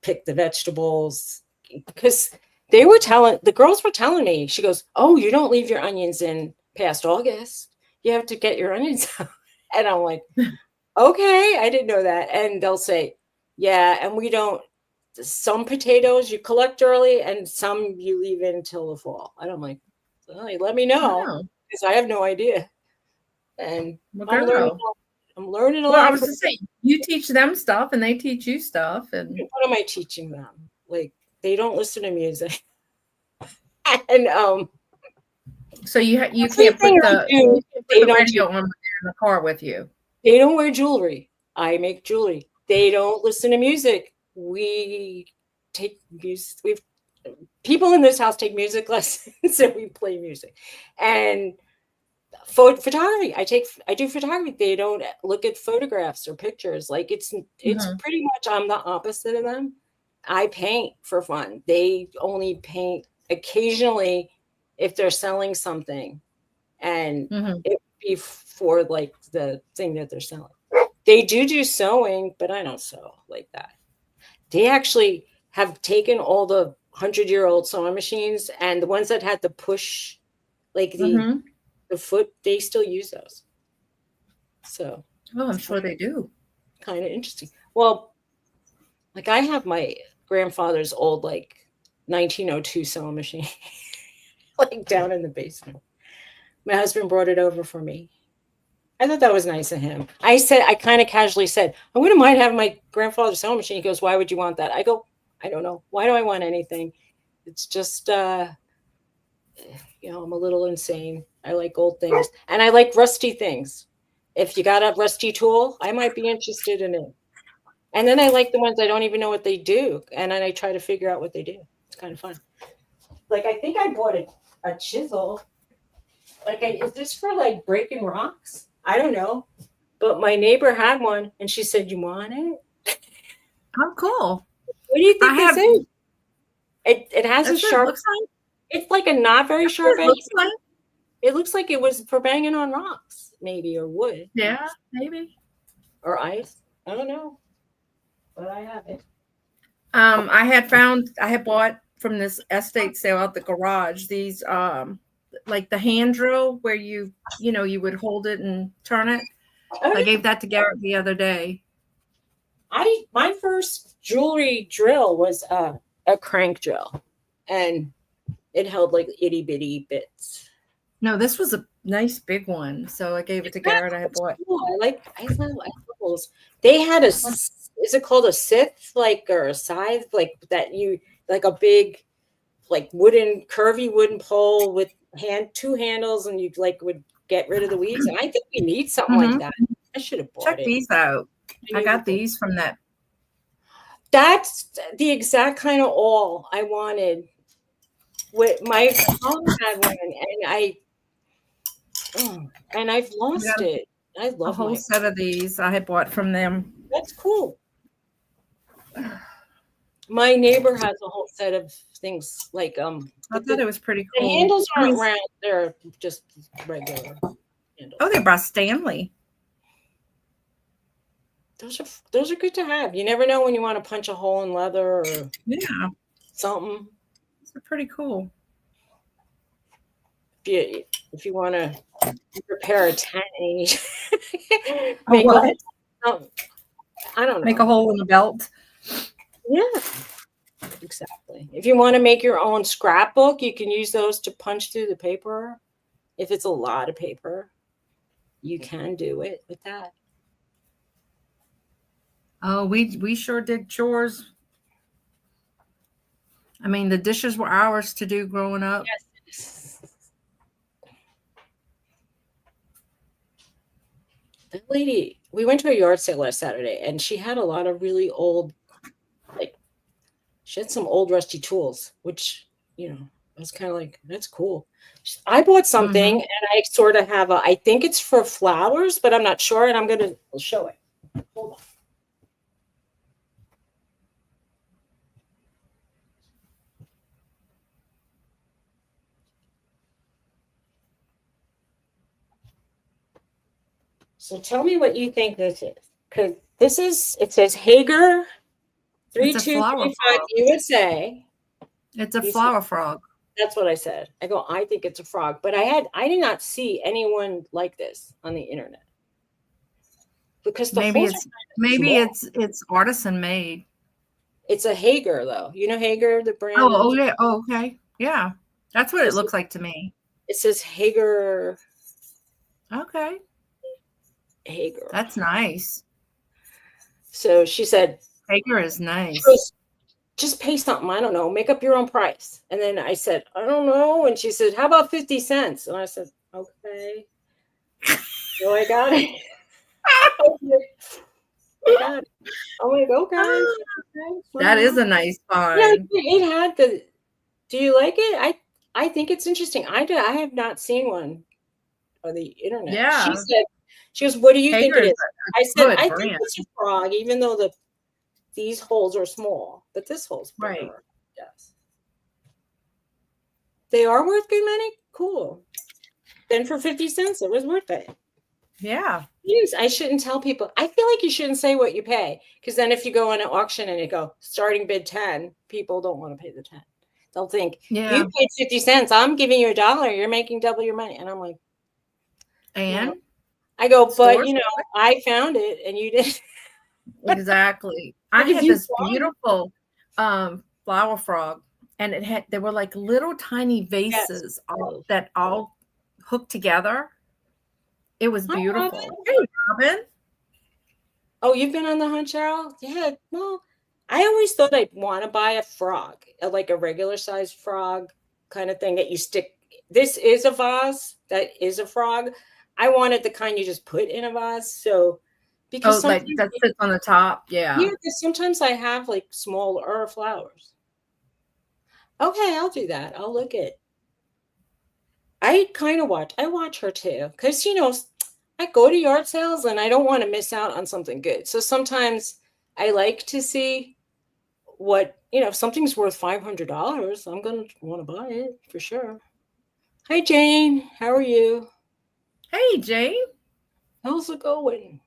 pick the vegetables, because the girls were telling me, she goes, oh, you don't leave your onions in past August. You have to get your onions out. And I'm like, okay, I didn't know that. And they'll say, yeah, and we don't, some potatoes you collect early and some you leave in until the fall. And I'm like, well, you let me know, because I have no idea. And I'm learning a lot. Well, I was just saying, you teach them stuff and they teach you stuff. And what am I teaching them? They don't listen to music. And so you can't put the radio on in the car with you. They don't wear jewelry. I make jewelry. They don't listen to music. We take music. People in this house take music lessons, and we play music. And photography. I do photography. They don't look at photographs or pictures. It's pretty much, I'm the opposite of them. I paint for fun. They only paint occasionally if they're selling something, and it would be for the thing that they're selling. They do sewing, but I don't sew like that. They actually have taken all the 100-year-old sewing machines, and the ones that had the push, the foot, they still use those. So, I'm sure they do. Kind of interesting. Well, I have my grandfather's old 1902 sewing machine down in the basement. My husband brought it over for me. I thought that was nice of him. I kind of casually said, I wouldn't mind having my grandfather's sewing machine. He goes, why would you want that? I go, I don't know. Why do I want anything? It's just, I'm a little insane. I like old things, and I like rusty things. If you got a rusty tool, I might be interested in it. And then I like the ones I don't even know what they do, and then I try to figure out what they do. It's kind of fun. I think I bought a chisel. Like, is this for like breaking rocks? I don't know. But my neighbor had one, and she said, "You want it?" Oh, cool. What do you I think this have. is? It has a That's what it sharp. looks like. It's like a not very That's sharp what it edge. looks like. It looks like it was for banging on rocks, maybe, or wood. Yeah, maybe. Or ice. I don't know. But I have it. I had bought from this estate sale out the garage these like the hand drill where you would hold it and turn it. I gave that to Garrett the other day. My first jewelry drill was a crank drill, and it held like itty bitty bits. No, this was a nice big one, so I gave it to Garrett. I had bought. Cool. I love those. They had is it called a scythe, like, or a scythe, like that you like a big like curvy wooden pole with two handles, and you like would get rid of the weeds. And I think we need something like that. I should have bought Check it. these out. I got these from that. That's the exact kind of awl I wanted. With my mom had one, and I've lost it. I love a whole set of these I had bought from them. That's cool. My neighbor has a whole set of things like I thought it was pretty cool. The handles aren't round; they're just regular handles. Oh, they brought Stanley. Those are good to have. You never know when you want to punch a hole in leather or something. They're pretty cool. If you want to repair a tent, Make what? I don't know. Make a hole in the belt. Yeah, exactly. If you want to make your own scrapbook, you can use those to punch through the paper. If it's a lot of paper, you can do it with that. Oh, we sure did chores. I mean, the dishes were ours to do growing up. Yes. That lady, we went to a yard sale last Saturday, and she had a lot of really old, she had some old rusty tools, which, I was kind of like, that's cool. I bought something, and I sort of have I think it's for flowers, but I'm not sure, and I'm going to show it. Hold on. So tell me what you think this is. Because it says Hager 3235 USA. It's a flower frog. That's what I said. I think it's a frog. But I did not see anyone like this on the internet. Because maybe it's artisan made. It's a Hager though. You know Hager, the brand? Oh yeah. Oh, okay. Yeah. That's what it looks like to me. It says Hager. Okay. Hager. That's nice. So she said Hager is nice. Just pay something. I don't know. Make up your own price. And then I said, I don't know. And she said, how about 50 cents? And I said, okay. So I got it. I got it. I'm like, okay. That is a nice find. Yeah, it had do you like it? I think it's interesting. I have not seen one on the internet. Yeah. She goes, what do you think it is? I said, I brand. think it's a frog, even though these holes are small, but this hole's bigger. Right. Yes. They are worth good money? Cool. Then for 50 cents, it was worth it. Yeah. Yes, I shouldn't tell people. I feel like you shouldn't say what you pay, because then if you go on an auction and you go starting bid 10, people don't want to pay the 10. They'll think, you paid 50 cents. I'm giving you $1. You're making double your money. And I'm like, and I go, but I found it and you didn't. Exactly. I had this beautiful flower frog, and there were like little tiny vases that all hooked together. It was beautiful. Hey, Robin. Oh, you've been on the hunt, Cheryl? Yeah. Well, I always thought I'd want to buy a frog, like a regular sized frog kind of thing that you stick. This is a vase. That is a frog. I wanted the kind you just put in a vase. So, because like that sits on the top. Yeah. Yeah, because sometimes I have like smaller flowers. Okay, I'll do that. I'll look at. I kind of watch. I watch her too, because I go to yard sales and I don't want to miss out on something good. So sometimes I like to see what if something's worth $500, I'm gonna want to buy it for sure. Hi Jane, how are you? Hey, Jane. How's it going?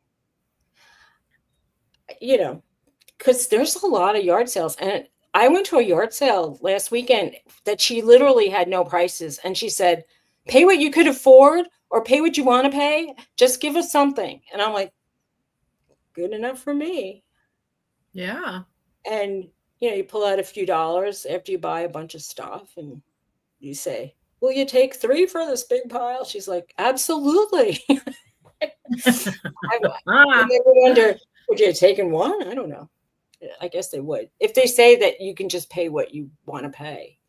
Because there's a lot of yard sales, and I went to a yard sale last weekend that she literally had no prices, and she said, "Pay what you could afford, or pay what you want to pay. Just give us something." And I'm like, "Good enough for me." Yeah. And you pull out a few dollars after you buy a bunch of stuff, and you say, "Will you take 3 for this big pile?" She's like, "Absolutely." I never wonder, would you have taken one? I don't know. I guess they would. If they say that you can just pay what you want to pay.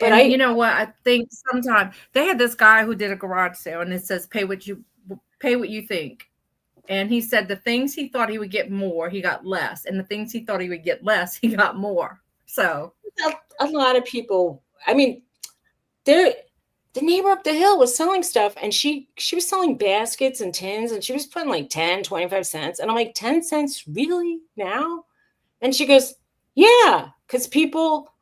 But you know what? I think sometimes they had this guy who did a garage sale, and it says pay what you think. And he said the things he thought he would get more, he got less, and the things he thought he would get less, he got more. So a lot of people, I mean, the neighbor up the hill was selling stuff, and she was selling baskets and tins, and she was putting like 10, 25 cents. And I'm like, 10 cents really now? And she goes, yeah, because people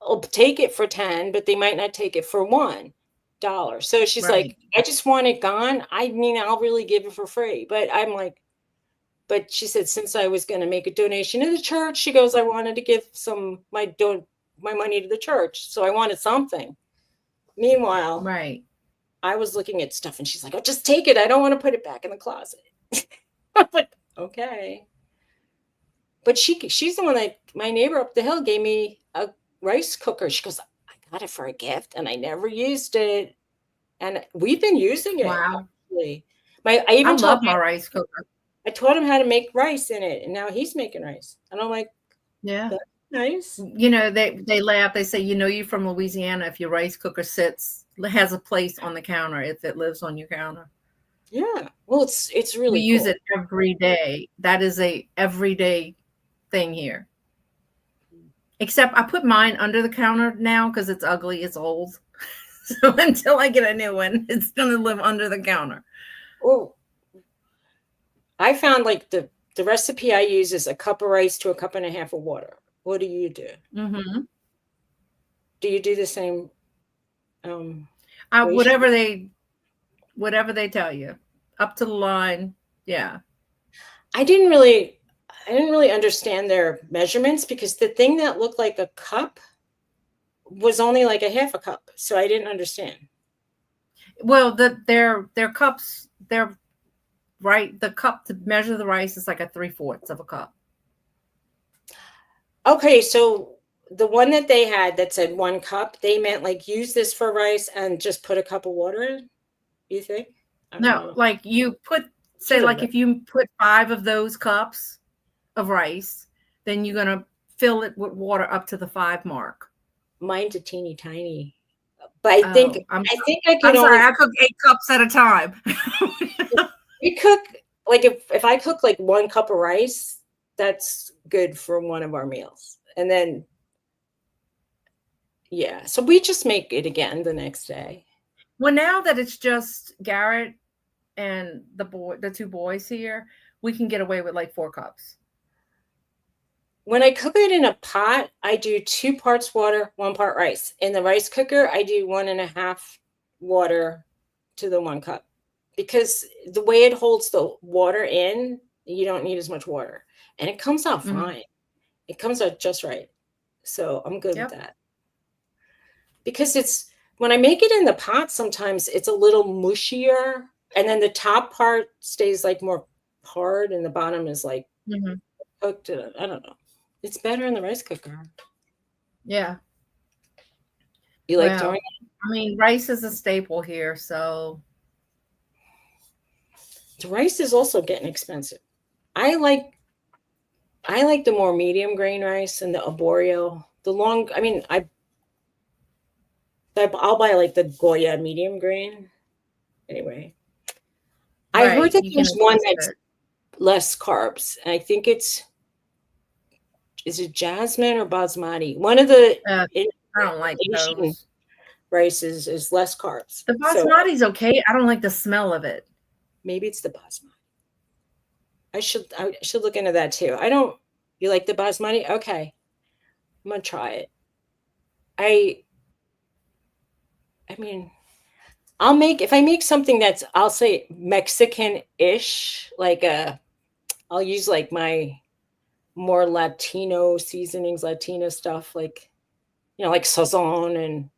will take it for 10, but they might not take it for $1. So she's like, I just want it gone. I mean, I'll really give it for free. But I'm like, but she said, since I was going to make a donation to the church, she goes, I wanted to give my money to the church. So I wanted something. Meanwhile, I was looking at stuff, and she's like, oh, just take it. I don't want to put it back in the closet. I'm like, okay. But she's the one that my neighbor up the hill gave me a rice cooker. She goes, I got it for a gift, and I never used it. And we've been using it. Wow. Actually. I love my rice cooker. I taught him how to make rice in it, and now he's making rice. And I'm like, yeah, that's nice. They laugh. They say, you from Louisiana if your rice cooker has a place on the counter, if it lives on your counter. Yeah. Well, it's really we use it every day. That is a everyday thing here. Except I put mine under the counter now because it's ugly. It's old. So until I get a new one, it's going to live under the counter. Oh, I found like the recipe I use is a cup of rice to a cup and a half of water. What do you do? Mm-hmm. Do you do the same? Whatever they tell you, up to the line. Yeah. I didn't really understand their measurements, because the thing that looked like a cup was only like a half a cup. So I didn't understand. Well, their cups, they're right. The cup to measure the rice is like a 3/4 of a cup. Okay. So the one that they had that said 1 cup, they meant like use this for rice and just put a cup of water in, you think? No, like you put, say, like if you put 5 of those cups of rice, then you're going to fill it with water up to the 5 mark. Mine's a teeny tiny, but I think I can I cook 8 cups at a time. We cook, like if I cook like 1 cup of rice, that's good for one of our meals. And then, yeah, so we just make it again the next day. Well, now that it's just Garrett and the 2 boys here, we can get away with like 4 cups. When I cook it in a pot, I do 2 parts water, 1 part rice. In the rice cooker, I do 1.5 water to the 1 cup, because the way it holds the water in, you don't need as much water, and it comes out fine. It comes out just right. So I'm good with that, because when I make it in the pot, sometimes it's a little mushier, and then the top part stays like more hard, and the bottom is like cooked. I don't know. It's better in the rice cooker. Yeah. You like throwing it? I mean, rice is a staple here, so. The rice is also getting expensive. I like the more medium grain rice and the arborio. I'll buy like the Goya medium grain. Anyway, I heard that there's one that's less carbs, and I think is it jasmine or basmati? One of the I don't like those. rice is less carbs. The So basmati's okay. I don't like the smell of it. maybe it's the basmati. I should look into that too. You like the basmati? Okay. I'm gonna try it. I mean, if I make something that's, I'll say Mexican-ish, like I'll use like my more Latino seasonings, Latino stuff, like, like sazon and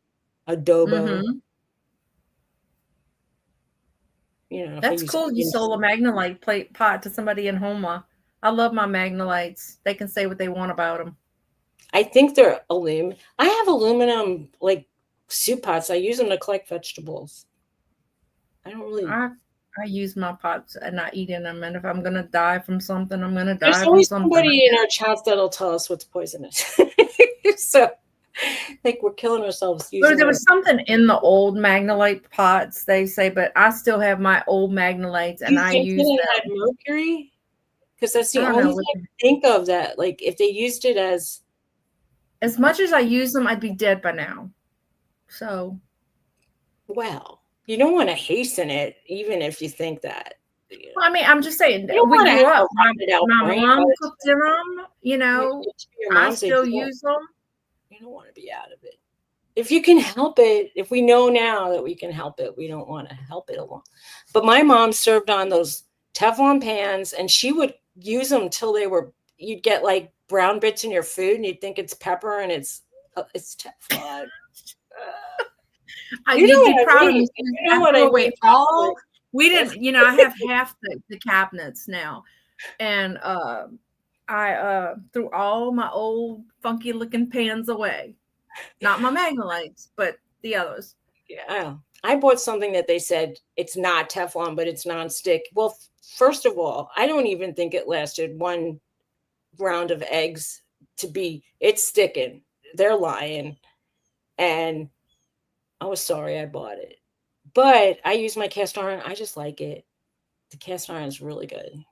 adobo. Mm-hmm. If I That's use cool. You sold a Magnolite plate pot to somebody in Homa. I love my Magnolites. They can say what they want about them. I think they're aluminum. I have aluminum like soup pots. I use them to collect vegetables. I don't really. I use my pots and I eat in them. And if I'm gonna die from something, I'm gonna There's die from always something. somebody in our chats that'll tell us what's poisonous. So, like, we're killing ourselves. There was something in the old Magnolite pots, they say, but I still have my old Magnolites and I use them. Had mercury? Because that's the I don't only know. thing I can think of that, like, if they used it as much as I use them, I'd be dead by now. So, well, you don't want to hasten it, even if you think that. Well, I mean, I'm just saying, You don't we wanna grew have up. a rotted out My brain mom by the cooked in them, Your I mom's still like, use them. You don't want to be out of it. If you can help it, if we know now that we can help it, we don't want to help it along. But my mom served on those Teflon pans, and she would use them till you'd get like brown bits in your food, and you'd think it's pepper, and it's Teflon. You'd be proud of me. You know what I mean? We didn't, I have half the cabinets now. And I threw all my old funky looking pans away. Not my Magnolites, but the others. Yeah. I bought something that they said it's not Teflon, but it's nonstick. Well, first of all, I don't even think it lasted one round of eggs it's sticking. They're lying. And I was sorry I bought it. But I use my cast iron. I just like it. The cast iron is really good.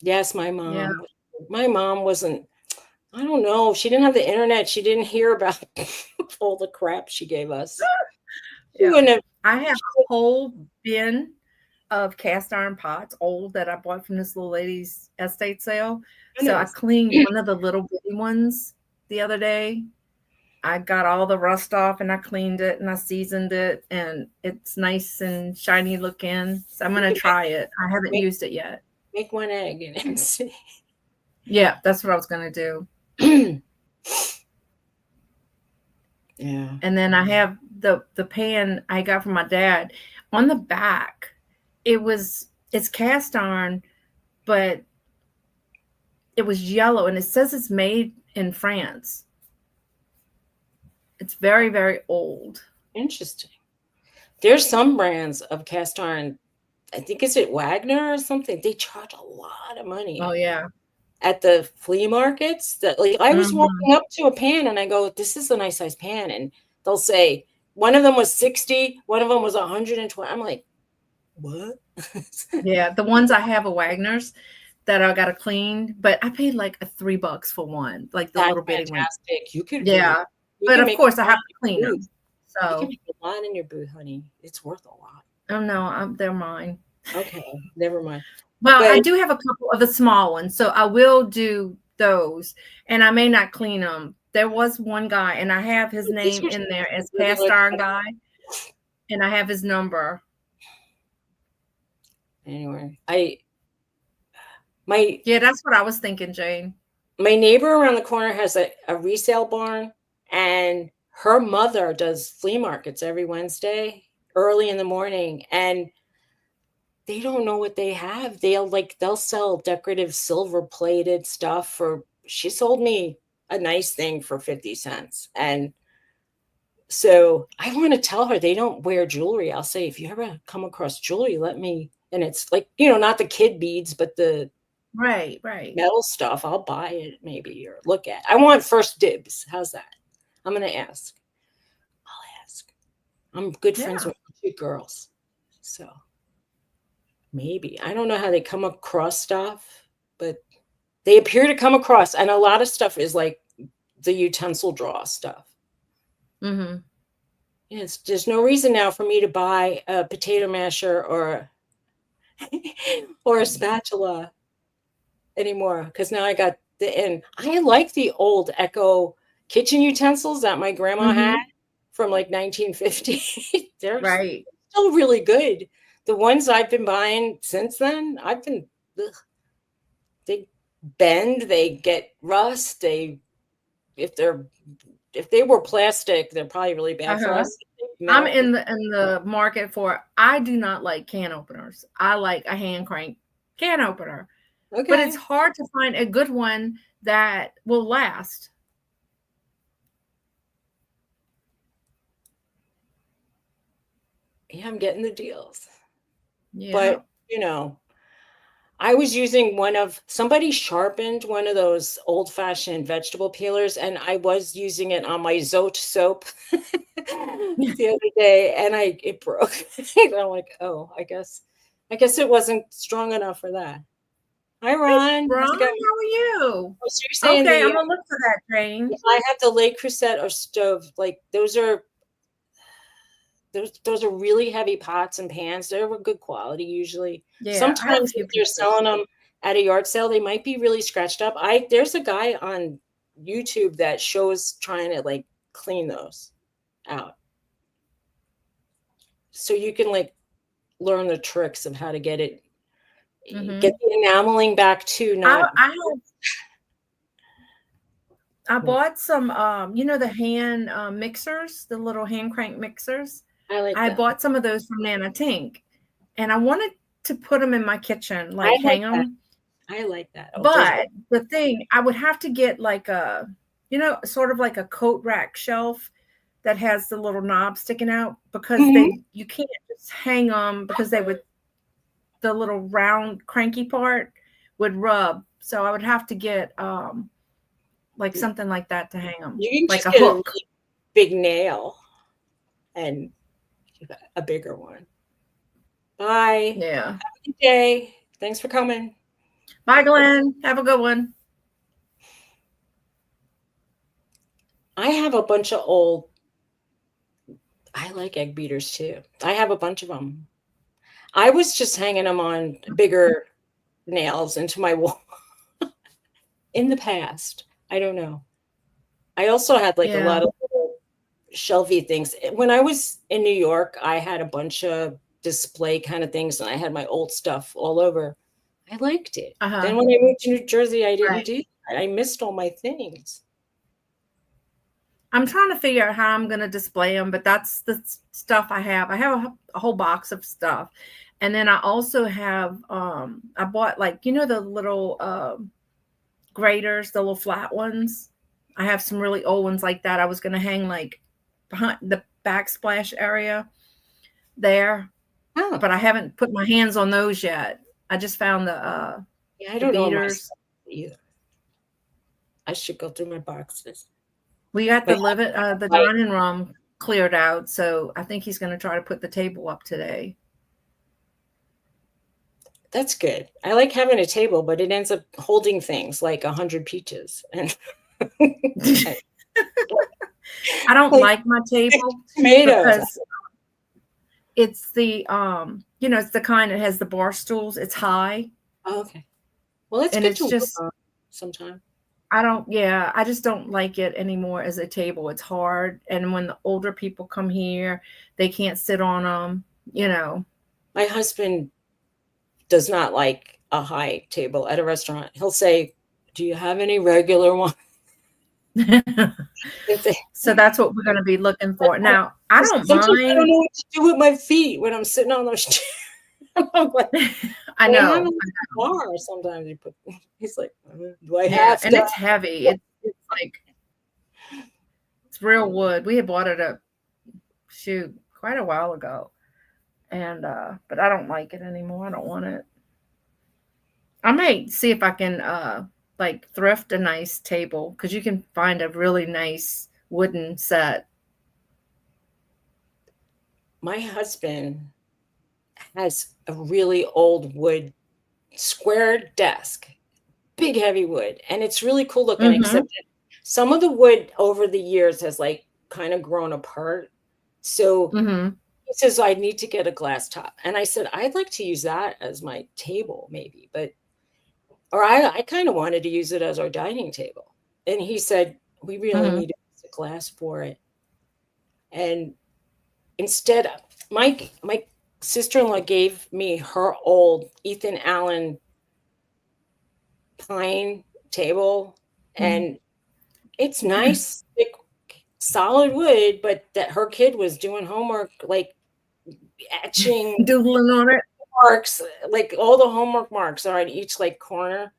Yes, my mom wasn't, I don't know. She didn't have the internet. She didn't hear about all the crap she gave us. Yeah. I have a whole bin of cast iron pots, old, that I bought from this little lady's estate sale. So I cleaned one of the little bitty ones the other day. I got all the rust off and I cleaned it and I seasoned it and it's nice and shiny looking. So I'm going to try it. I haven't used it yet. Make one egg and see. Yeah, that's what I was going to do. Yeah. And then I have the pan I got from my dad. On the back, it's cast iron, but it was yellow and it says it's made in France. It's very, very old. Interesting. There's some brands of cast iron. I think is it Wagner or something. They charge a lot of money. Oh yeah. At the flea markets, that like I was walking up to a pan and I go, "This is a nice size pan," and they'll say one of them was 60, one of them was 120. I'm like, what? Yeah, the ones I have are Wagner's that I got to clean, but I paid like $3 for one, like the little bitty one. You could, yeah, but of course I have to clean them. So you can make a lot in your booth, honey. It's worth a lot. Oh no, they're mine. Okay, never mind. Well, I do have a couple of the small ones, so I will do those, and I may not clean them. There was one guy, and I have his name in there as cast iron guy, and I have his number. Anyway, that's what I was thinking, Jane. My neighbor around the corner has a resale barn, and her mother does flea markets every Wednesday early in the morning, and they don't know what they have. They'll sell decorative silver plated stuff she sold me a nice thing for 50 cents. And so I want to tell her they don't wear jewelry. I'll say, if you ever come across jewelry, let me, and it's like, not the kid beads, but the right metal stuff. I'll buy it maybe, or look at. I want first dibs. How's that? I'm going to ask. I'll ask. I'm good friends with 2 girls. So maybe. I don't know how they come across stuff, but they appear to come across. And a lot of stuff is like the utensil draw stuff. Mm-hmm. Yes, there's no reason now for me to buy a potato masher or a spatula anymore, because now I got and I like the old Echo kitchen utensils that my grandma had from like 1950. They're Right. still really good. The ones I've been buying since then, ugh, they bend, they get rust, if they're if they were plastic, they're probably really bad for us. I'm in the market for. I do not like can openers. I like a hand crank can opener, Okay. but it's hard to find a good one that will last. Yeah, I'm getting the deals. Yeah. But, I was using somebody sharpened one of those old-fashioned vegetable peelers, and I was using it on my Zote soap the other day, and it broke. And I'm like, oh, I guess it wasn't strong enough for that. Hi, Ron. Ron, How's it how going? are you? Oh, so you're saying Okay, I'm gonna look for that, Jane. if I have the Le Creuset or stove, like those are really heavy pots and pans. They're of good quality usually. Yeah, sometimes if they're selling them at a yard sale, they might be really scratched up. There's a guy on YouTube that shows trying to like clean those out, so you can like learn the tricks of how to get it get the enameling back to not. I bought some the hand mixers, the little hand crank mixers. I bought some of those from Nana Tink, and I wanted to put them in my kitchen, like hang them. I like that. But the thing, I would have to get like a, sort of like a coat rack shelf that has the little knob sticking out, because you can't just hang them, because the little round cranky part would rub. So I would have to get like something like that to hang them, you can like just a get hook. a really big nail and a bigger one. Bye. Yeah. Have a good day. Thanks for coming. Bye, Glenn. Have a good one. I have a bunch of old. I like egg beaters too. I have a bunch of them. I was just hanging them on bigger nails into my wall in the past. I don't know. I also had like a lot of little shelvy things. When I was in New York, I had a bunch of display kind of things, and I had my old stuff all over. I liked it. Then when I moved to New Jersey, I didn't do that. I missed all my things. I'm trying to figure out how I'm going to display them, but that's the stuff I have. I have a whole box of stuff. And then I also have, I bought like, the little graters, the little flat ones. I have some really old ones like that. I was going to hang like behind the backsplash area there, but I haven't put my hands on those yet. I just found the I don't know beaters either. I should go through my boxes. We got the dining room cleared out, so I think he's going to try to put the table up today. That's good. I like having a table, but it ends up holding things like 100 peaches. And I don't like my table because it's the it's the kind that has the bar stools. It's high. Oh, okay. Well, it's good to just sometime. I just don't like it anymore as a table. It's hard. And when the older people come here, they can't sit on them, My husband does not like a high table at a restaurant. He'll say, "Do you have any regular one?" So that's what we're going to be looking for. Now, I don't mind. I don't know what to do with my feet when I'm sitting on those chairs. I know. Bar sometimes you put. He's like, "Do I have to?" And it's heavy. It's like it's real wood. We had bought it quite a while ago, and but I don't like it anymore. I don't want it. I might see if I can like thrift a nice table, because you can find a really nice wooden set. My husband has a really old wood square desk, big heavy wood, and it's really cool looking, except that some of the wood over the years has like kind of grown apart, So Mhm. he says, I need to get a glass top. And I said, I'd like to use that as my table, maybe, or I kind of wanted to use it as our dining table. And he said, we really Mhm. need a piece of glass for it. And instead, my sister-in-law gave me her old Ethan Allen pine table, Mhm. and it's nice, like solid wood, but that her kid was doing homework, like etching Doodling on it. marks, like all the homework marks are on each like corner,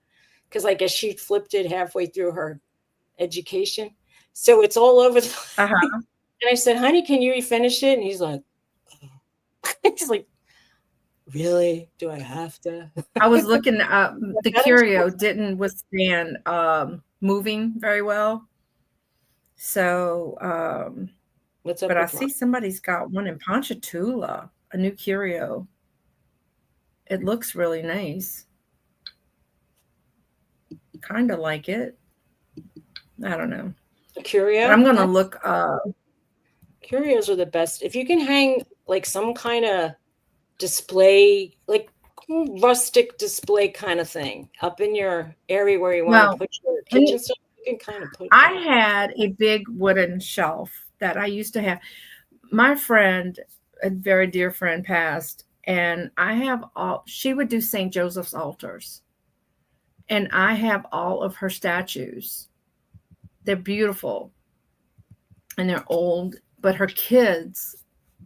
because I guess she flipped it halfway through her education. So it's all over the Uh-huh. and I said, honey, can you refinish it? And he's like, he's like, really? Do I have to? I was looking the That is cool. curio didn't withstand moving very well. So What's up but I with mine? see somebody's got one in Ponchatoula, a new curio. It looks really nice. Kind of like it. I don't know. A But curio? I'm gonna look Curios are the best. If you can hang like some kind of display, like rustic display kind of thing up in your area where you want to well, put your and kitchen stuff, you can kind of put I that. had a big wooden shelf that I used to have. My friend, a very dear friend, passed, and I have all, she would do St. Joseph's altars, and I have all of her statues. They're beautiful and they're old, but her kids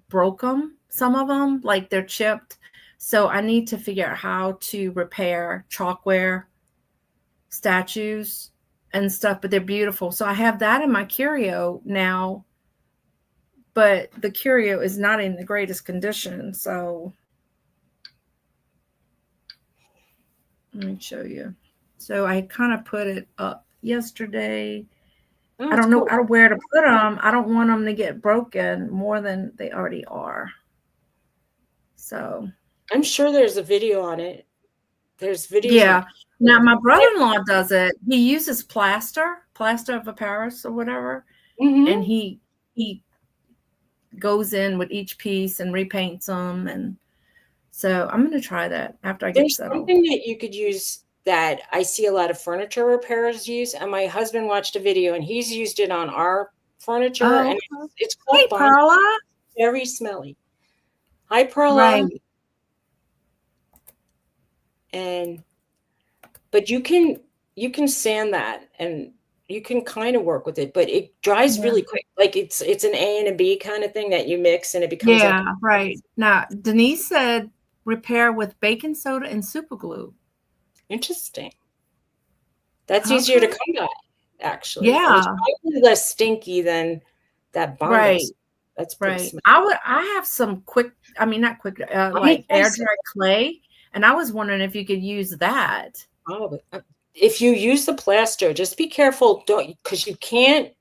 broke them, some of them, like they're chipped. So I need to figure out how to repair chalkware statues and stuff, but they're beautiful. So I have that in my curio now, but the curio is not in the greatest condition. So let me show you. So I kind of put it up yesterday. Oh, I that's don't know cool. where to put them. I don't want them to get broken more than they already are. So I'm sure there's a video on it. There's videos on. yeah. Now my brother-in-law does it. He uses plaster of Paris or whatever, and Mm-hmm. he goes in with each piece and repaints them. And so I'm going to try that after I get There's settled. something that you could use that I see a lot of furniture repairers use, and my husband watched a video and he's used it on our furniture, Oh, and okay. it's Hey, called Bond. Perla. Very smelly. Hi, Perla. Right. And but you can sand that and you can kind of work with it, but it dries Yeah. really quick. Like it's an A and a B kind of thing that you mix and it becomes like Yeah, right. Now, Denise said repair with baking soda and super glue. interesting. That's easier to Okay. come by, actually. And it's Yeah, probably less stinky than that Bondo. right, That's pretty right. smelly. I have some quick, I mean, not quick, I'm gonna like try air some. dry clay, and I was wondering if you could use that. Oh, but if you use the plaster, just be careful, don't because you can't.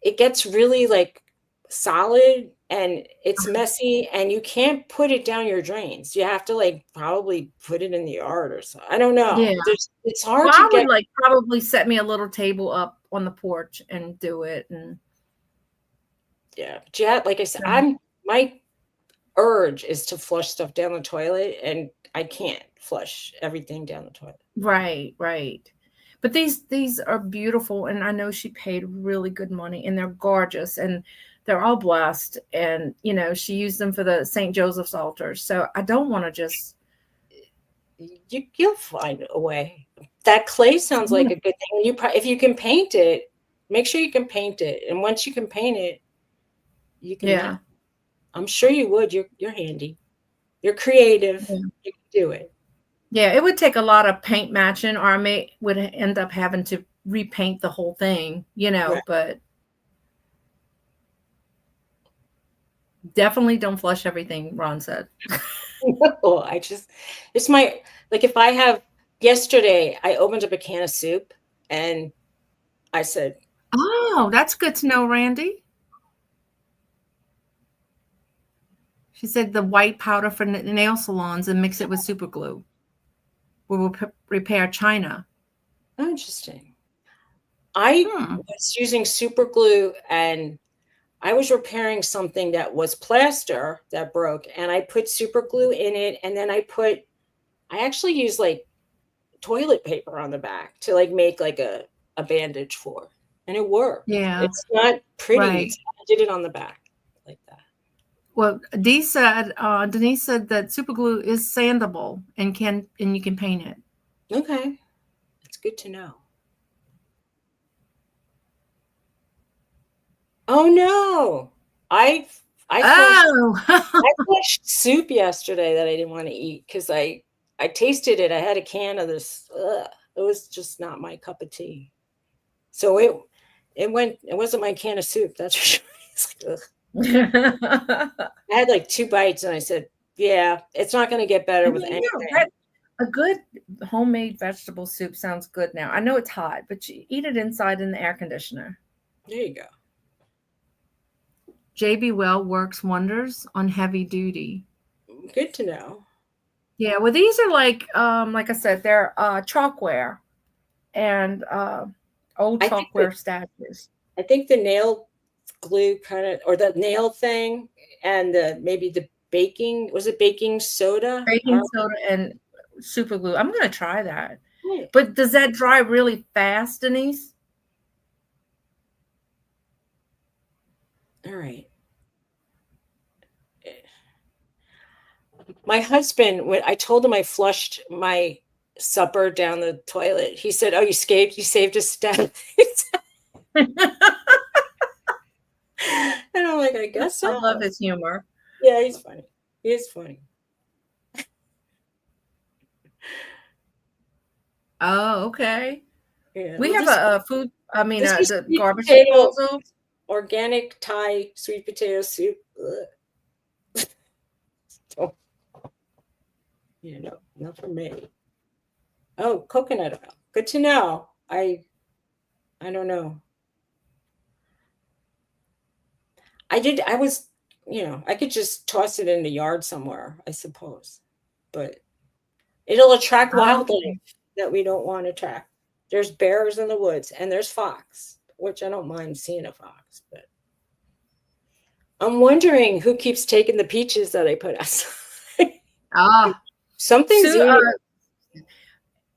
It gets really like solid and it's messy, and you can't put it down your drains. You have to like probably put it in the yard or so. I don't Yeah. know. It's hard Well, to I would get. like probably set me a little table up on the porch and do it. And Yeah, Jet. Like I said, my urge is to flush stuff down the toilet, and I can't flush everything down the toilet. right, right. But these are beautiful, and I know she paid really good money, and they're gorgeous, and they're all blessed. And she used them for the St. Joseph's altars. So I don't want to just. You'll find a way. That clay sounds like a good thing. If you can paint it, make sure you can paint it. And once you can paint it, you can. Yeah. I'm sure you would. You're handy. You're creative. Yeah. You can do it. Yeah, it would take a lot of paint matching, or would end up having to repaint the whole thing, Right. but definitely don't flush everything, Ron said. No, it's my, like if I have, yesterday I opened up a can of soup and I said, Oh, that's good to know, Randy. She said the white powder for nail salons and mix it with super glue. We will repair china. oh, interesting. I Hmm. was using super glue and I was repairing something that was plaster that broke, and I put super glue in it, and then I actually used like toilet paper on the back to like make like a bandage for, and it worked. Yeah, It's not pretty. right. I did it on the back like that. Well, Denise said that super glue is sandable and you can paint it. Okay, it's good to know. Oh no, I flushed Oh, I flushed soup yesterday that I didn't want to eat because I tasted it. I had a can of this. It was just not my cup of tea. So it wasn't my can of soup. That's for sure. It's like, ugh. I had like 2 bites and I said, yeah, it's not going to get better I with mean, anything. yeah, a good homemade vegetable soup sounds good now. I know it's hot, but you eat it inside in the air conditioner. There you go. JB Well works wonders on heavy duty. Good to know. Yeah, well, these are like I said, they're chalkware and old I think chalkware statues. I think the nail glue kind of, or the nail thing, and maybe the baking soda? Baking soda and super glue. I'm gonna try that. Yeah. But does that dry really fast, Denise? All right. My husband, when I told him I flushed my supper down the toilet, he said, "Oh, you saved a step." And I'm like, I guess I so. love his humor. Yeah, he's funny. He is funny. Oh, okay. Yeah. We Well, have a food. I mean, this was the sweet garbage potato, disposal. organic Thai sweet potato soup. Ugh. Oh, yeah, no, not for me. Oh, coconut oil. Good to know. I don't know. I was, I could just toss it in the yard somewhere, I suppose. But it'll attract Okay. wildlife that we don't want to attract. There's bears in the woods and there's fox, which I don't mind seeing a fox, but I'm wondering who keeps taking the peaches that I put outside. Ah, Something's Sue.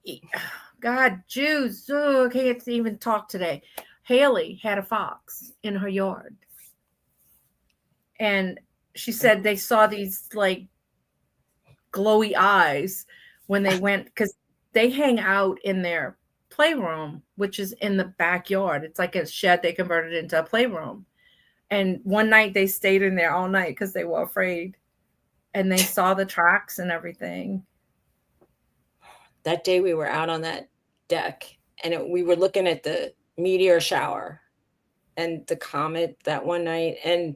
eating. God, Jews. Oh, I can't even talk today. Haley had a fox in her yard, and she said they saw these like glowy eyes when they went because they hang out in their playroom, which is in the backyard. It's like a shed they converted into a playroom. And one night they stayed in there all night because they were afraid, and they saw the tracks and everything. That day we were out on that deck and we were looking at the meteor shower and the comet that one night, and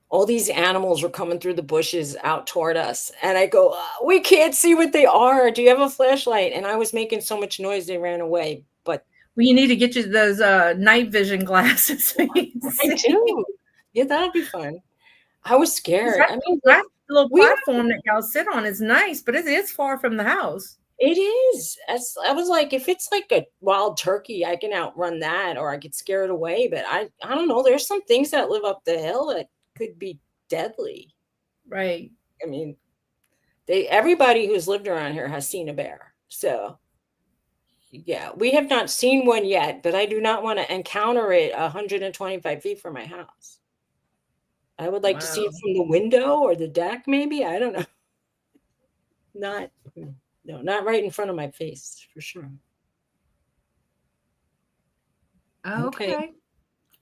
all these animals were coming through the bushes out toward us. And I go, we can't see what they are. Do you have a flashlight? And I was making so much noise, they ran away. But Well, you need to get you those night vision glasses. So you can I see. do. Yeah, that'd be fun. I was scared. That, I mean, that little we platform that y'all sit on is nice, but it is far from the house. it is. I was like, if it's like a wild turkey, I can outrun that, or I could scare it away. But I don't know. There's some things that live up the hill that could be deadly. Right. I mean, everybody who's lived around here has seen a bear. So yeah, we have not seen one yet, but I do not want to encounter it 125 feet from my house. I would like to see it Wow. from the window or the deck, maybe. I don't know. Not right in front of my face, for sure. Okay.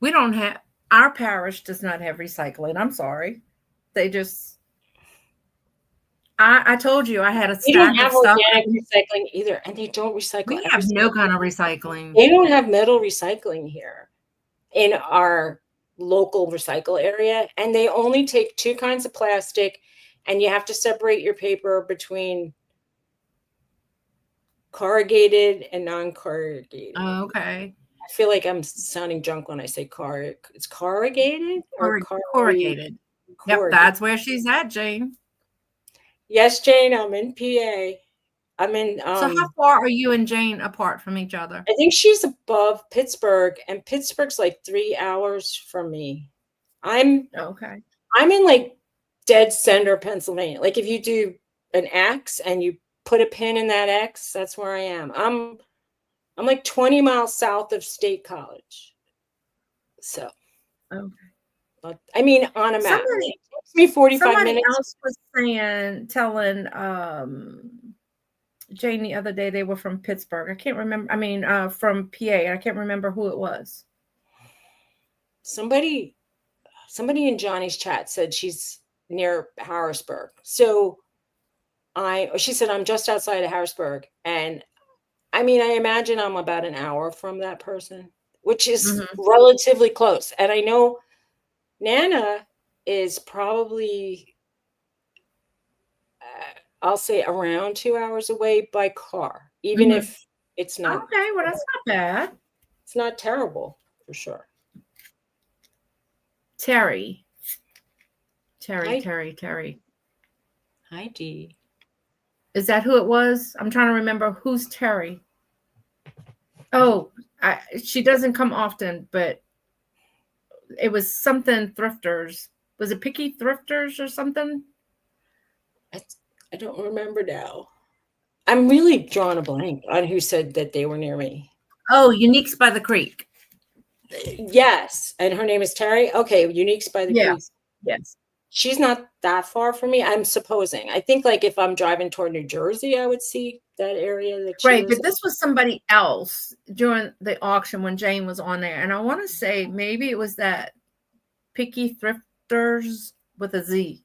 We don't have, our parish does not have recycling. I'm sorry. They just, I told you I had a We don't stack have of stuff. organic recycling either, and they don't recycle. We have no kind of recycling. They don't have metal recycling here in our local recycle area, and they only take 2 kinds of plastic, and you have to separate your paper between corrugated and non-corrugated. Okay. I feel like I'm sounding drunk when I say it's corrugated or Corrugated. Yep, that's where she's at, Jane. Yes, Jane, I'm in PA. I'm in So how far are you and Jane apart from each other? I think she's above Pittsburgh, and Pittsburgh's like 3 hours from me. I'm Okay. in like dead center Pennsylvania. Like if you do an X and you put a pin in that X, that's where I am. I'm like 20 miles south of State College. So, Okay. but I mean, on a map, Somebody it takes me 45 somebody minutes. else was telling Jane the other day they were from Pittsburgh. I can't remember. I mean, from PA. I can't remember who it was. Somebody in Johnny's chat said she's near Harrisburg. So she said I'm just outside of Harrisburg, and I mean, I imagine I'm about an hour from that person, which is relatively close. And I know Nana is probably, I'll say around 2 hours away by car, even if it's not. Okay, well, that's not bad. It's not terrible for sure. Terry. Hi. Hi, Dee. Is that who it was? I'm trying to remember who's Terry. Oh, she doesn't come often, but it was something thrifters. Was it Picky Thrifters or something? I don't remember now. I'm really drawing a blank on who said that they were near me. Oh, Uniques by the Creek. Yes. And her name is Terry. Okay. Uniques by the Creek. Yes. She's not that far from me, I'm supposing. I think like if I'm driving toward New Jersey, I would see that area that she right, was but this was somebody else during the auction when Jane was on there. And I want to say maybe it was that Picky Thrifters with a Z.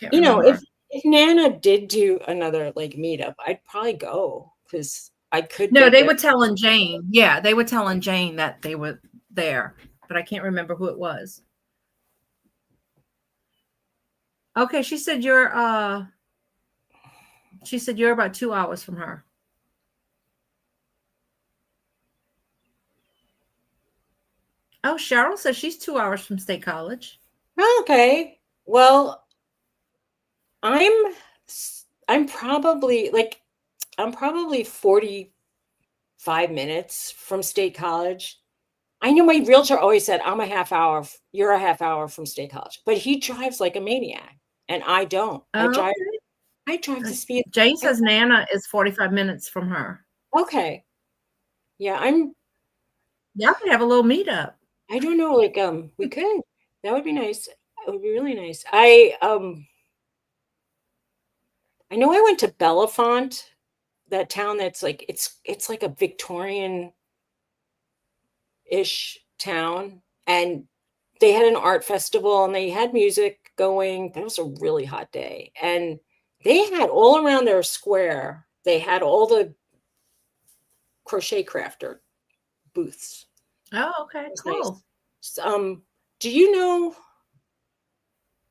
If Nana did do another like meetup, I'd probably go because I could. No, they were telling Jane. Yeah, they were telling Jane that they were there, but I can't remember who it was. Okay, she said you're about 2 hours from her. Oh, Cheryl says she's 2 hours from State College. Okay. Well, I'm probably 45 minutes from State College. I know my realtor always said you're a half hour from State College, but he drives like a maniac and I don't. I drive to speed. Jane says Nana is 45 minutes from her. Okay. Yeah, y'all could have a little meetup. I don't know, like we could. That would be nice. It would be really nice. I know I went to Bellefonte, that town that's like it's like a Victorian ish town, and they had an art festival and they had music going. That was a really hot day, and they had all around their square, they had all the crochet crafter booths. Oh, okay, cool. Nice. Do you know,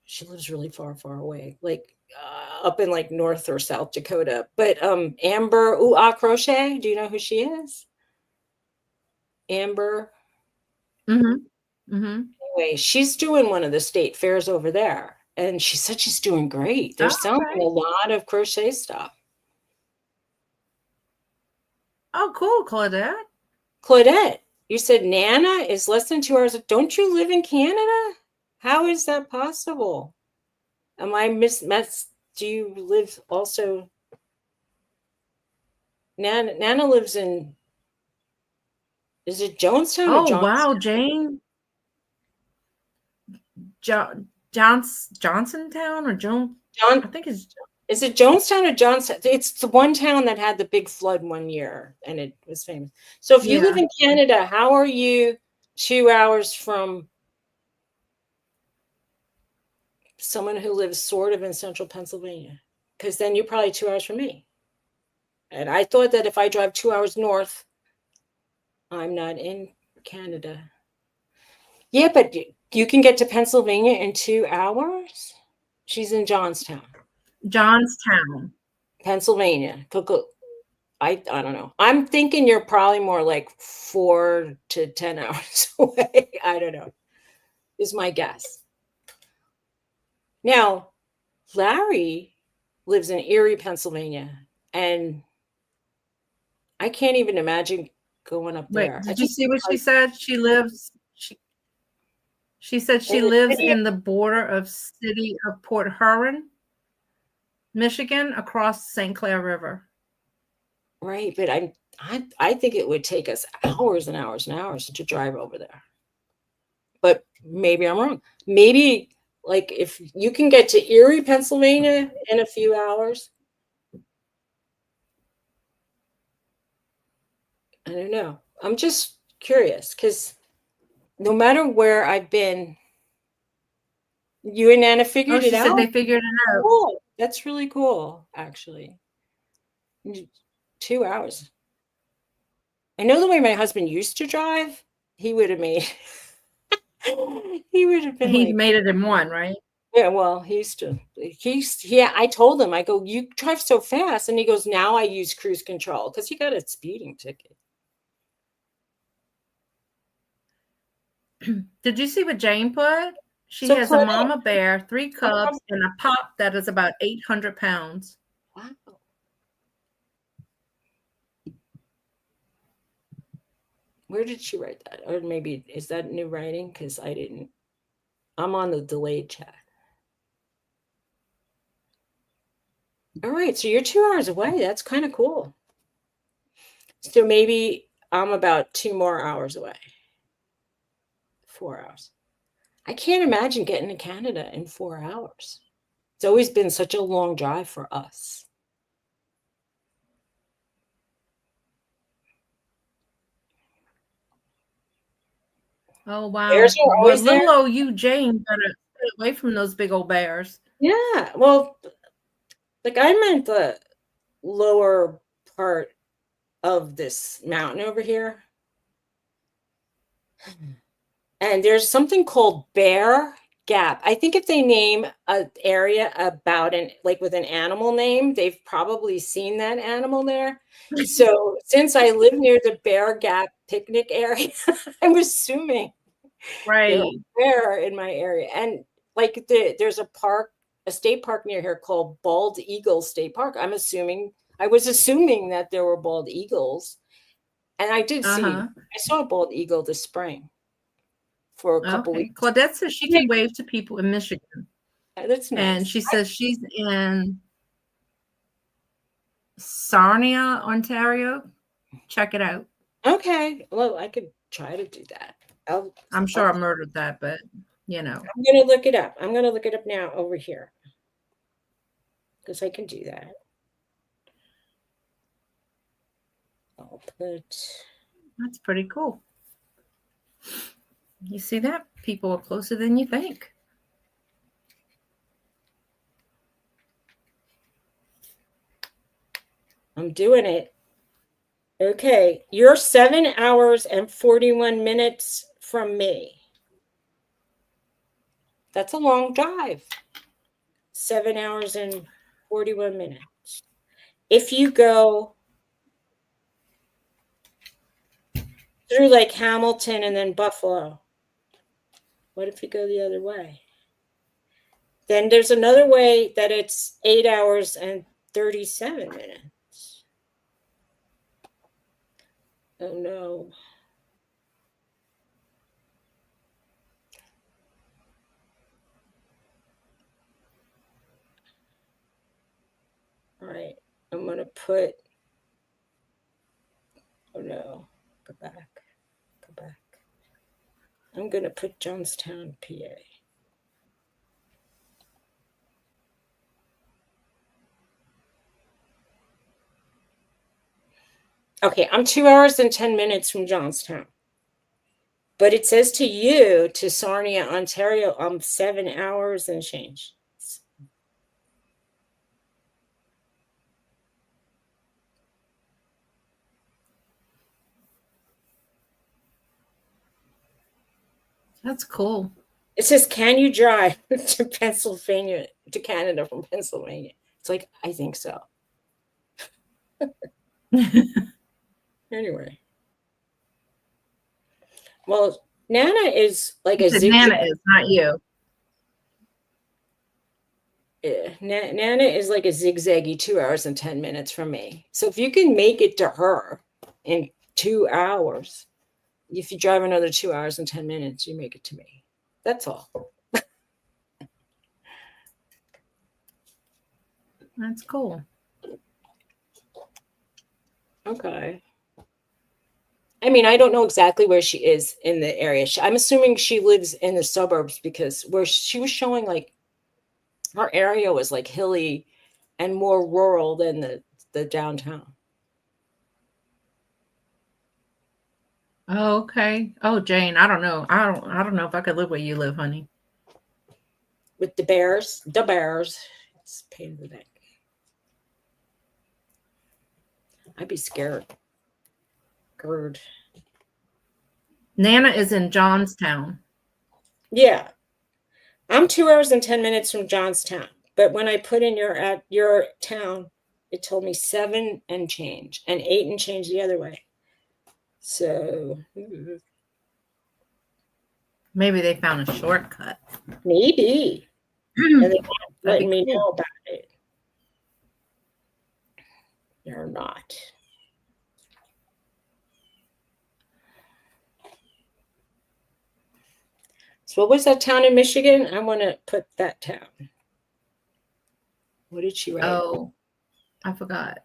she lives really far away, like up in like North or South Dakota, but Amber Crochet, do you know who she is? Amber. Anyway, she's doing one of the state fairs over there, and she said she's doing great. They're selling a lot of crochet stuff. Oh, cool, Claudette. Claudette, you said Nana is less than 2 hours. Don't you live in Canada? How is that possible? Am I do you live also? Nana lives in, is it Jonestown or Johnstown? Wow, Jane. Johnsontown or Joan? I think it's. Is it Jonestown or Johnstown? It's the one town that had the big flood one year, and it was famous. So if you live in Canada, how are you 2 hours from someone who lives sort of in central Pennsylvania? Because then you're probably 2 hours from me. And I thought that if I drive 2 hours north, I'm not in Canada. Yeah, but you can get to Pennsylvania in 2 hours? She's in Johnstown, Pennsylvania. I don't know. I'm thinking you're probably more like 4 to 10 hours away. I don't know, is my guess. Now, Larry lives in Erie, Pennsylvania, and I can't even imagine going up there. Did you see what she said? She lives. She said she In the lives city. in the border of city of Port Huron, Michigan, across St. Clair River. Right, but I think it would take us hours and hours and hours to drive over there. But maybe I'm wrong. Maybe like if you can get to Erie, Pennsylvania in a few hours. I don't know. I'm just curious because no matter where I've been, you and Nana Oh, figured it she said out. they figured it out. Cool. That's really cool, actually. 2 hours. I know the way my husband used to drive, he would have made he would have been He like, made it in one, right? yeah, well, yeah, I told him, I go, you drive so fast. And he goes, now I use cruise control because he got a speeding ticket. Did you see what Jane put? She So has a Claire, mama bear, 3 cubs, and a pup that is about 800 pounds. wow. Where did she write that? Or maybe is that new writing? Because I'm on the delayed chat. All right, so you're 2 hours away. That's kind of cool. So maybe I'm about 2 more hours away. 4 hours. I can't imagine getting to Canada in 4 hours. It's always been such a long drive for us. Oh, wow. Bears are Well, always there. little old you, Jane, better stay away from those big old bears. Yeah, well, like I meant the lower part of this mountain over here. And there's something called Bear Gap. I think if they name an area about like with an animal name, they've probably seen that animal there. So since I live near the Bear Gap picnic area, I'm assuming there are Right. bear in my area. And like there's a state park near here called Bald Eagle State Park. I was assuming that there were bald eagles. And I saw a bald eagle this spring for a couple Okay. weeks. Claudette says she can wave to people in Michigan. That's nice. And she says she's in Sarnia, Ontario. Check it out. Okay. Well, I could try to do that. I'm sure I murdered that, but you know. I'm going to look it up. I'm going to look it up now over here. Because I can do that. I'll put. That's pretty cool. You see that? People are closer than you think. I'm doing it. Okay. You're 7 hours and 41 minutes from me. That's a long drive. 7 hours and 41 minutes. If you go through like Hamilton and then Buffalo, what if you go the other way? Then there's another way that it's 8 hours and 37 minutes. Oh no. All right, I'm going to put, oh no, go back. I'm going to put Johnstown, PA. Okay, I'm 2 hours and 10 minutes from Johnstown. But it says to you, to Sarnia, Ontario, I'm 7 hours and change. That's cool. It says, can you drive to Pennsylvania, to Canada from Pennsylvania? It's like, I think so. Anyway. Well, Nana is like a zigzag. Nana is, not you. Yeah, Nana is like a zigzaggy 2 hours and 10 minutes from me. So if you can make it to her in 2 hours, if you drive another 2 hours and 10 minutes, you make it to me. That's all. That's cool. Okay. I mean, I don't know exactly where she is in the area. I'm assuming she lives in the suburbs because where she was showing, like, her area was like hilly and more rural than the downtown. Oh, okay. Oh, Jane, I don't know. I don't know if I could live where you live, honey. With the bears. It's a pain in the neck. I'd be scared. Gerd. Nana is in Johnstown. Yeah. I'm 2 hours and 10 minutes from Johnstown. But when I put in your town, it told me 7 and change and 8 and change the other way. So Maybe they found a shortcut. maybe. And they're not letting me cool. know about it. They're not. So what was that town in Michigan? I want to put that town. What did she write? Oh, I forgot.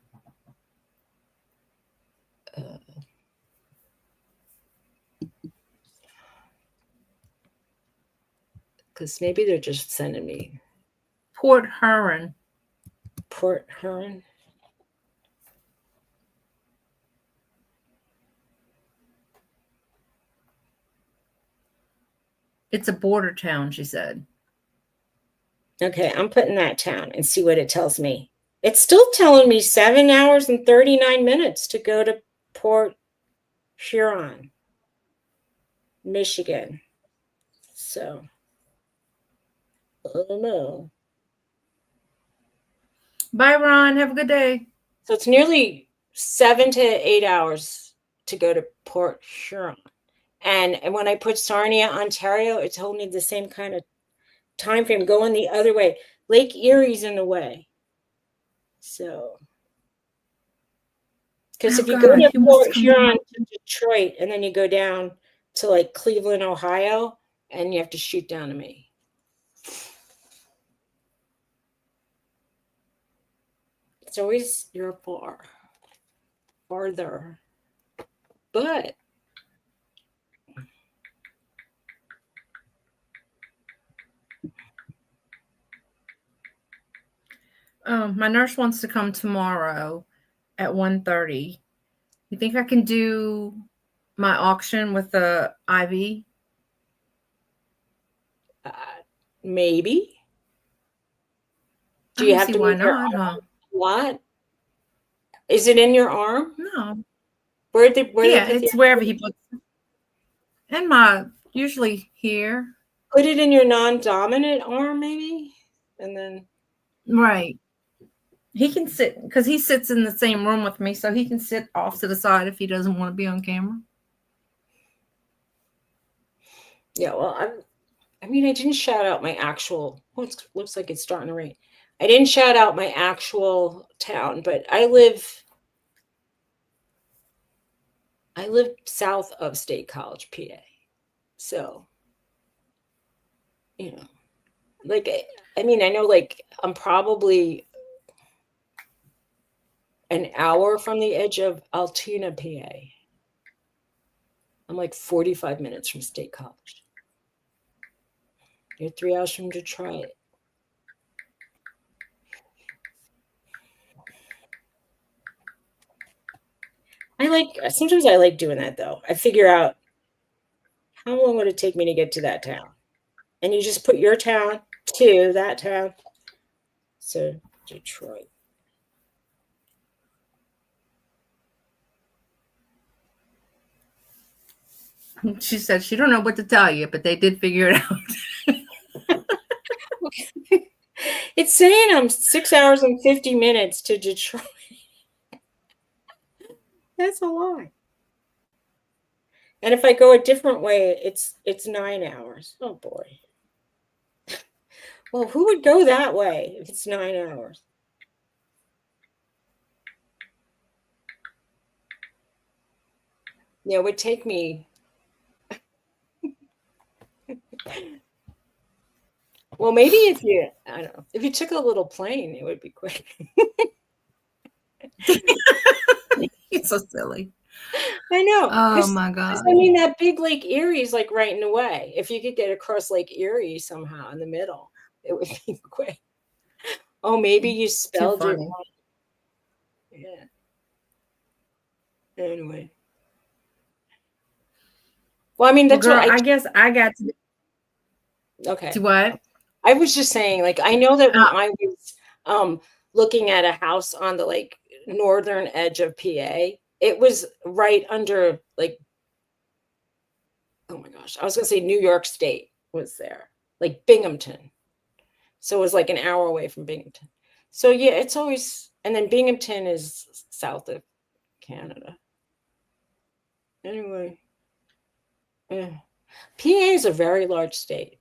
Because maybe they're just sending me Port Huron. Port Huron. It's a border town, she said. Okay, I'm putting that town and see what it tells me. It's still telling me 7 hours and 39 minutes to go to Port Huron, Michigan. So, I don't know. Bye, Ron. Have a good day. So it's nearly 7 to 8 hours to go to Port Huron. And when I put Sarnia, Ontario, it told me the same kind of time frame going the other way. Lake Erie's in the way. So, because if you go to Port Huron to Detroit and then you go down to like Cleveland, Ohio, and you have to shoot down to me. It's always you're farther. But my nurse wants to come tomorrow at 1:30. You think I can do my auction with the IV? Maybe. Do you have to why move your not, arm huh? a lot? Is it in your arm? No. Where they put it's wherever he puts it. In my, usually here. Put it in your non-dominant arm, maybe? And then Right. He can sit, because he sits in the same room with me, so he can sit off to the side if he doesn't want to be on camera. Yeah, well, I didn't shout out my actual, it looks like it's starting to rain. I didn't shout out my actual town, but I live south of State College, PA. So, like, I know, like, I'm probably an hour from the edge of Altoona, PA. I'm like 45 minutes from State College. You're 3 hours from Detroit. Sometimes I like doing that though. I figure out how long would it take me to get to that town? And you just put your town to that town. So Detroit. She said she don't know what to tell you, but they did figure it out. It's saying I'm 6 hours and 50 minutes to Detroit. That's a lot. And if I go a different way, it's 9 hours. Oh boy. Well, who would go that way if it's 9 hours? Yeah, it would take me Well, maybe if you, I don't know, if you took a little plane, it would be quick. You're so silly. I know. Oh my God. I mean, that big Lake Erie is like right in the way. If you could get across Lake Erie somehow in the middle, it would be quick. Oh, maybe you Too spelled it funny. wrong. Yeah. Anyway. Well, I mean, Well, that's girl, what I guess I got to okay. what? I was just saying, like, I know that when Uh, I was looking at a house on the like northern edge of PA, it was right under like, oh my gosh, I was gonna say New York State was there, like Binghamton. So it was like an hour away from Binghamton. So yeah, it's always, and then Binghamton is south of Canada. Anyway, yeah. PA is a very large state.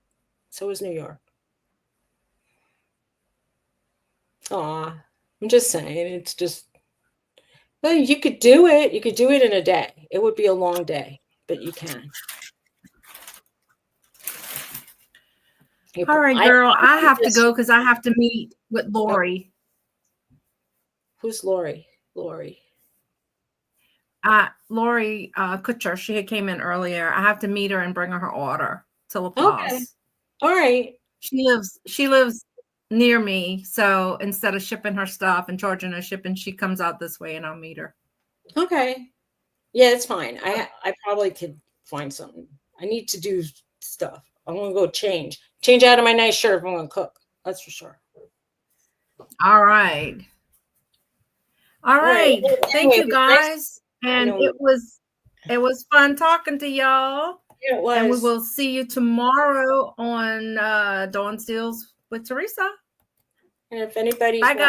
So is New York. Aw, I'm just saying, it's just, well, you could do it. You could do it in a day. It would be a long day, but you can. all right, I girl. I have to just, go because I have to meet with Lori. who's Lori? Lori. Lori Kutcher. She had came in earlier. I have to meet her and bring her order to La Okay. Paz. All right. She lives near me, so instead of shipping her stuff and charging her shipping, she comes out this way and I'll meet her. Okay. Yeah, it's fine. I probably could find something. I need to do stuff. I'm gonna go change out of my nice shirt if I'm gonna cook. That's for sure. All right. All right. Well, Thank anyway, you guys. And know, it was fun talking to y'all. yeah, it was. And we will see you tomorrow on Dawn Steals with Teresa. And if anybody's Bye, guys.